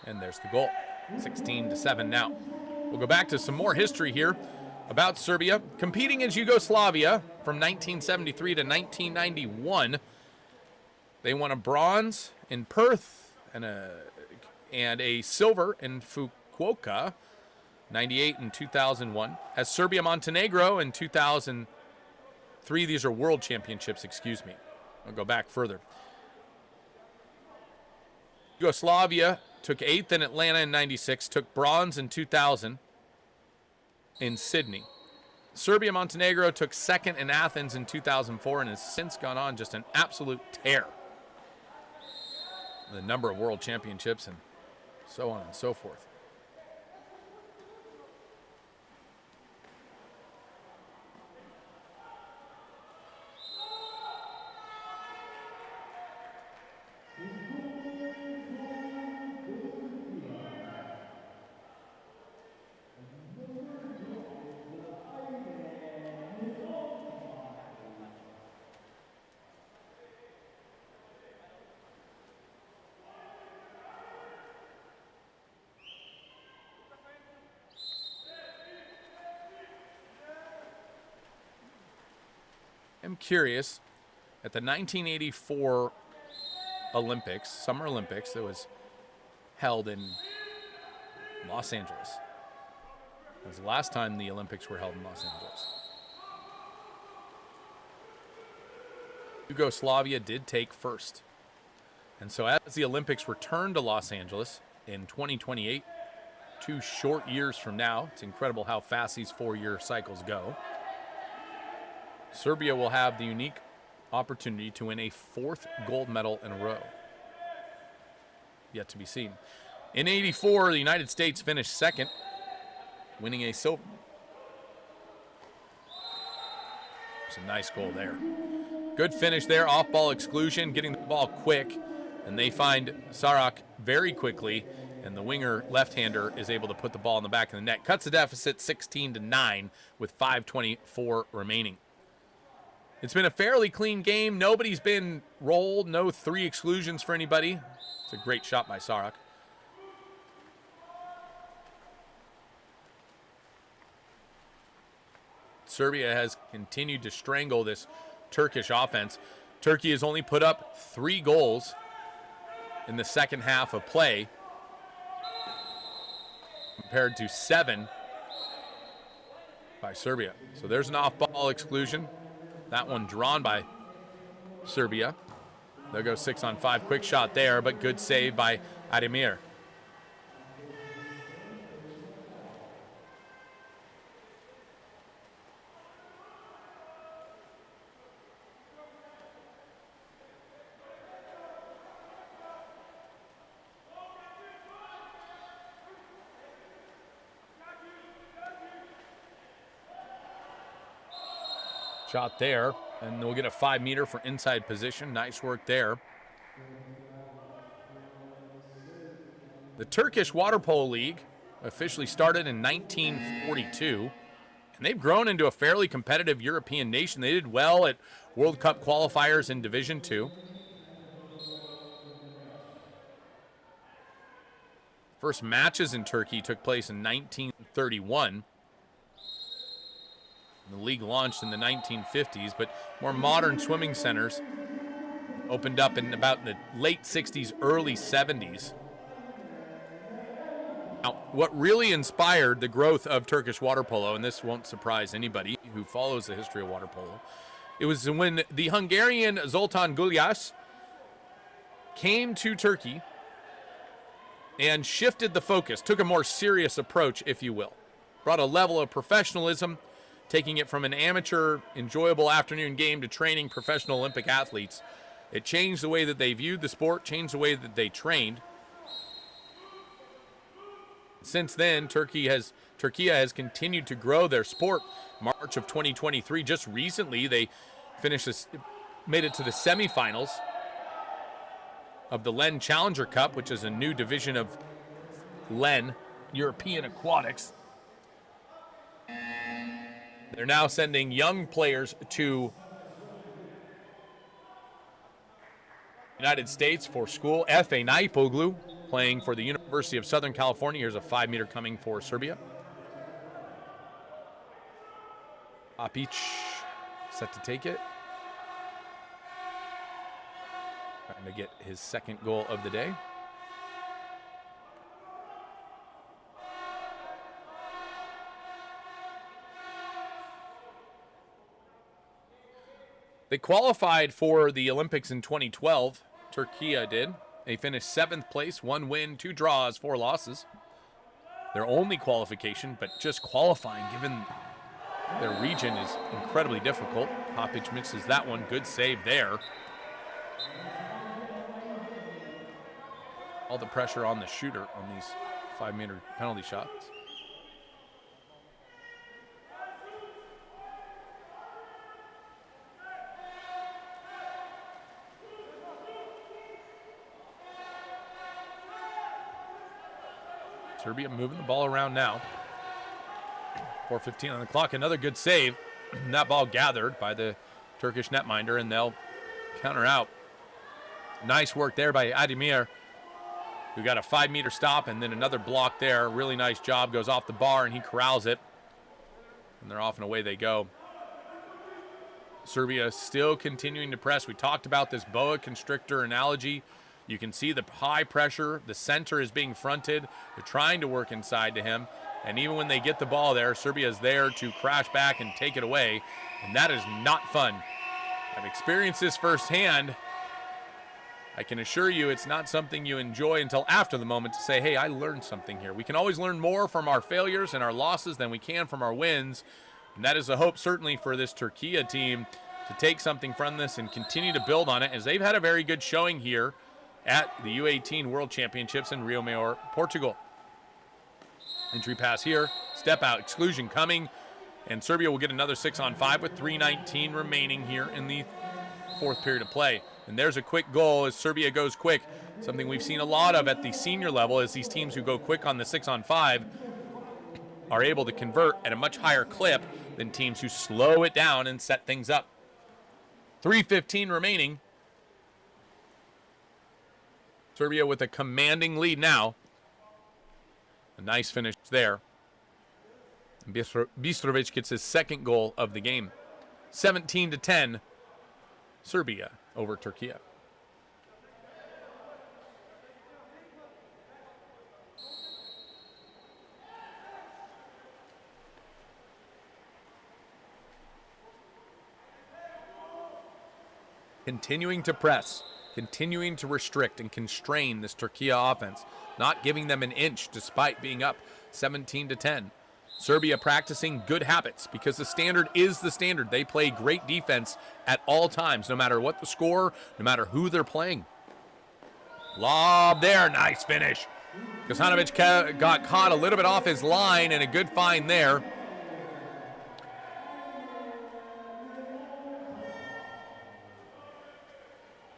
And there's the goal. 16-7 now. We'll go back to some more history here about Serbia. Competing as Yugoslavia from 1973 to 1991. They won a bronze in Perth and a silver in Fukuoka, 98 and 2001. As Serbia-Montenegro in 2003. These are world championships, excuse me. I'll go back further. Yugoslavia took 8th in Atlanta in 96, took bronze in 2000 in Sydney. Serbia-Montenegro took 2nd in Athens in 2004 and has since gone on just an absolute tear. The number of world championships and so on and so forth. I'm curious, at the 1984 Olympics, Summer Olympics, that was held in Los Angeles. It was the last time the Olympics were held in Los Angeles. Yugoslavia did take first. And so as the Olympics return to Los Angeles in 2028, 2 short years from now, it's incredible how fast these 4-year cycles go, Serbia will have the unique opportunity to win a 4th gold medal in a row. Yet to be seen. In 84, the United States finished 2nd, winning a silver. It's a nice goal there. Good finish there, off-ball exclusion, getting the ball quick, and they find Sarak very quickly, and the winger left-hander is able to put the ball in the back of the net. Cuts the deficit 16-9 with 5:24 remaining. It's been a fairly clean game. Nobody's been rolled. No 3 exclusions for anybody. It's a great shot by Sarak. Serbia has continued to strangle this Turkish offense. Turkey has only put up 3 goals in the second half of play, compared to 7 by Serbia. So there's an off-ball exclusion. That one drawn by Serbia. They'll go 6-on-5. Quick shot there, but good save by Ademir. Shot there, and we'll get a 5-meter for inside position. Nice work there. The Turkish Water Polo League officially started in 1942, and they've grown into a fairly competitive European nation. They did well at World Cup qualifiers in Division II. First matches in Turkey took place in 1931. The league launched in the 1950s, but more modern swimming centers opened up in about the late 60s, early 70s. Now, what really inspired the growth of Turkish water polo, and this won't surprise anybody who follows the history of water polo, it was when the Hungarian Zoltán Gulyás came to Turkey and shifted the focus, took a more serious approach, if you will. Brought a level of professionalism, taking it from an amateur, enjoyable afternoon game to training professional Olympic athletes. It changed the way that they viewed the sport, changed the way that they trained. since then, Turkey has continued to grow their sport. March of 2023, just recently, they made it to the semifinals of the LEN Challenger Cup, which is a new division of LEN, European Aquatics. They're now sending young players to United States for school. Efe Naipoglu playing for the University of Southern California. Here's a 5-meter coming for Serbia. Apic set to take it. Trying to get his second goal of the day. They qualified for the Olympics in 2012. Turkey did. They finished 7th place, 1 win, 2 draws, 4 losses. Their only qualification, but just qualifying given their region is incredibly difficult. Hopic misses that one. Good save there. All the pressure on the shooter on these 5-meter penalty shots. Serbia moving the ball around now. 4:15 on the clock. Another good save. That ball gathered by the Turkish netminder, and they'll counter out. Nice work there by Ademir, who got a 5-meter stop and then another block there. Really nice job. Goes off the bar, and he corrals it. And they're off and away they go. Serbia still continuing to press. We talked about this boa constrictor analogy. You can see the high pressure. The center is being fronted. They're trying to work inside to him. And even when they get the ball there, Serbia is there to crash back and take it away. And that is not fun. I've experienced this firsthand. I can assure you it's not something you enjoy until after the moment to say, hey, I learned something here. We can always learn more from our failures and our losses than we can from our wins. And that is the hope certainly for this Turkey team to take something from this and continue to build on it, as they've had a very good showing here at the U18 World Championships in Rio Maior, Portugal. Entry pass here, step out, exclusion coming, and Serbia will get another 6-on-5 with 3:19 remaining here in the 4th period of play. And there's a quick goal as Serbia goes quick. Something we've seen a lot of at the senior level is these teams who go quick on the 6-on-5 are able to convert at a much higher clip than teams who slow it down and set things up. 3:15 remaining. Serbia with a commanding lead now. A nice finish there. Bistrovic gets his second goal of the game. 17-10, Serbia over Turkey. Continuing to press, continuing to restrict and constrain this Turkey offense, not giving them an inch despite being up 17-10. Serbia practicing good habits because the standard is the standard. They play great defense at all times, no matter what the score, no matter who they're playing. Lob there, nice finish. Kosanovic got caught a little bit off his line, and a good find there.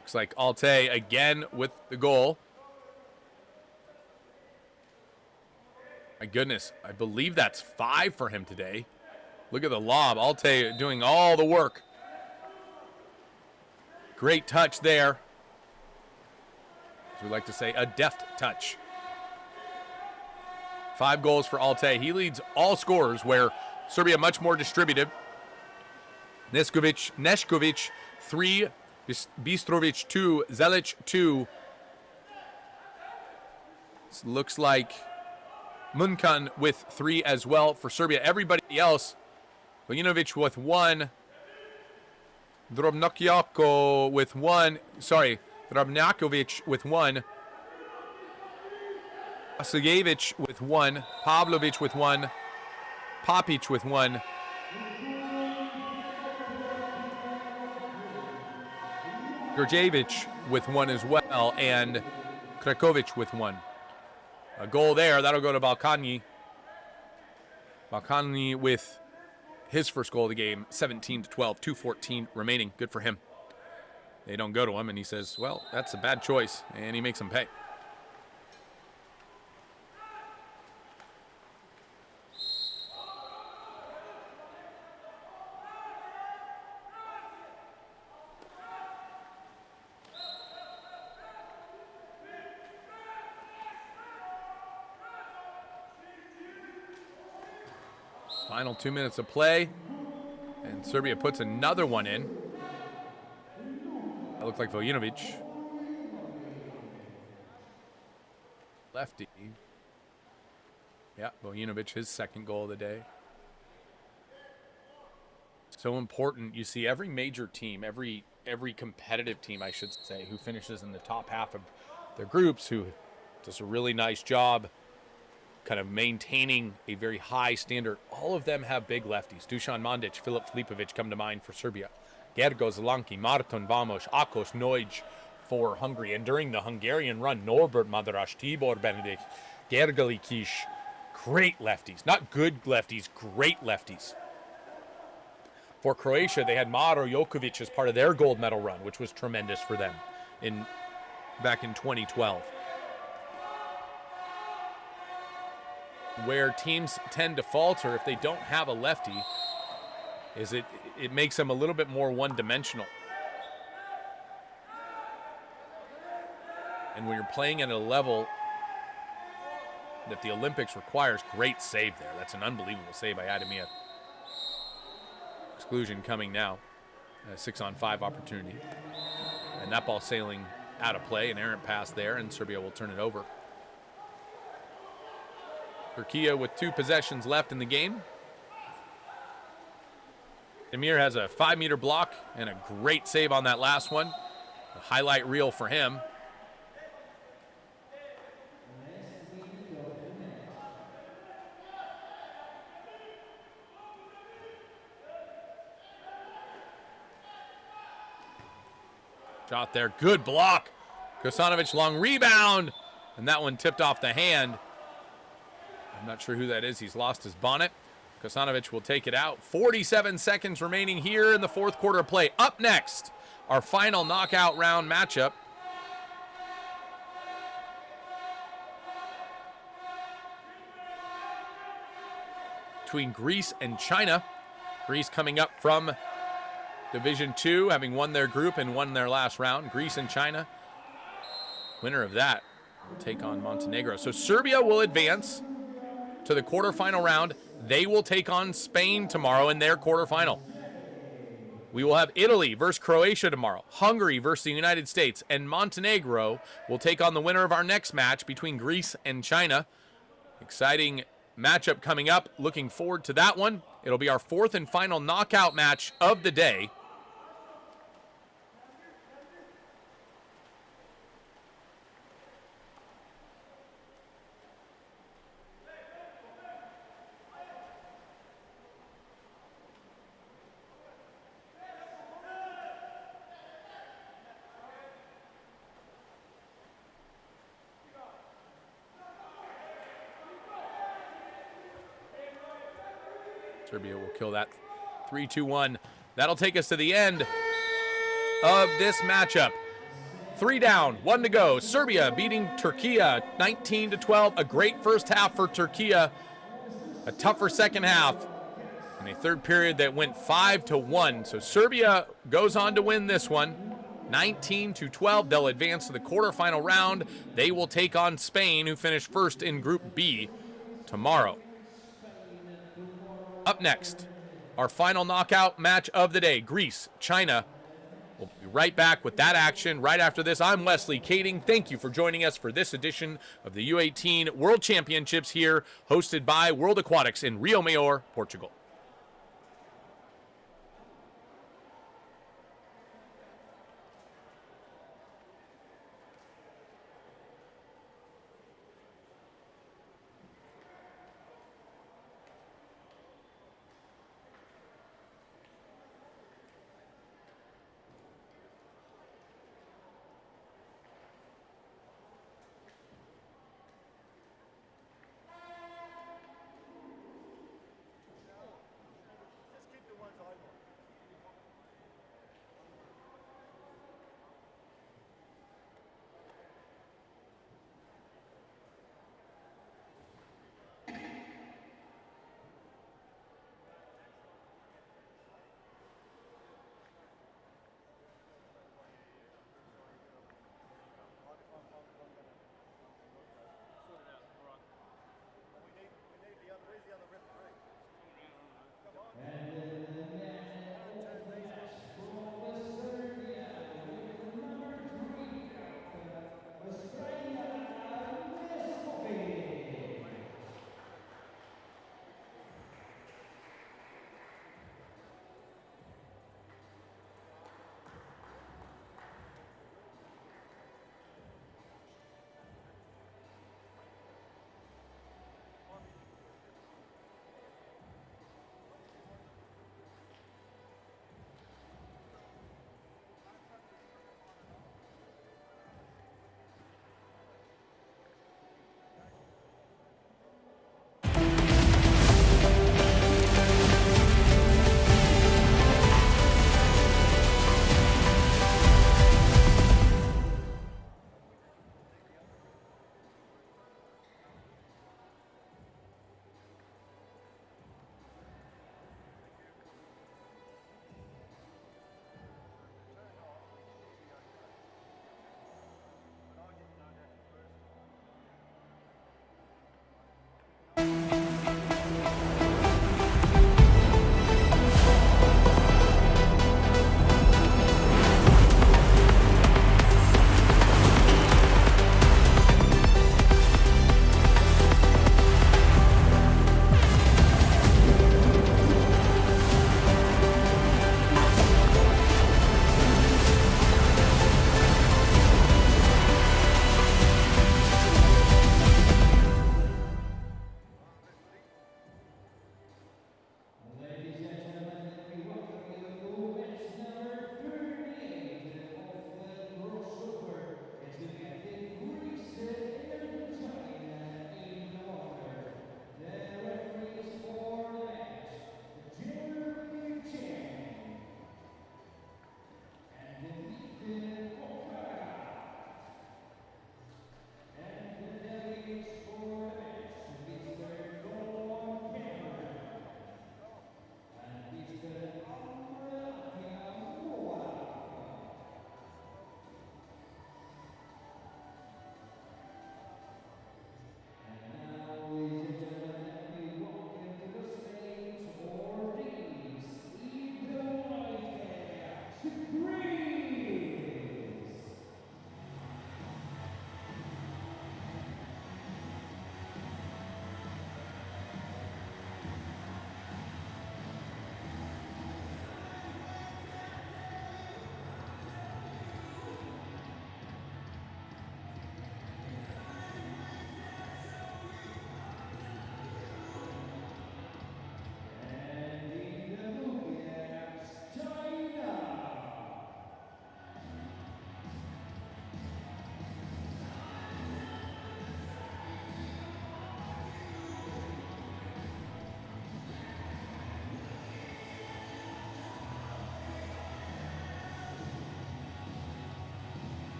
Looks like Altay again with the goal. My goodness, I believe that's 5 for him today. Look at the lob. Altay doing all the work. Great touch there. As we like to say, a deft touch. 5 goals for Altay. He leads all scorers, where Serbia much more distributed. Nešković 3, Bistrovic 2, Zelic 2. This looks like Munkan with 3 as well for Serbia. Everybody else, Vojinovic with 1, Drobnjakovic with 1, Drobnjakovic with 1, Vasiljevic with 1, Pavlovic with 1, Papic with 1, Georgievich with 1 as well, and Krakovic with 1. A goal there. That'll go to Balkany. Balkany with his first goal of the game, 17-12, 2:14 remaining. Good for him. They don't go to him, and he says, well, that's a bad choice, and he makes them pay. Final 2 minutes of play, and Serbia puts another one in. That looked like Vojinovic. Lefty. Yeah, Vojinovic, his second goal of the day. So important. You see every major team, every competitive team, I should say, who finishes in the top half of their groups, who does a really nice job kind of maintaining a very high standard. All of them have big lefties. Dusan Mandic, Filip Filipovic come to mind for Serbia. Gergo Zelanki, Marton Vamos, Akos Noj for Hungary. And during the Hungarian run, Norbert Madarash, Tibor Benedict, Gergely Kish. Great lefties. Not good lefties, great lefties. For Croatia, they had Maro Jokovic as part of their gold medal run, which was tremendous for them back in 2012. Where teams tend to falter if they don't have a lefty is it makes them a little bit more one-dimensional. And when you're playing at a level that the Olympics requires, great save there. That's an unbelievable save by Ademir. Exclusion coming now. A 6-on-5 opportunity. And that ball sailing out of play, an errant pass there, and Serbia will turn it over. Turkey with 2 possessions left in the game. Demir has a 5-meter block and a great save on that last one. A highlight reel for him. Shot there, good block. Kosanovic, long rebound, and that one tipped off the hand. I'm not sure who that is. He's lost his bonnet. Kosanovic will take it out. 47 seconds remaining here in the fourth quarter of play. Up next, our final knockout round matchup. Between Greece and China. Greece coming up from Division 2, having won their group and won their last round. Greece and China. Winner of that will take on Montenegro. So Serbia will advance to the quarterfinal round. They will take on Spain tomorrow in their quarterfinal. We will have Italy versus Croatia tomorrow, Hungary versus the United States, and Montenegro will take on the winner of our next match between Greece and China. Exciting matchup coming up. Looking forward to that one. It'll be our 4th and final knockout match of the day. Serbia will kill that 3-2-1. That'll take us to the end of this matchup. 3 down, 1 to go. Serbia beating Turkey 19-12. A great first half for Turkey. A tougher second half. And a third period that went 5-1. So Serbia goes on to win this one. 19-12. They'll advance to the quarterfinal round. They will take on Spain, who finished first in Group B tomorrow. Up next, our final knockout match of the day, Greece, China. We'll be right back with that action right after this. I'm Wesley Kading. Thank you for joining us for this edition of the U18 World Championships here, hosted by World Aquatics in Rio Maior, Portugal.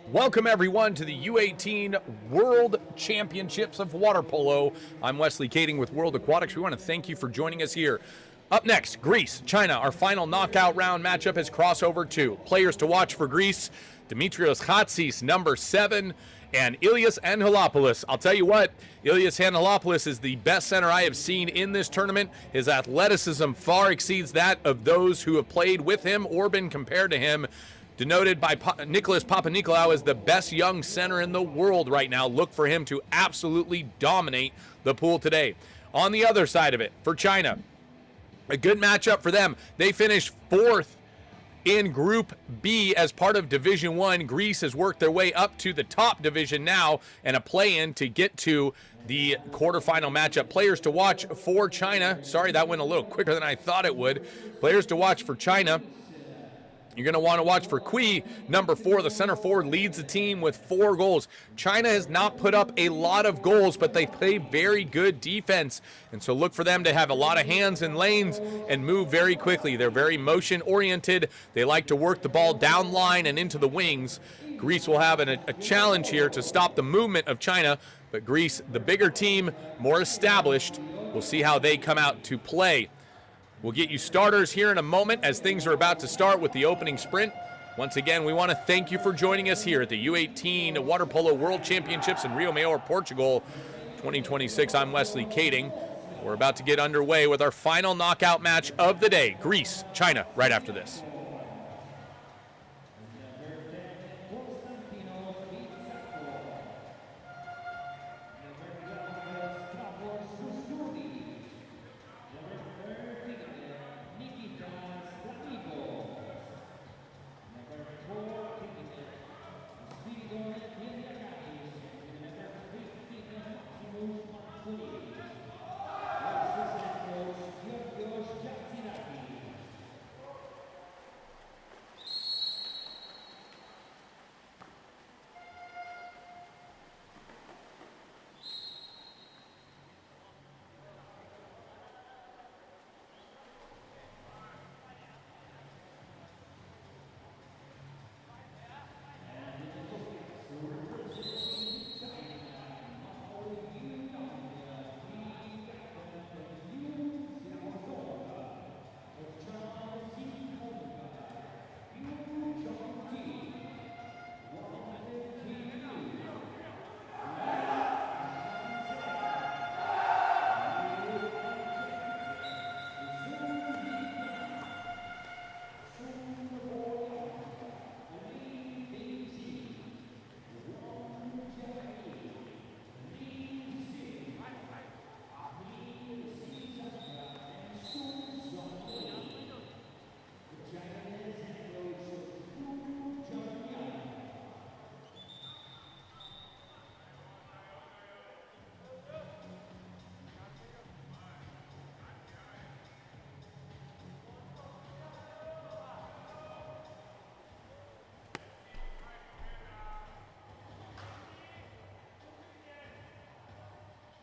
Welcome, everyone, to the U18 World Championships of Water Polo. I'm Wesley Kading with World Aquatics. We want to thank you for joining us here. Up next, Greece, China. Our final knockout round matchup is crossover 2. Players to watch for Greece, Dimitrios Chatsis, number 7, and Ilias Angelopoulos. I'll tell you what, Ilias Angelopoulos is the best center I have seen in this tournament. His athleticism far exceeds that of those who have played with him or been compared to him. Denoted by Nicholas Papanikolaou as the best young center in the world right now. Look for him to absolutely dominate the pool today. On the other side of it, for China, a good matchup for them. They finished 4th in Group B as part of Division 1. Greece has worked their way up to the top division now and a play-in to get to the quarterfinal matchup. Players to watch for China. Sorry, that went a little quicker than I thought it would. Players to watch for China. You're going to want to watch for Kui, number 4. The center forward leads the team with 4 goals. China has not put up a lot of goals, but they play very good defense. And so look for them to have a lot of hands in lanes and move very quickly. They're very motion-oriented. They like to work the ball down line and into the wings. Greece will have a challenge here to stop the movement of China. But Greece, the bigger team, more established. We'll see how they come out to play. We'll get you starters here in a moment as things are about to start with the opening sprint. Once again, we want to thank you for joining us here at the U18 Water Polo World Championships in Rio Maior, Portugal, 2026. I'm Wesley Kading. We're about to get underway with our final knockout match of the day. Greece, China, right after this.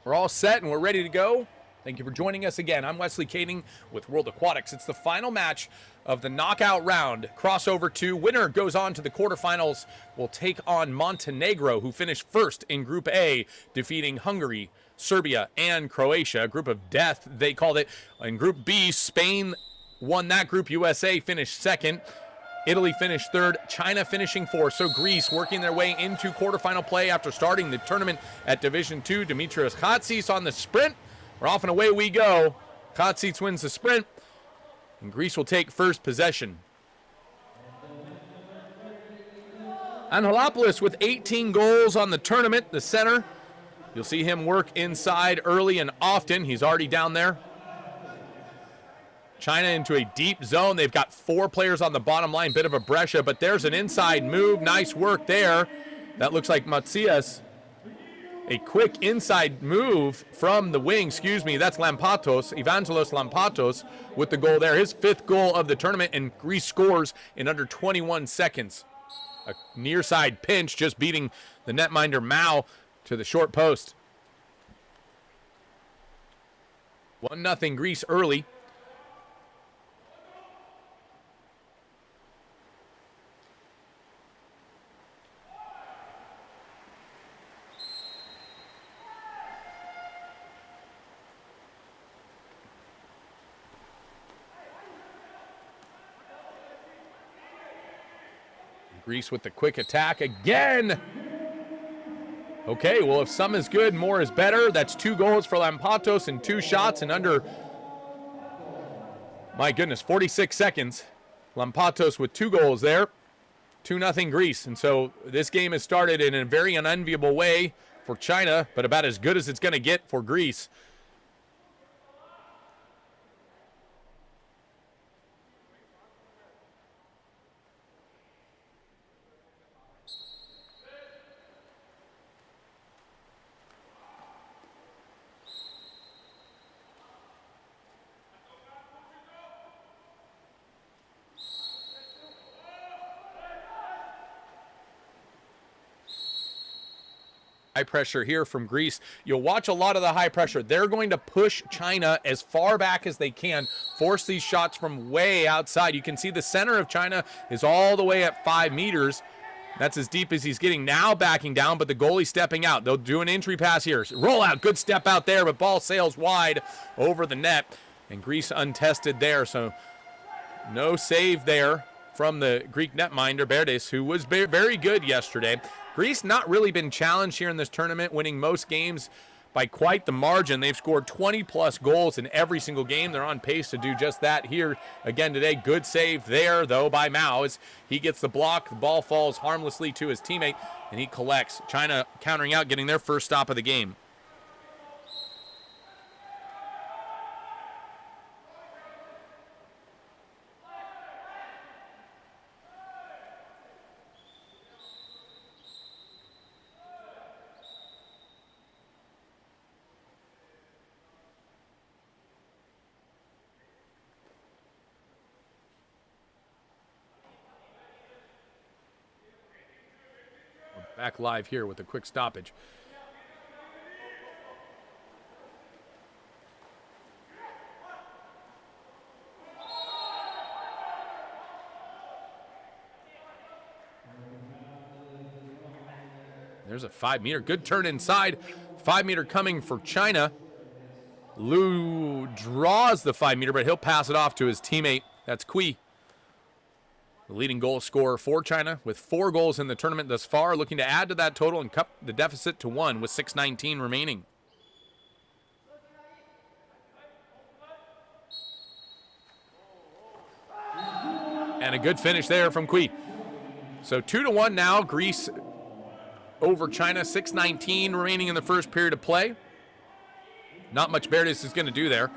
We're all set and we're ready to go. Thank you for joining us again. I'm Wesley Kading with World Aquatics. It's the final match of the knockout round. Crossover 2. Winner goes on to the quarterfinals. Will take on Montenegro, who finished 1st in Group A, defeating Hungary, Serbia, and Croatia. A group of death, they called it. In Group B, Spain won that group. USA finished 2nd. Italy finished 3rd, China finishing 4th. So Greece working their way into quarterfinal play after starting the tournament at Division 2. Dimitrios Chatsis on the sprint. We're off and away we go. Chatsis wins the sprint, and Greece will take first possession. Angelopoulos with 18 goals on the tournament, the center. You'll see him work inside early and often. He's already down there. China into a deep zone. They've got 4 players on the bottom line. Bit of a brescia, but there's an inside move. Nice work there. That looks like Matsias. A quick inside move from the wing. Excuse me, that's Lampatos. Evangelos Lampatos with the goal there. His 5th goal of the tournament, and Greece scores in under 21 seconds. A near side pinch, just beating the netminder Mao to the short post. 1-0 Greece early. Greece with the quick attack again. Okay, well, if some is good, more is better. That's 2 goals for Lampatos and 2 shots in under, my goodness, 46 seconds. Lampatos with 2 goals there. 2-0 Greece. And so this game has started in a very unenviable way for China, but about as good as it's going to get for Greece. High pressure here from Greece. You'll watch a lot of the high pressure. They're going to push China as far back as they can, force these shots from way outside. You can see the center of China is all the way at 5 meters. That's as deep as he's getting. Now backing down, but the goalie stepping out. They'll do an entry pass here. Roll out, good step out there, but ball sails wide over the net. And Greece untested there, so no save there from the Greek netminder, Berdes, who was very good yesterday. Greece not really been challenged here in this tournament, winning most games by quite the margin. They've scored 20-plus goals in every single game. They're on pace to do just that here again today. Good save there, though, by Mao as he gets the block. The ball falls harmlessly to his teammate, and he collects. China countering out, getting their first stop of the game. Back live here with a quick stoppage. There's a 5-meter. Good turn inside. 5-meter coming for China. Liu draws the 5-meter, but he'll pass it off to his teammate. That's Kui. The leading goal scorer for China with 4 goals in the tournament thus far, looking to add to that total and cut the deficit to 1 with 6:19 remaining. And a good finish there from Kui. So 2-1 now, Greece over China, 6:19 remaining in the first period of play. Not much Berdes is going to do there.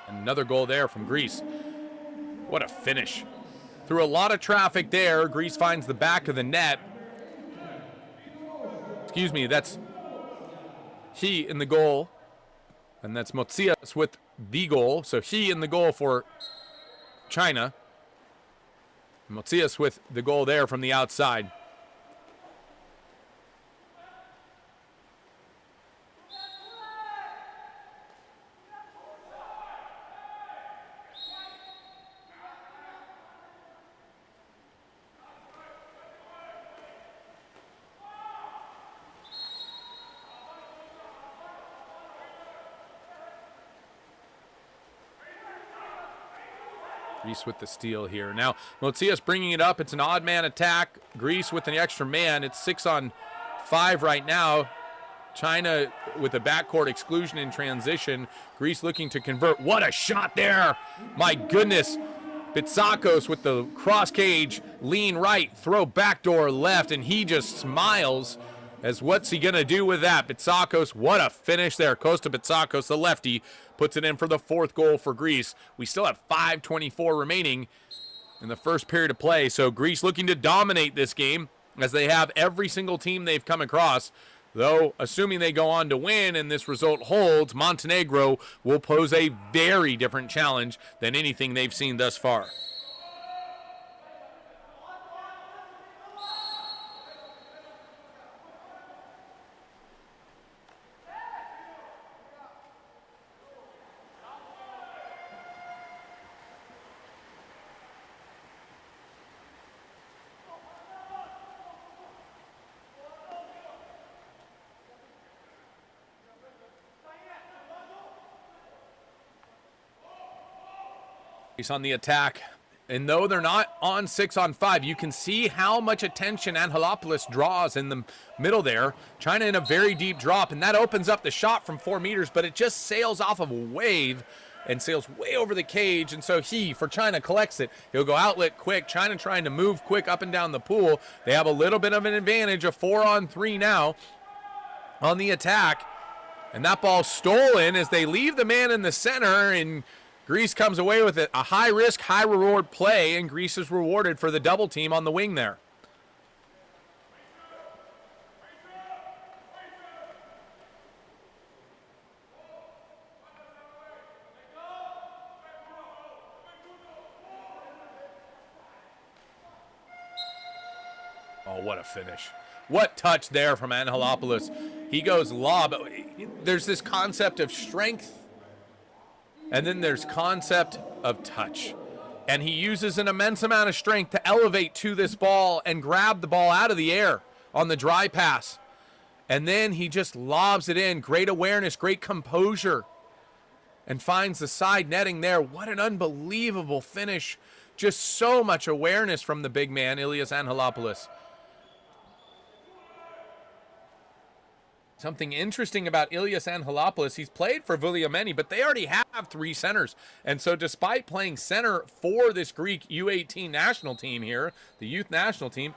Another goal there from Greece. What a finish. Through a lot of traffic there, Greece finds the back of the net. Excuse me, that's he in the goal. And that's Motsias with the goal. So he in the goal for China. Motsias with the goal there from the outside. Greece with the steal here. Now, Motsias bringing it up. It's an odd man attack. Greece with an extra man. It's 6-on-5 right now. China with a backcourt exclusion in transition. Greece looking to convert. What a shot there. My goodness. Bitsakos with the cross cage, lean right, throw backdoor left, and he just smiles as what's he going to do with that? Bitsakos, what a finish there. Costa Bitsakos, the lefty, puts it in for the 4th goal for Greece. We still have 5:24 remaining in the first period of play, so Greece looking to dominate this game as they have every single team they've come across. Though, assuming they go on to win and this result holds, Montenegro will pose a very different challenge than anything they've seen thus far. He's on the attack, and though they're not on 6-on-5, you can see how much attention Angelopoulos draws in the middle there. China in a very deep drop, and that opens up the shot from 4 meters, but it just sails off of a wave and sails way over the cage, and so for China, collects it. He'll go outlet quick. China trying to move quick up and down the pool. They have a little bit of an advantage, a 4-on-3 now on the attack, and that ball stolen as they leave the man in the center, and Greece comes away with it. A high-risk, high-reward play, and Greece is rewarded for the double team on the wing there. Oh, what a finish. What touch there from Angelopoulos. He goes lob. There's this concept of strength, and then there's concept of touch. And he uses an immense amount of strength to elevate to this ball and grab the ball out of the air on the dry pass. And then he just lobs it in. Great awareness, great composure. And finds the side netting there. What an unbelievable finish. Just so much awareness from the big man, Ilias Angelopoulos. Something interesting about Ilias Angelopoulos, he's played for Vouliagmeni, but they already have 3 centers. And so despite playing center for this Greek U18 national team here, the youth national team,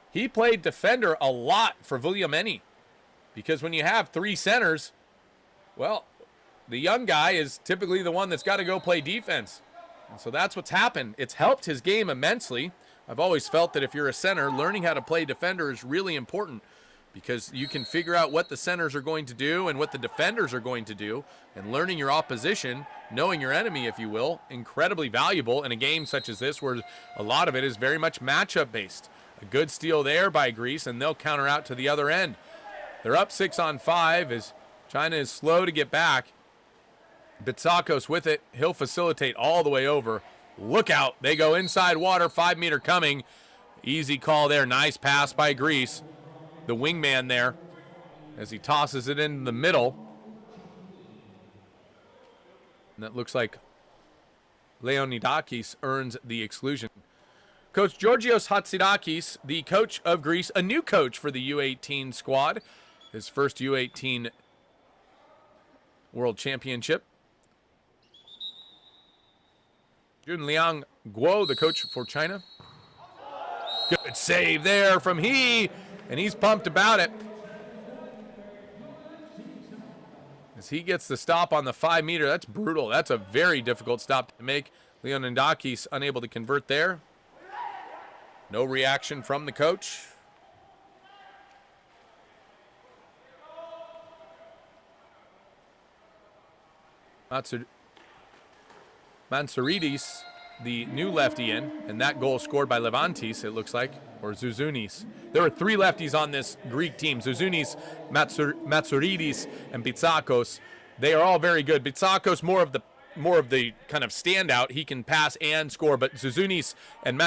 he played defender a lot for Vouliagmeni. Because when you have 3 centers, well, the young guy is typically the one that's got to go play defense. And so that's what's happened. It's helped his game immensely. I've always felt that if you're a center, learning how to play defender is really important, because you can figure out what the centers are going to do and what the defenders are going to do, and learning your opposition, knowing your enemy, if you will, incredibly valuable in a game such as this where a lot of it is very much matchup based. A good steal there by Greece, and they'll counter out to the other end. They're up 6-on-5 as China is slow to get back. Bitsakos with it. He'll facilitate all the way over. Look out. They go inside water. 5 meter coming. Easy call there. Nice pass by Greece. The wingman there as he tosses it in the middle. And that looks like Leonidakis earns the exclusion. Coach Georgios Hatzidakis, the coach of Greece, a new coach for the U18 squad. His first U18 World Championship. Junliang Guo, the coach for China. Good save there from he. And he's pumped about it as he gets the stop on the 5 meter. That's brutal. That's a very difficult stop to make. Leonidakis unable to convert there. No reaction from the coach. Mansouridis, the new lefty in, and that goal scored by Levantis, it looks like, or Zouzounis. There are 3 lefties on this Greek team: Zouzounis, Matsouridis, and Bitsakos. They are all very good. Bitsakos more of the kind of standout. He can pass and score, but Zouzounis and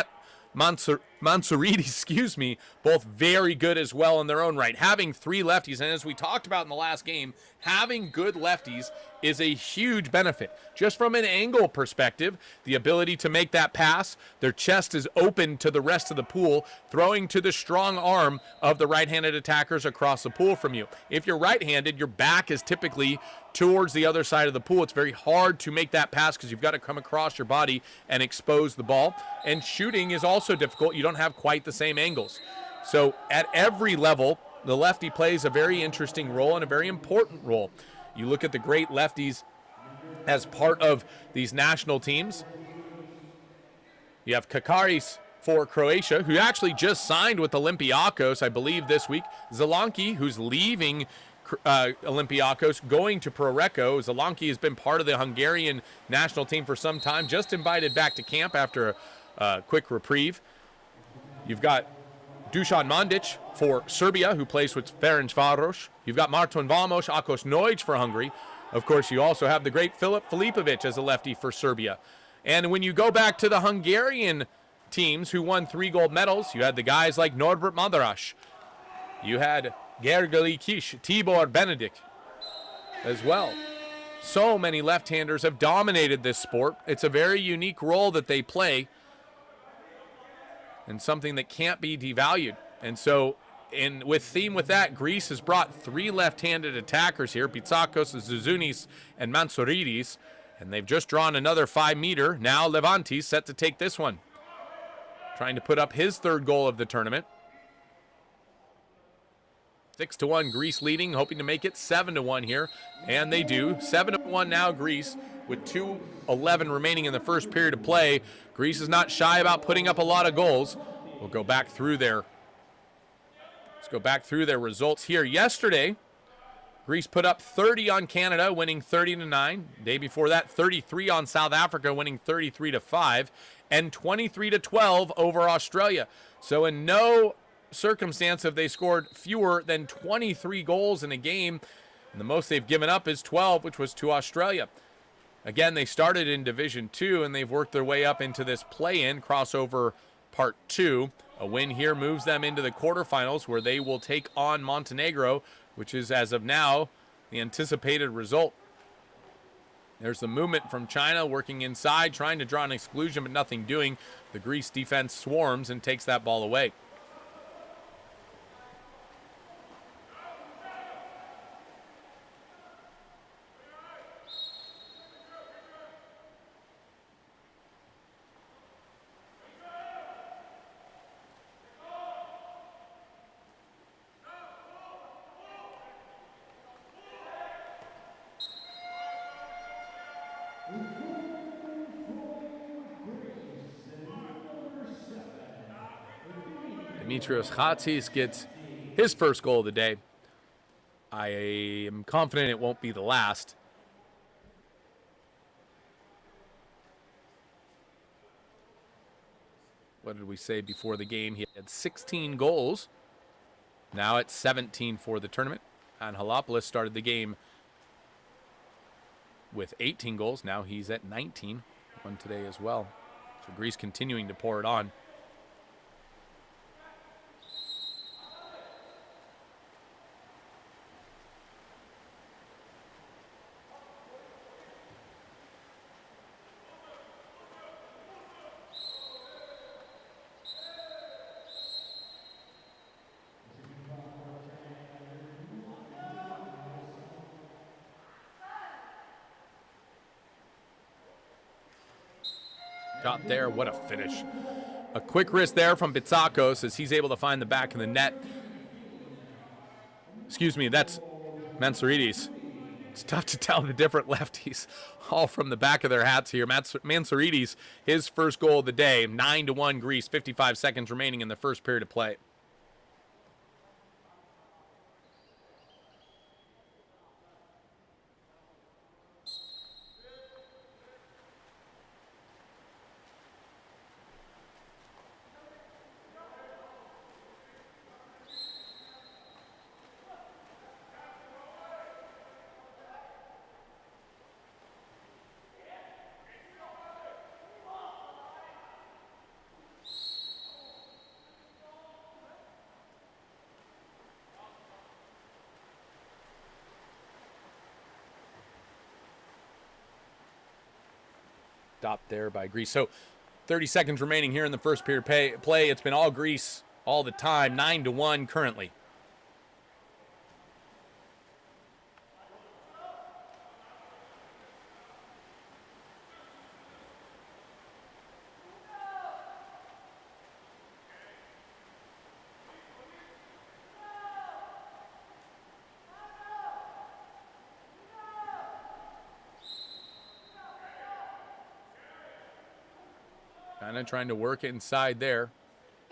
Mansouridis, both very good as well in their own right. Having 3 lefties, and as we talked about in the last game, having good lefties is a huge benefit. Just from an angle perspective, the ability to make that pass, their chest is open to the rest of the pool, throwing to the strong arm of the right-handed attackers across the pool from you. If you're right-handed, your back is typically towards the other side of the pool. It's very hard to make that pass because you've got to come across your body and expose the ball. And shooting is also difficult. You don't have quite the same angles. So at every level, the lefty plays a very interesting role and a very important role. You look at the great lefties as part of these national teams. You have Kakaris for Croatia, who actually just signed with Olympiacos, I believe, this week. Zelanki, who's leaving Olympiacos, going to Proreco. Zelanki has been part of the Hungarian national team for some time, just invited back to camp after a quick reprieve. You've got Dusan Mandic for Serbia, who plays with Ferencvaros. You've got Marton Vamos, Akos Noj for Hungary. Of course, you also have the great Filip Filipovic as a lefty for Serbia. And when you go back to the Hungarian teams who won 3 gold medals, you had the guys like Norbert Madarash. You had Gergely Kish, Tibor Benedict as well. So many left-handers have dominated this sport. It's a very unique role that they play and something that can't be devalued. And so, with that, Greece has brought 3 left-handed attackers here, Pitsakos, Zouzounis, and Mansourides, and they've just drawn another 5-meter. Now Levantis set to take this one, trying to put up his 3rd goal of the tournament. 6-1 Greece leading, hoping to make it 7-1 here, and they do. 7-1 now Greece, with 2:11 remaining in the first period of play. Greece is not shy about putting up a lot of goals. We'll go back through their results here. Yesterday, Greece put up 30 on Canada, winning 30-9. Day before that, 33 on South Africa, winning 33-5, and 23-12 over Australia. So in no circumstance have they scored fewer than 23 goals in a game, and the most they've given up is 12, which was to Australia. Again, they started in Division 2, and they've worked their way up into this play-in crossover Part 2. A win here moves them into the quarterfinals, where they will take on Montenegro, which is, as of now, the anticipated result. There's the movement from China, working inside, trying to draw an exclusion, but nothing doing. The Greece defense swarms and takes that ball away. Dimitrios Chatsis gets his first goal of the day. I am confident it won't be the last. What did we say before the game? He had 16 goals. Now it's 17 for the tournament. And Halopoulos started the game with 18 goals. Now he's at 19. One today as well. So Greece continuing to pour it on. Got there, what a finish. A quick wrist there from Pitsakos as he's able to find the back of the net. Excuse me, that's Mansourides. It's tough to tell the different lefties, all from the back of their hats here. Mansourides, his first goal of the day, 9-1 Greece, 55 seconds remaining in the first period of play. Stopped there by Greece. So 30 seconds remaining here in the first period play. It's been all Greece all the time, 9-1 currently. Kind of trying to work inside there.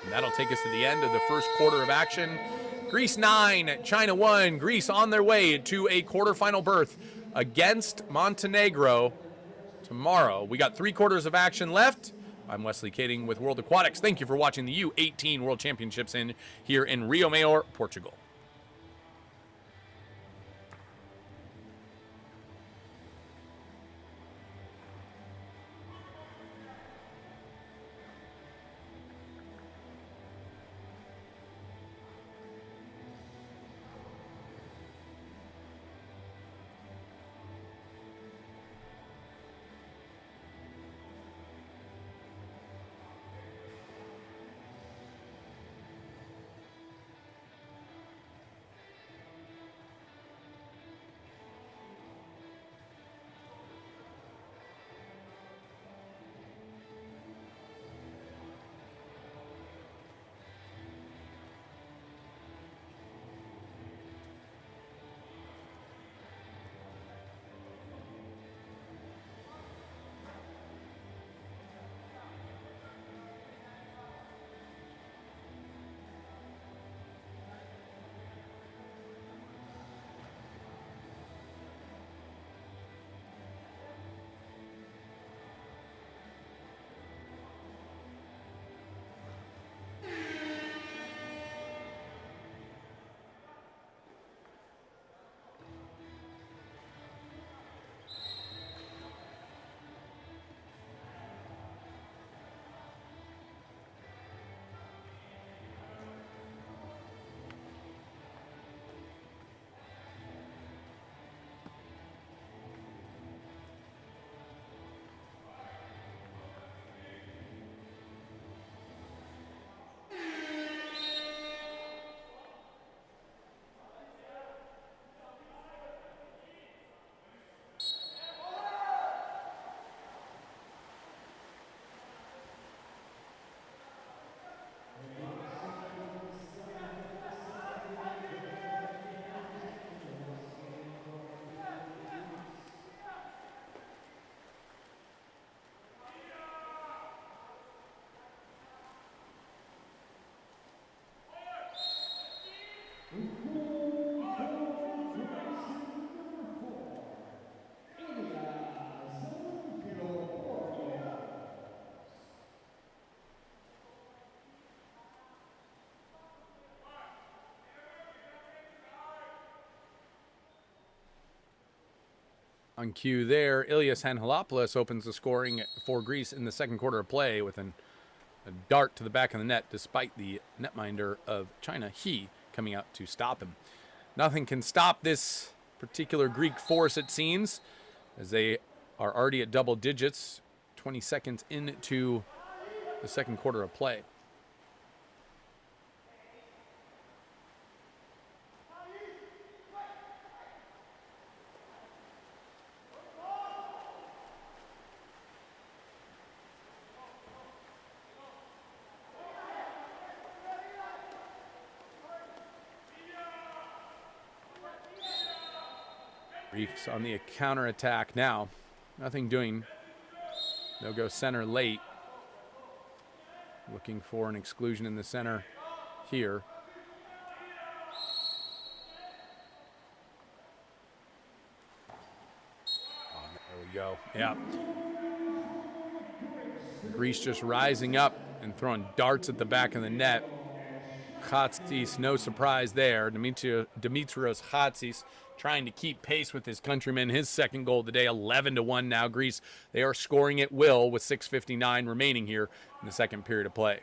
And that'll take us to the end of the first quarter of action. Greece 9, China 1. Greece on their way to a quarterfinal berth against Montenegro tomorrow. We got 3 quarters of action left. I'm Wesley Kading with World Aquatics. Thank you for watching the U18 World Championships here in Rio Maior, Portugal. On cue there, Ilias Hanhalopoulos opens the scoring for Greece in the second quarter of play with a dart to the back of the net, despite the netminder of China, he coming out to stop him. Nothing can stop this particular Greek force, it seems, as they are already at double digits, 20 seconds into the second quarter of play. Greece on the counterattack now. Nothing doing. They'll go center late. Looking for an exclusion in the center here. Oh, there we go. Yeah. Greece just rising up and throwing darts at the back of the net. Chatsis, no surprise there. Dimitrios Chatsis trying to keep pace with his countrymen. His second goal of the day, 11-1 now. Greece, they are scoring at will with 6:59 remaining here in the second period of play.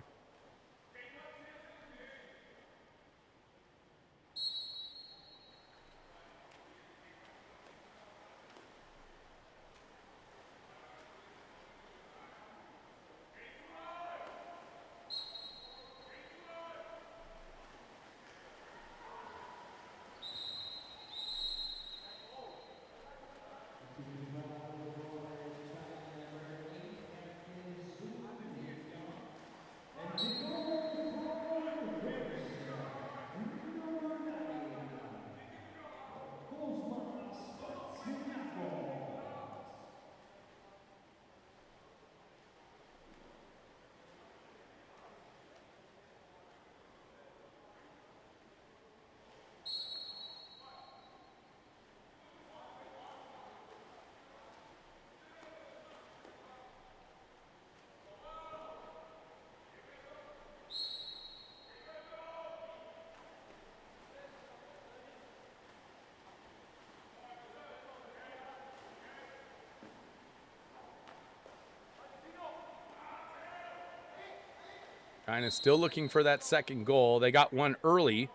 China's still looking for that second goal. They got one early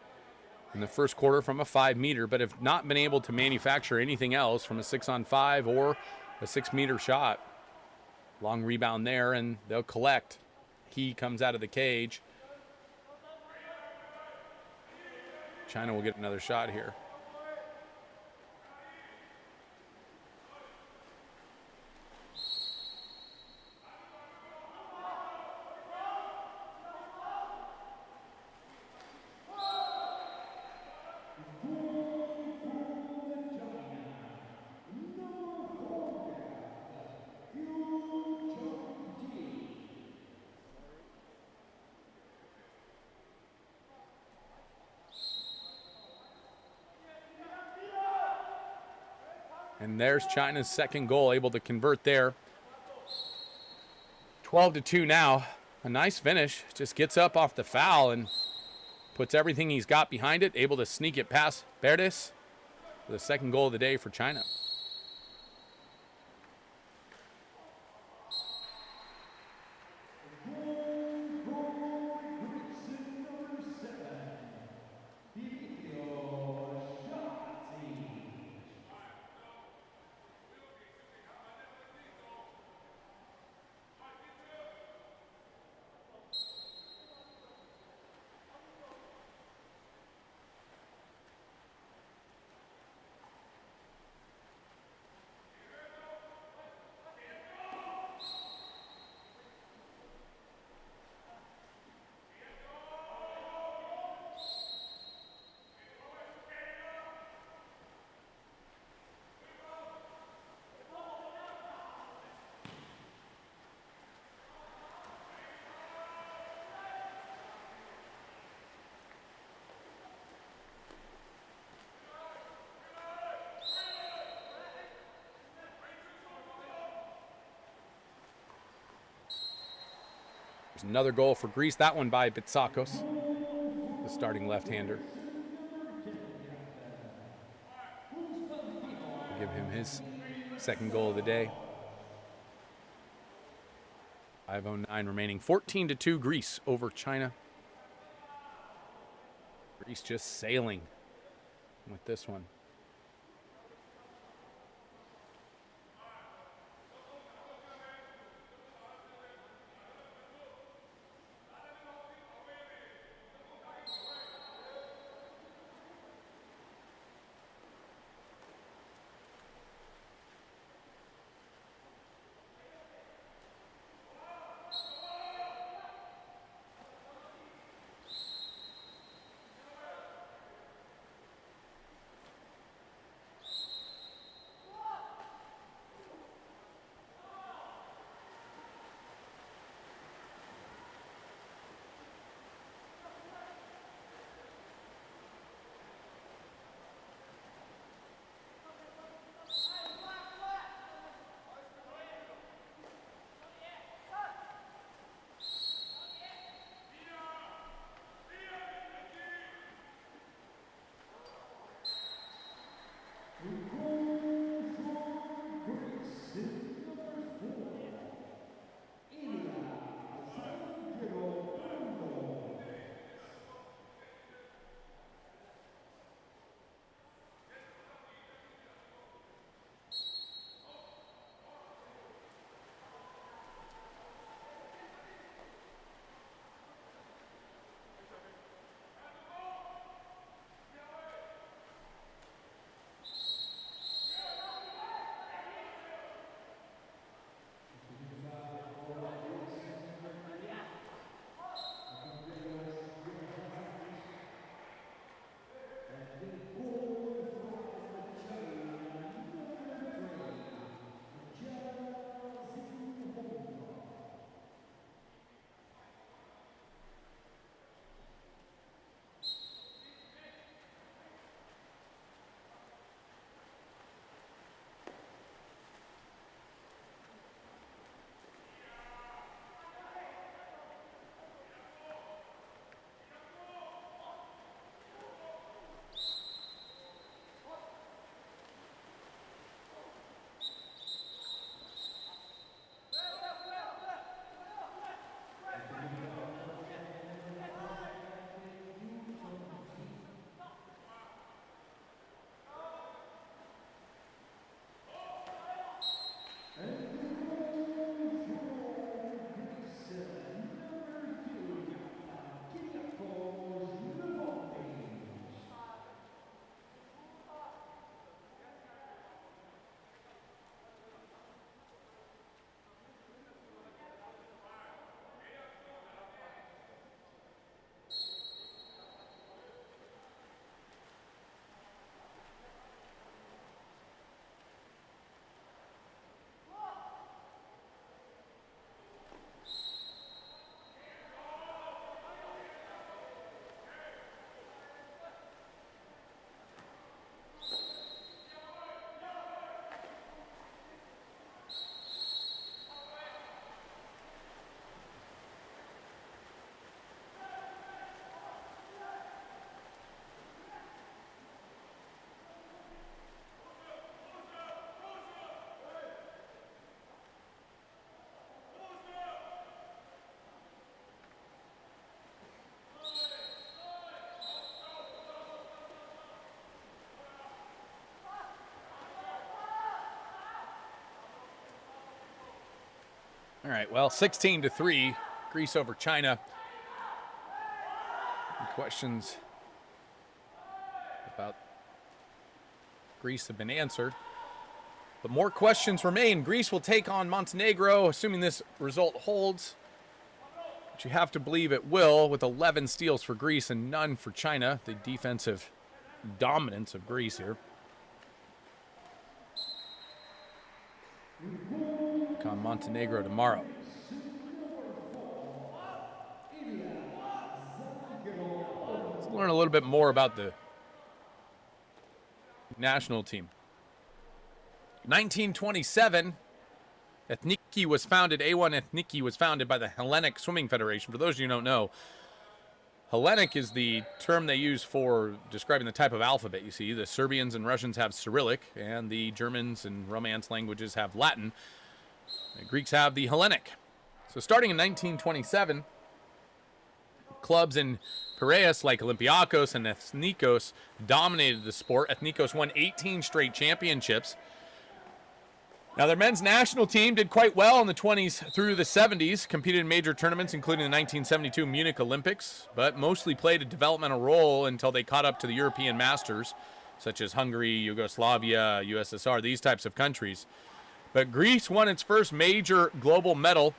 in the first quarter from a 5-meter, but have not been able to manufacture anything else from a 6-on-5 or a 6-meter shot. Long rebound there, and they'll collect. He comes out of the cage. China will get another shot here. And there's China's second goal, able to convert there. 12-2 now. A nice finish. Just gets up off the foul and puts everything he's got behind it. Able to sneak it past Verdes for the second goal of the day for China. There's another goal for Greece. That one by Bitsakos, the starting left-hander. We'll give him his second goal of the day. 5:09 remaining. 14-2 Greece over China. Greece just sailing with this one. All right, well, 16-3, Greece over China. Any questions about Greece have been answered. But more questions remain. Greece will take on Montenegro, assuming this result holds. But you have to believe it will, with 11 steals for Greece and none for China. The defensive dominance of Greece here. Take on Montenegro tomorrow. Let's learn a little bit more about the national team. 1927, Ethniki was founded. A1 Ethniki was founded by the Hellenic Swimming Federation. For those of you who don't know, Hellenic is the term they use for describing the type of alphabet you see. The Serbians and Russians have Cyrillic, and the Germans and Romance languages have Latin. The Greeks have the Hellenic. So starting in 1927, clubs in Piraeus like Olympiakos and Ethnikos dominated the sport. Ethnikos won 18 straight championships. Now, their men's national team did quite well in the 20s through the 70s, competed in major tournaments, including the 1972 Munich Olympics, but mostly played a developmental role until they caught up to the European masters, such as Hungary, Yugoslavia, USSR, these types of countries. But Greece won its first major global medal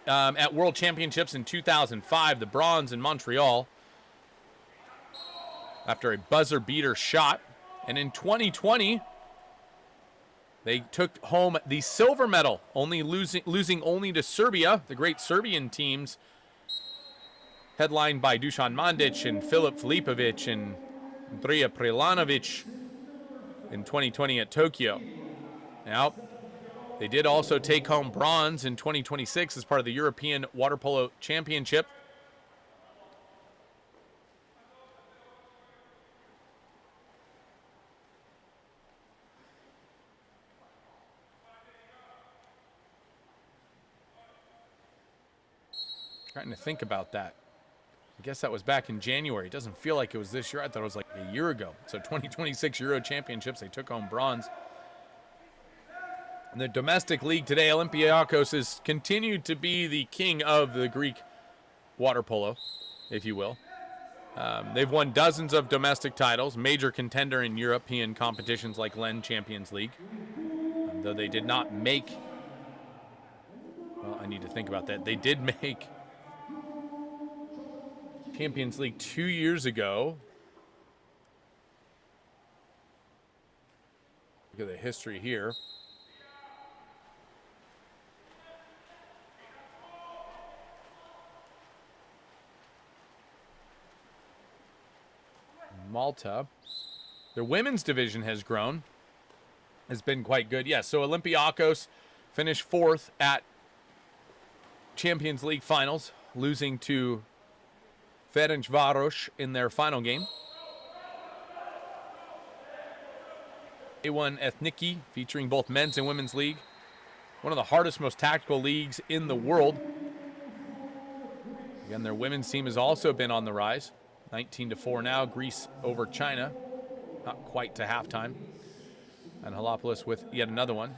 at World Championships in 2005, the bronze in Montreal, after a buzzer-beater shot. And in 2020... they took home the silver medal, only losing only to Serbia, the great Serbian teams, headlined by Dusan Mandic and Filip Filipovic and Andrija Prelanovic in 2020 at Tokyo. Now, they did also take home bronze in 2026 as part of the European Water Polo Championship. Trying to think about that. I guess that was back in January. It doesn't feel like it was this year. I thought it was like a year ago. So 2026 Euro Championships, they took home bronze. In the domestic league today, Olympiakos has continued to be the king of the Greek water polo, if you will. They've won dozens of domestic titles, major contender in European competitions like LEN Champions League. Though they did not make... well, I need to think about that. They did make Champions League 2 years ago. Look at the history here. Malta. Their women's division has grown. Has been quite good. Yes, so Olympiakos finished fourth at Champions League finals, losing to Ferencváros in their final game. A1 Ethniki, featuring both men's and women's league. One of the hardest, most tactical leagues in the world. Again, their women's team has also been on the rise. 19-4 now, Greece over China. Not quite to halftime. And Halopoulos with yet another one.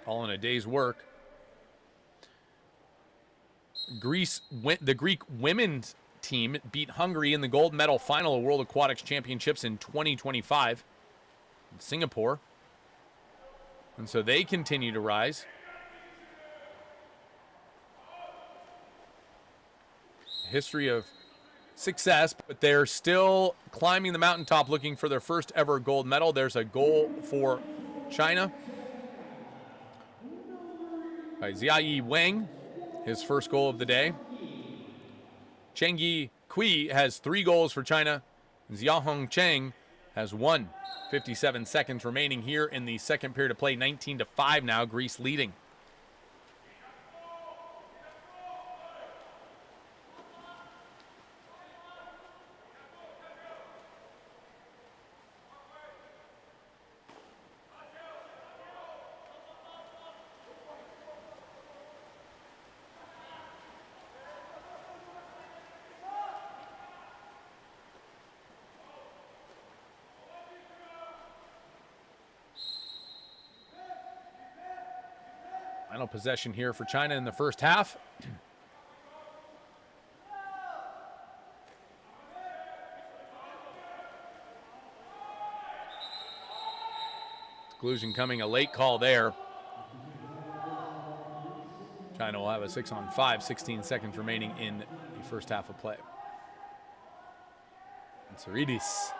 All in a day's work. The Greek women's team beat Hungary in the gold medal final of World Aquatics Championships in 2025 in Singapore. And so they continue to rise. History of success, but they're still climbing the mountaintop looking for their first ever gold medal. There's a goal for China by Jiayi Wang, his first goal of the day. Chengyi Kui has 3 goals for China. Xiaohong Cheng has 1. 57 seconds remaining here in the second period of play. 19-5 now, Greece leading. Final possession here for China in the first half. Exclusion coming, a late call there. China will have a 6-on-5, 16 seconds remaining in the first half of play. And Saridis.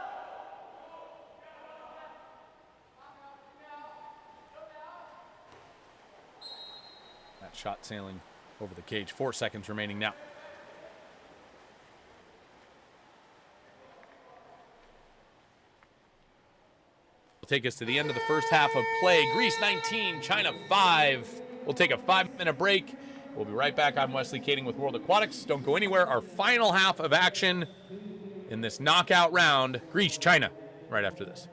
That shot sailing over the cage. 4 seconds remaining now. Will take us to the end of the first half of play. Greece 19, China 5. We'll take a 5-minute break. We'll be right back. I'm Wesley Kading with World Aquatics. Don't go anywhere. Our final half of action in this knockout round. Greece, China, right after this.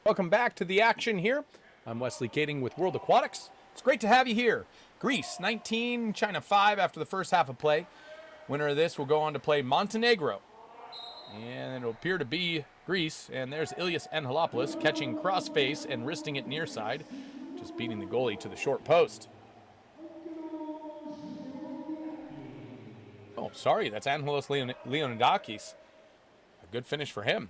Welcome back to the action here. I'm Wesley Kading with World Aquatics. It's great to have you here. Greece 19, China 5 after the first half of play. Winner of this will go on to play Montenegro. And it'll appear to be Greece. And there's Ilias Angelopoulos catching crossface and wristing it near side. Just beating the goalie to the short post. Oh, sorry, that's Angelos Leonidakis. A good finish for him.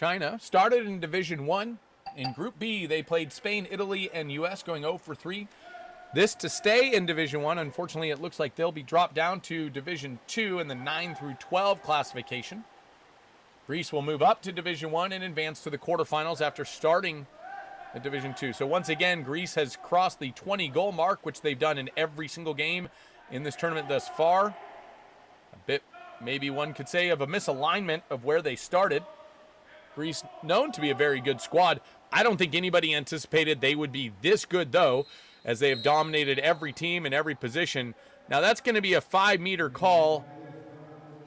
China started in Division 1. In Group B, they played Spain, Italy, and U.S., going 0 for 3. This to stay in Division 1. Unfortunately, it looks like they'll be dropped down to Division 2 in the 9 through 12 classification. Greece will move up to Division 1 and advance to the quarterfinals after starting at Division 2. So once again, Greece has crossed the 20-goal mark, which they've done in every single game in this tournament thus far. A bit, maybe one could say, of a misalignment of where they started. Greece known to be a very good squad. I don't think anybody anticipated they would be this good, though, as they have dominated every team in every position. Now, that's going to be a 5-meter call.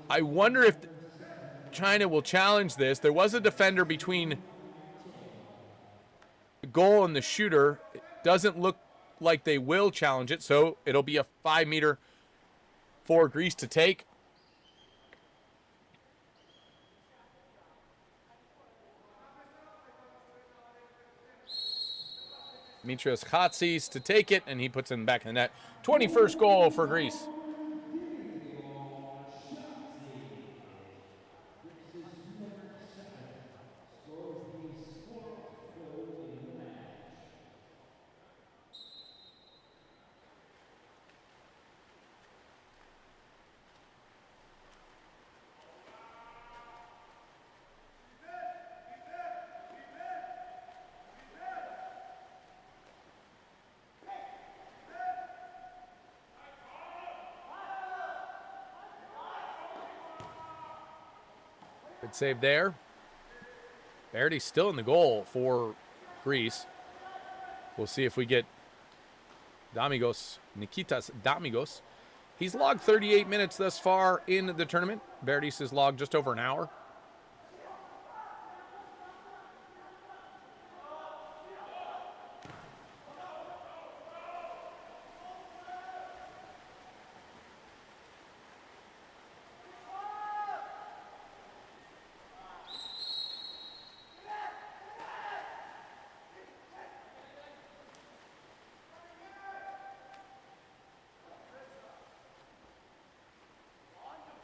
I wonder if China will challenge this. There was a defender between the goal and the shooter. It doesn't look like they will challenge it, so it'll be a 5-meter for Greece to take. Dimitrios Chatsis to take it, and he puts it back in the net. 21st goal for Greece. Good save there. Verdi's still in the goal for Greece. We'll see if we get Nikitas Damigos. He's logged 38 minutes thus far in the tournament. Verdis has logged just over an hour.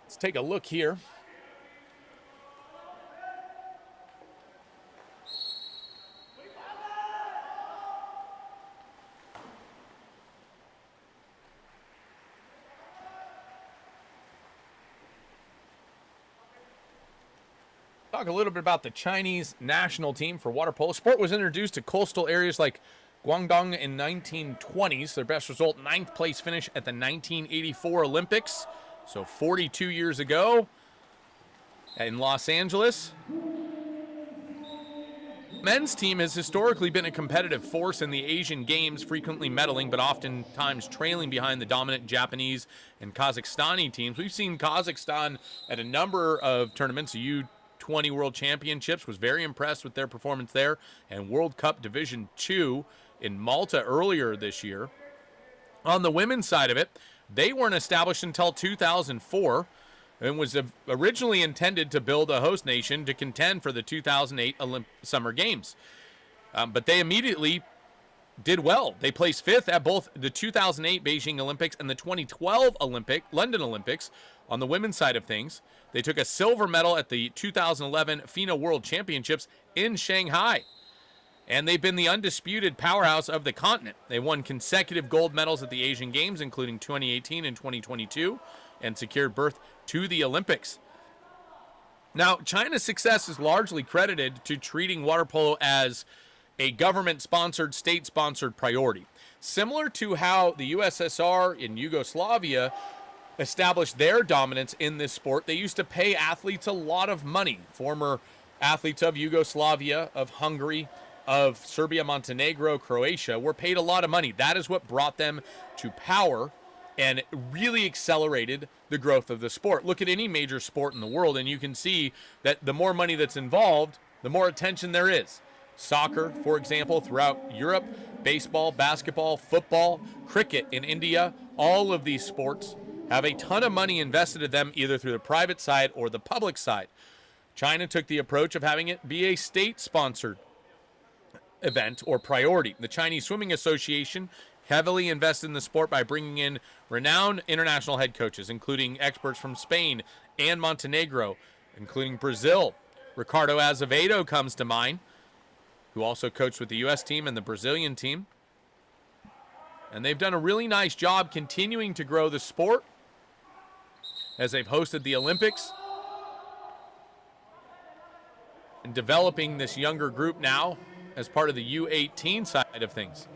Let's take a look here. Talk a little bit about the Chinese national team for water polo. Sport was introduced to coastal areas like Guangdong in 1920s. Their best result, 9th place finish at the 1984 Olympics. So 42 years ago in Los Angeles. Men's team has historically been a competitive force in the Asian Games, frequently medaling, but oftentimes trailing behind the dominant Japanese and Kazakhstani teams. We've seen Kazakhstan at a number of tournaments. The U20 World Championships, was very impressed with their performance there, and World Cup Division 2 in Malta earlier this year. On the women's side of it, they weren't established until 2004 and was originally intended to build a host nation to contend for the 2008 Summer Games. But they immediately did well. They placed 5th at both the 2008 Beijing Olympics and the 2012 London Olympics on the women's side of things. They took a silver medal at the 2011 FINA World Championships in Shanghai. And they've been the undisputed powerhouse of the continent. They won consecutive gold medals at the Asian Games, including 2018 and 2022, and secured berth to the Olympics. Now, China's success is largely credited to treating water polo as a government-sponsored, state-sponsored priority. Similar to how the USSR and Yugoslavia established their dominance in this sport, they used to pay athletes a lot of money. Former athletes of Yugoslavia, of Hungary, of Serbia, Montenegro, Croatia were paid a lot of money. That is what brought them to power and really accelerated the growth of the sport. Look at any major sport in the world, and you can see that the more money that's involved, the more attention there is. Soccer, for example, throughout Europe, baseball, basketball, football, cricket in India, all of these sports have a ton of money invested in them either through the private side or the public side. China took the approach of having it be a state-sponsored event or priority. The Chinese Swimming Association heavily invested in the sport by bringing in renowned international head coaches, including experts from Spain and Montenegro, including Brazil. Ricardo Azevedo comes to mind, who also coached with the U.S. team and the Brazilian team. And they've done a really nice job continuing to grow the sport as they've hosted the Olympics and developing this younger group now as part of the U18 side of things.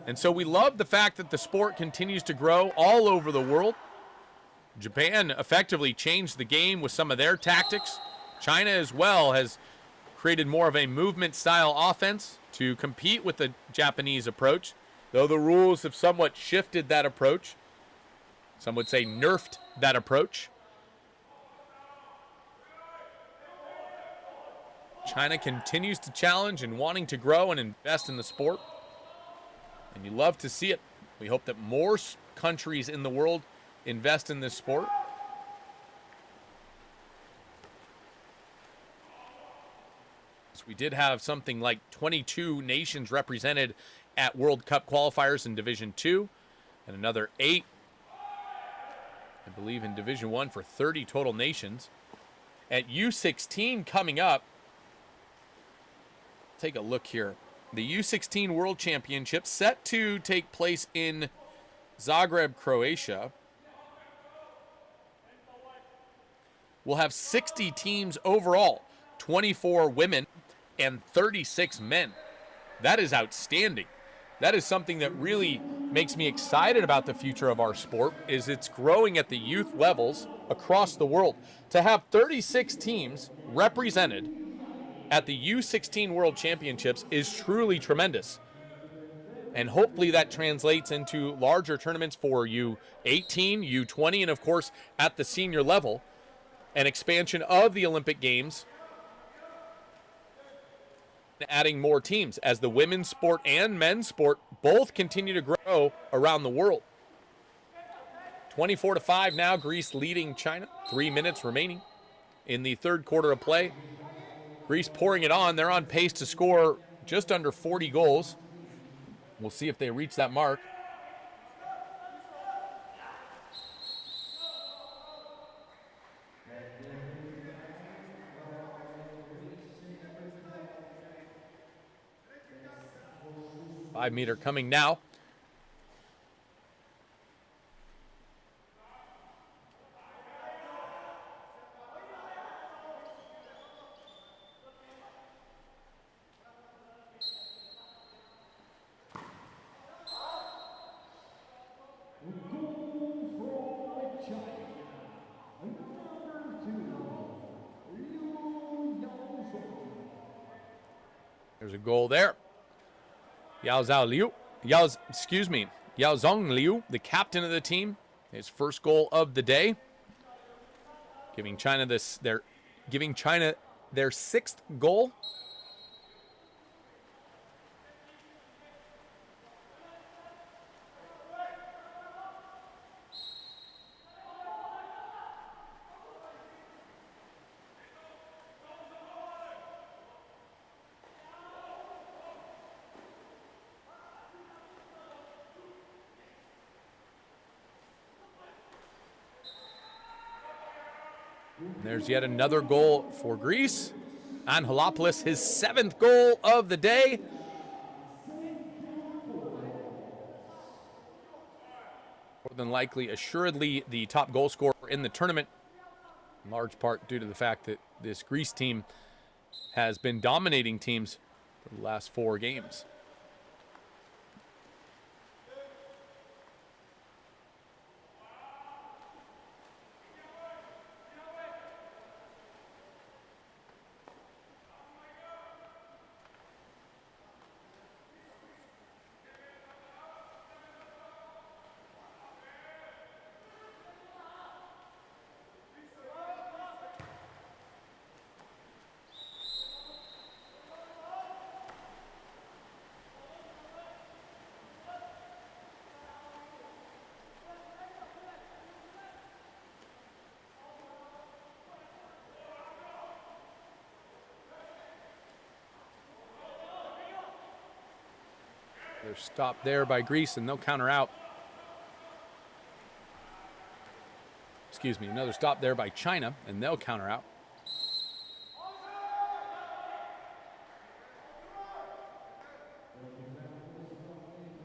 And so we love the fact that the sport continues to grow all over the world. Japan effectively changed the game with some of their tactics. China as well has created more of a movement-style offense to compete with the Japanese approach, though the rules have somewhat shifted that approach. Some would say nerfed that approach. China continues to challenge and wanting to grow and invest in the sport. And you love to see it. We hope that more countries in the world invest in this sport. So we did have something like 22 nations represented at World Cup qualifiers in Division 2 and another 8, I believe, in Division 1 for 30 total nations. At U16 coming up, take a look here. The U16 World Championship set to take place in Zagreb, Croatia. We'll have 60 teams overall, 24 women and 36 men. That is outstanding. That is something that really makes me excited about the future of our sport, is it's growing at the youth levels across the world. To have 36 teams represented at the U16 World Championships is truly tremendous. And hopefully that translates into larger tournaments for U18, U20, and of course at the senior level, an expansion of the Olympic Games, adding more teams as the women's sport and men's sport both continue to grow around the world. 24-5 now, Greece leading China. 3 minutes remaining in the third quarter of play. Greece pouring it on. They're on pace to score just under 40 goals. We'll see if they reach that mark. Five-meter coming now. There's a goal there. Yao Zhong Liu, the captain of the team, his first goal of the day, giving China their sixth goal. There's yet another goal for Greece. Angelopoulos, his seventh goal of the day. More than likely, assuredly, the top goal scorer in the tournament, in large part due to the fact that this Greece team has been dominating teams for the last 4 games. They're stopped there by Greece, and they'll counter out. Excuse me, another stop there by China, and they'll counter out.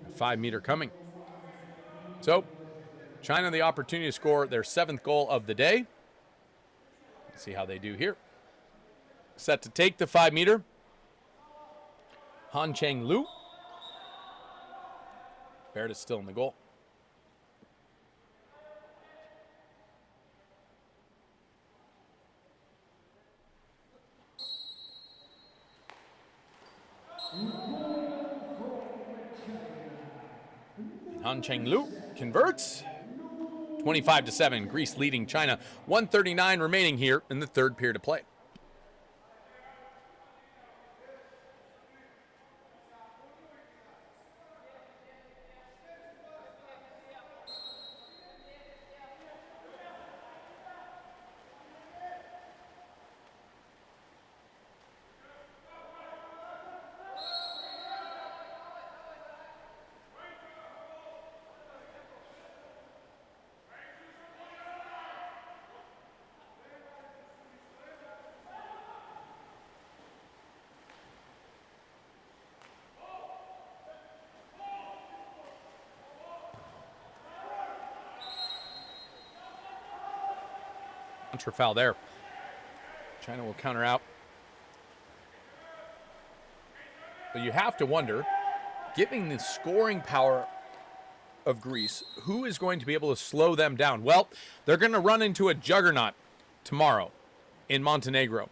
A 5-meter coming. So, China the opportunity to score their 7th goal of the day. Let's see how they do here. Set to take the 5-meter. Han Cheng Lu. Barrett is still in the goal. Han Cheng Lu converts. 25-7, Greece leading China. 1:39 remaining here in the 3rd period of play. Contra foul there. China will counter out. But you have to wonder, given the scoring power of Greece, who is going to be able to slow them down? Well, they're going to run into a juggernaut tomorrow in Montenegro.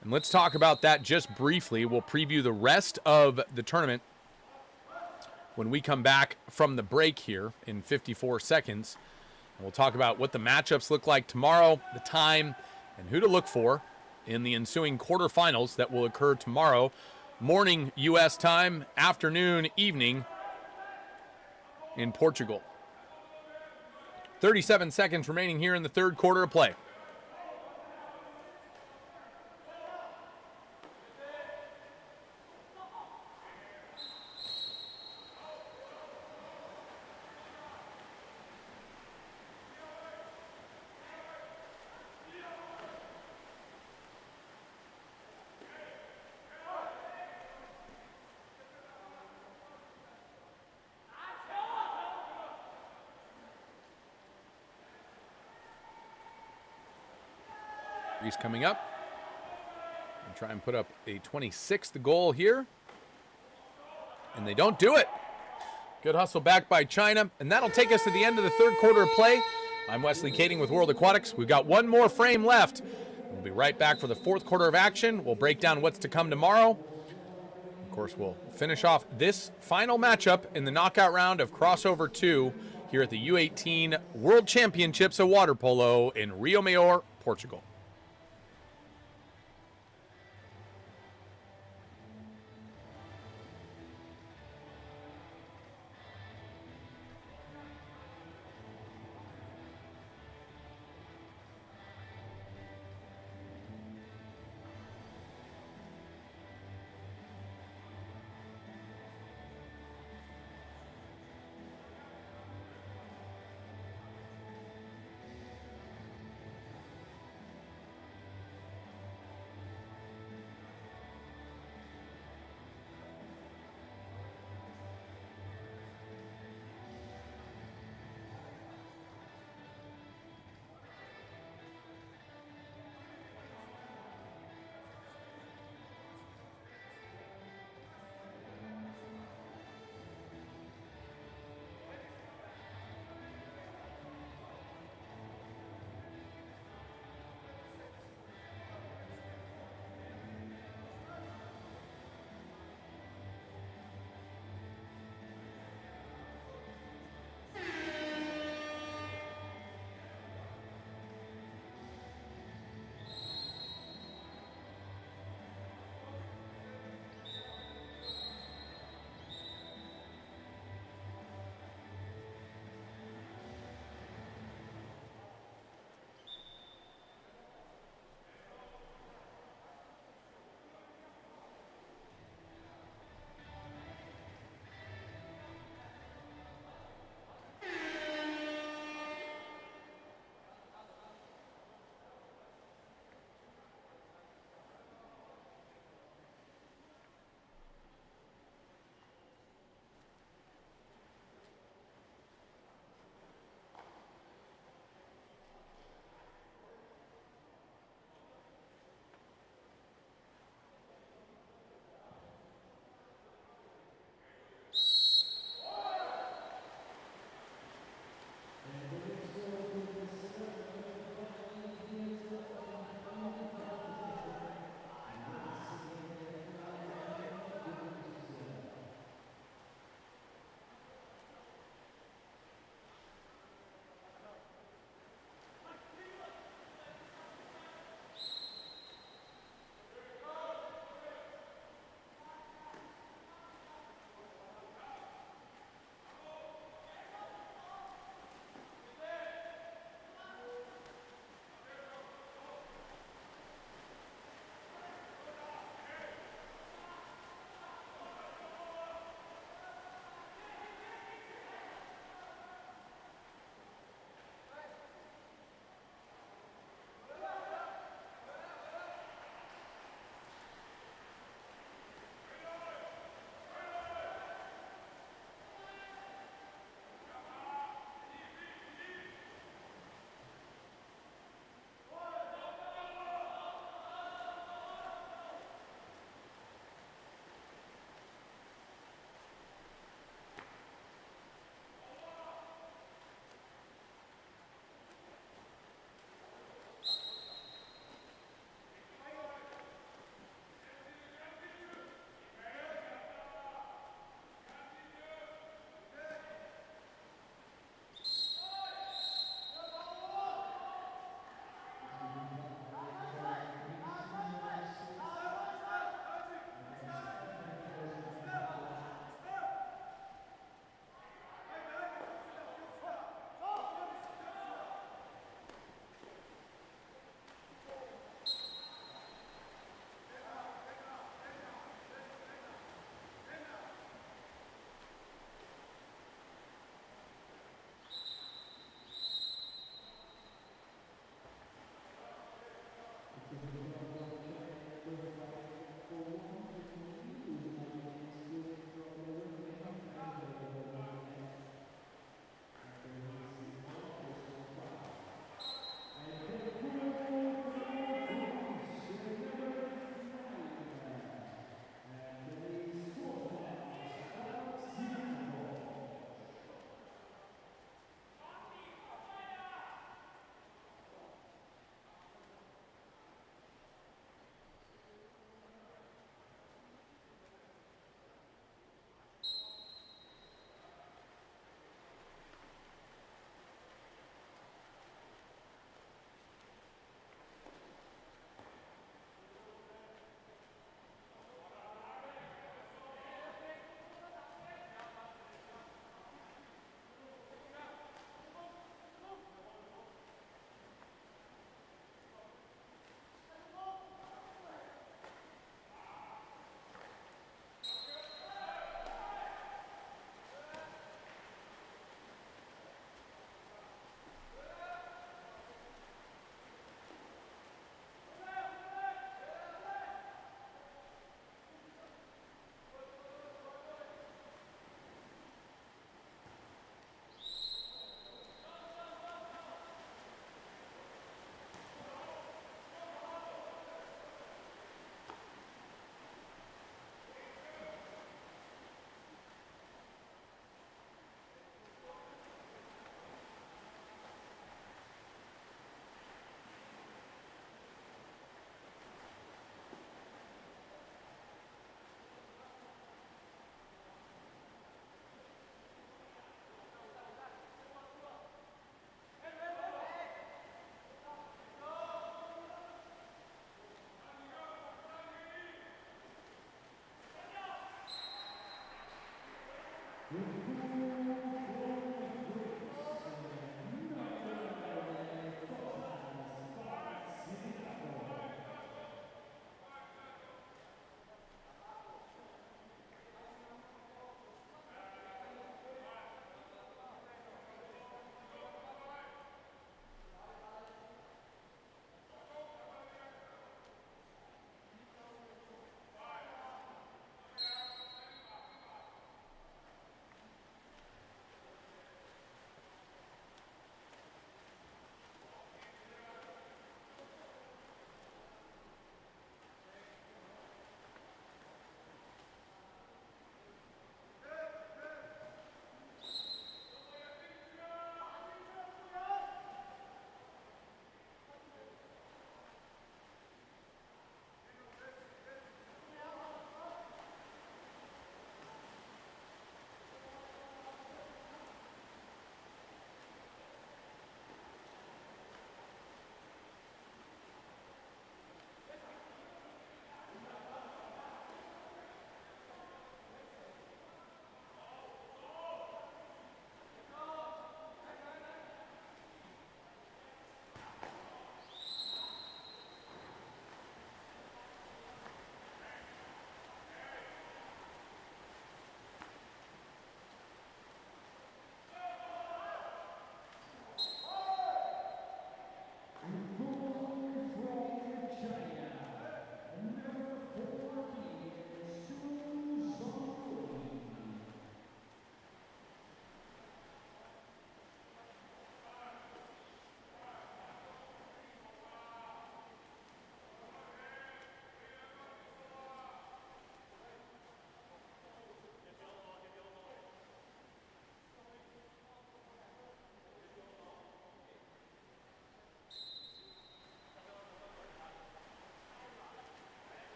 And let's talk about that just briefly. We'll preview the rest of the tournament when we come back from the break here in 54 seconds. And we'll talk about what the matchups look like tomorrow, the time, and who to look for in the ensuing quarterfinals that will occur tomorrow morning U.S. time, afternoon, evening in Portugal. 37 seconds remaining here in the 3rd quarter of play. Greece coming up. And try and put up a 26th goal here. And they don't do it. Good hustle back by China. And that'll take us to the end of the 3rd quarter of play. I'm Wesley Kading with World Aquatics. We've got one more frame left. We'll be right back for the 4th quarter of action. We'll break down what's to come tomorrow. Of course, we'll finish off this final matchup in the knockout round of Crossover 2 here at the U18 World Championships of Water Polo in Rio Maior, Portugal.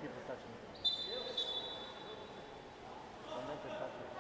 People touching it. Don't make them touch it.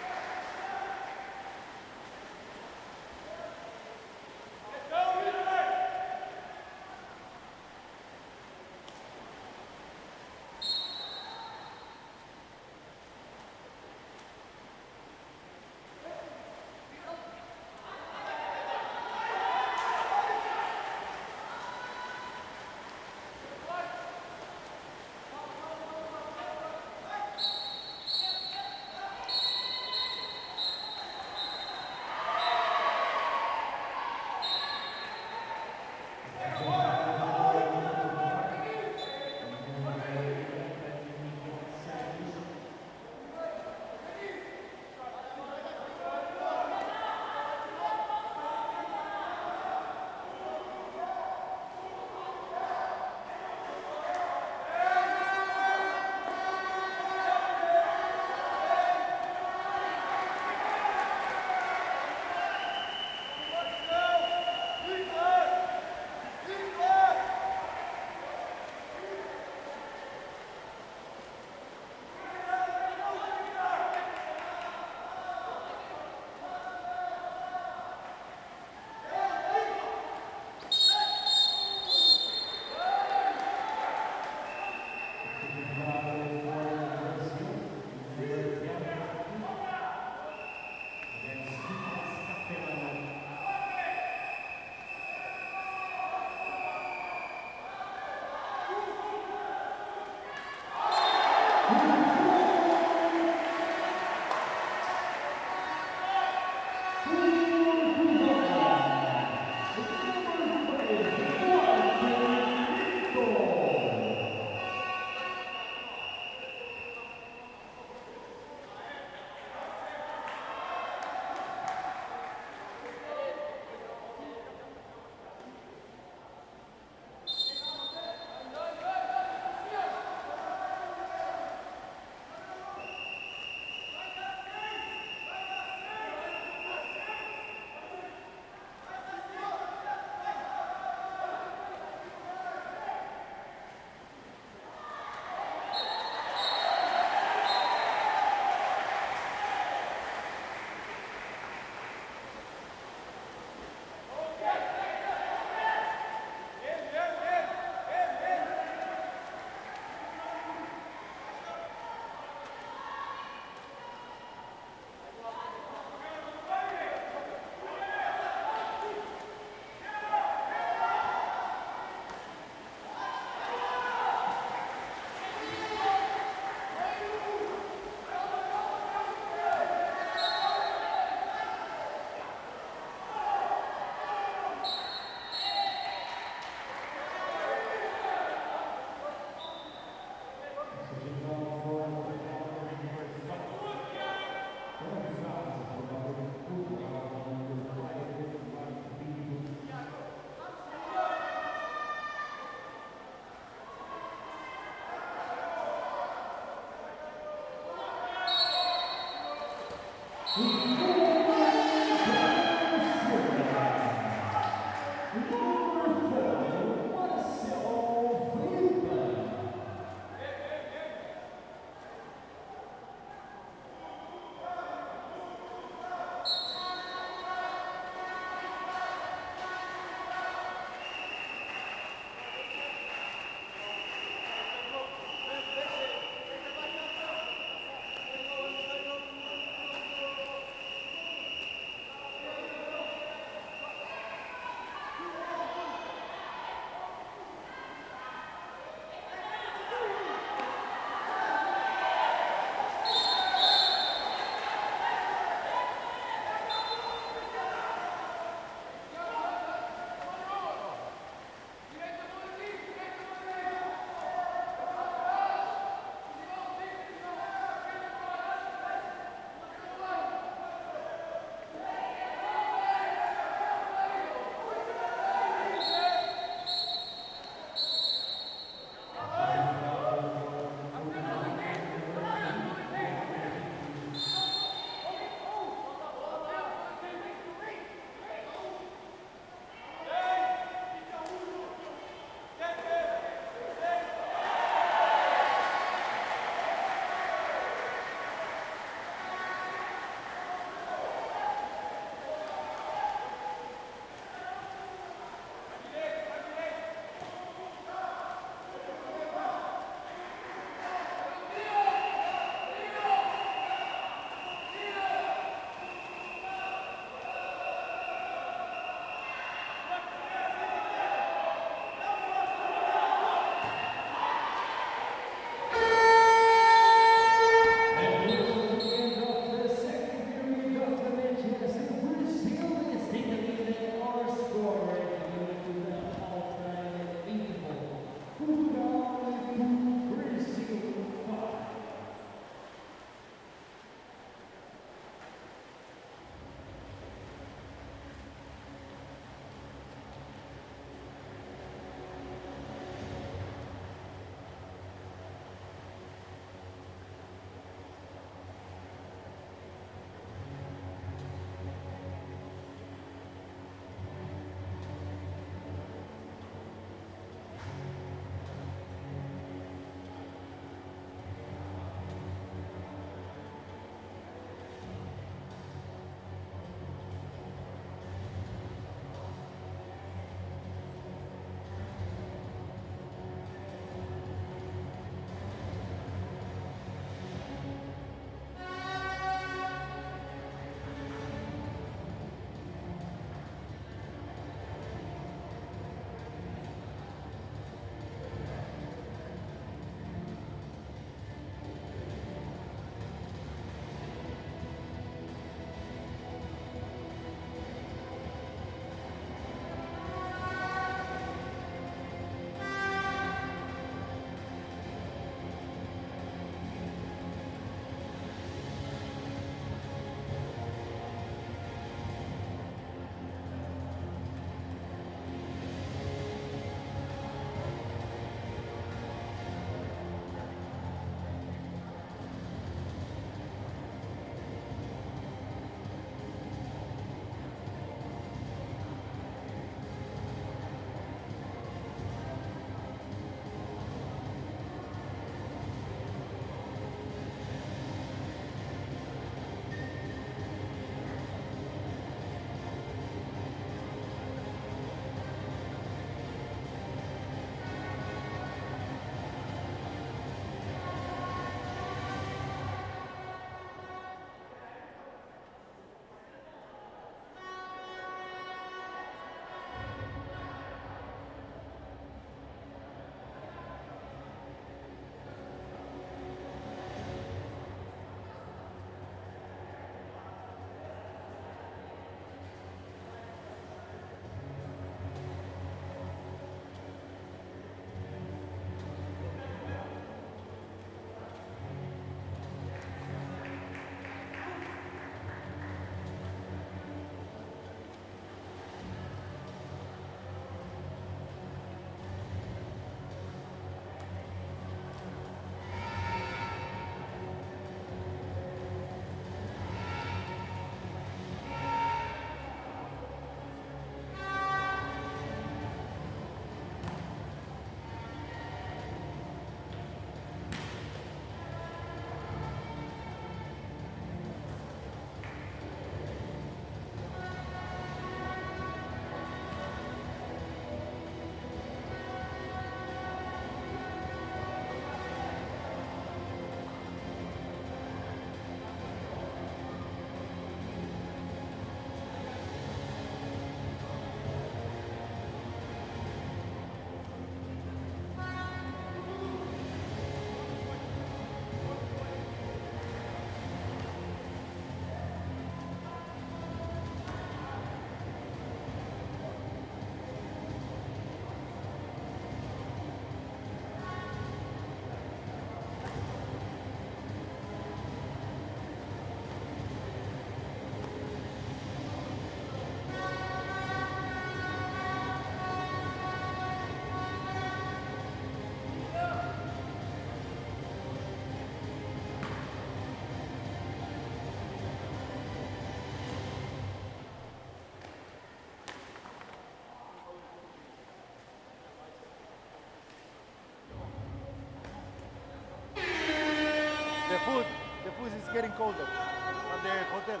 The food is getting colder at the hotel.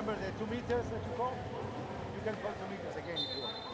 Remember the 2 meters that you call? You can call 2 meters again if you want.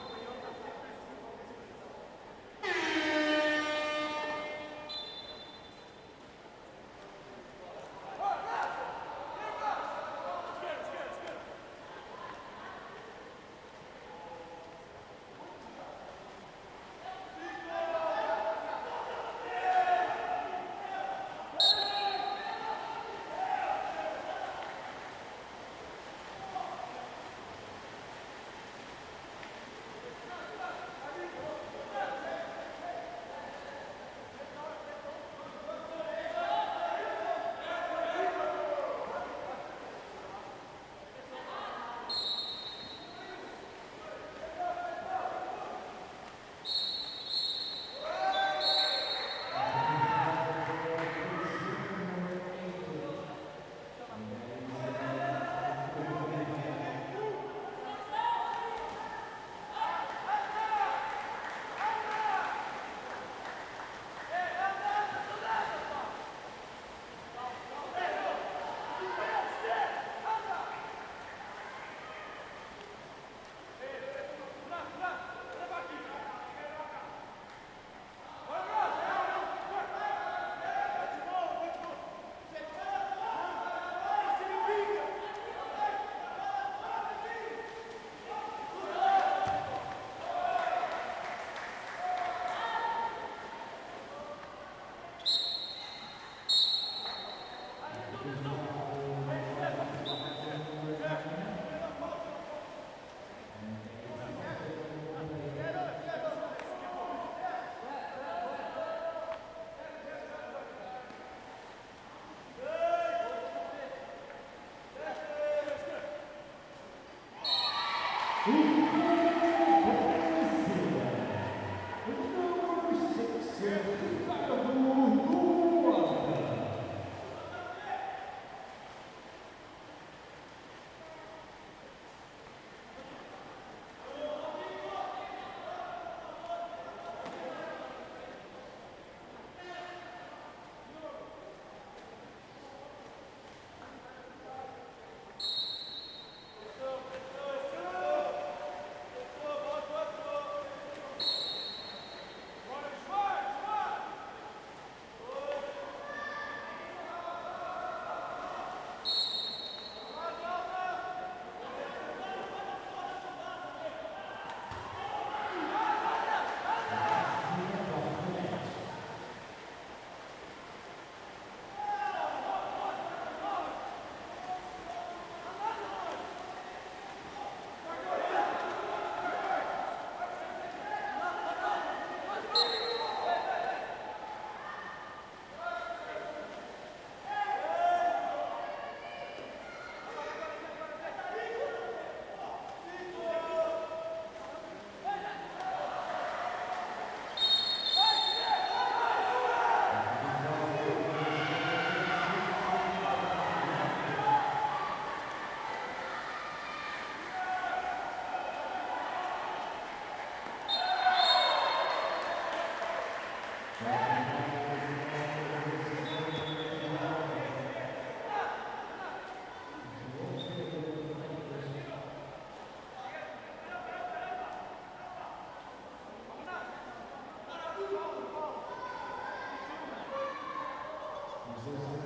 This is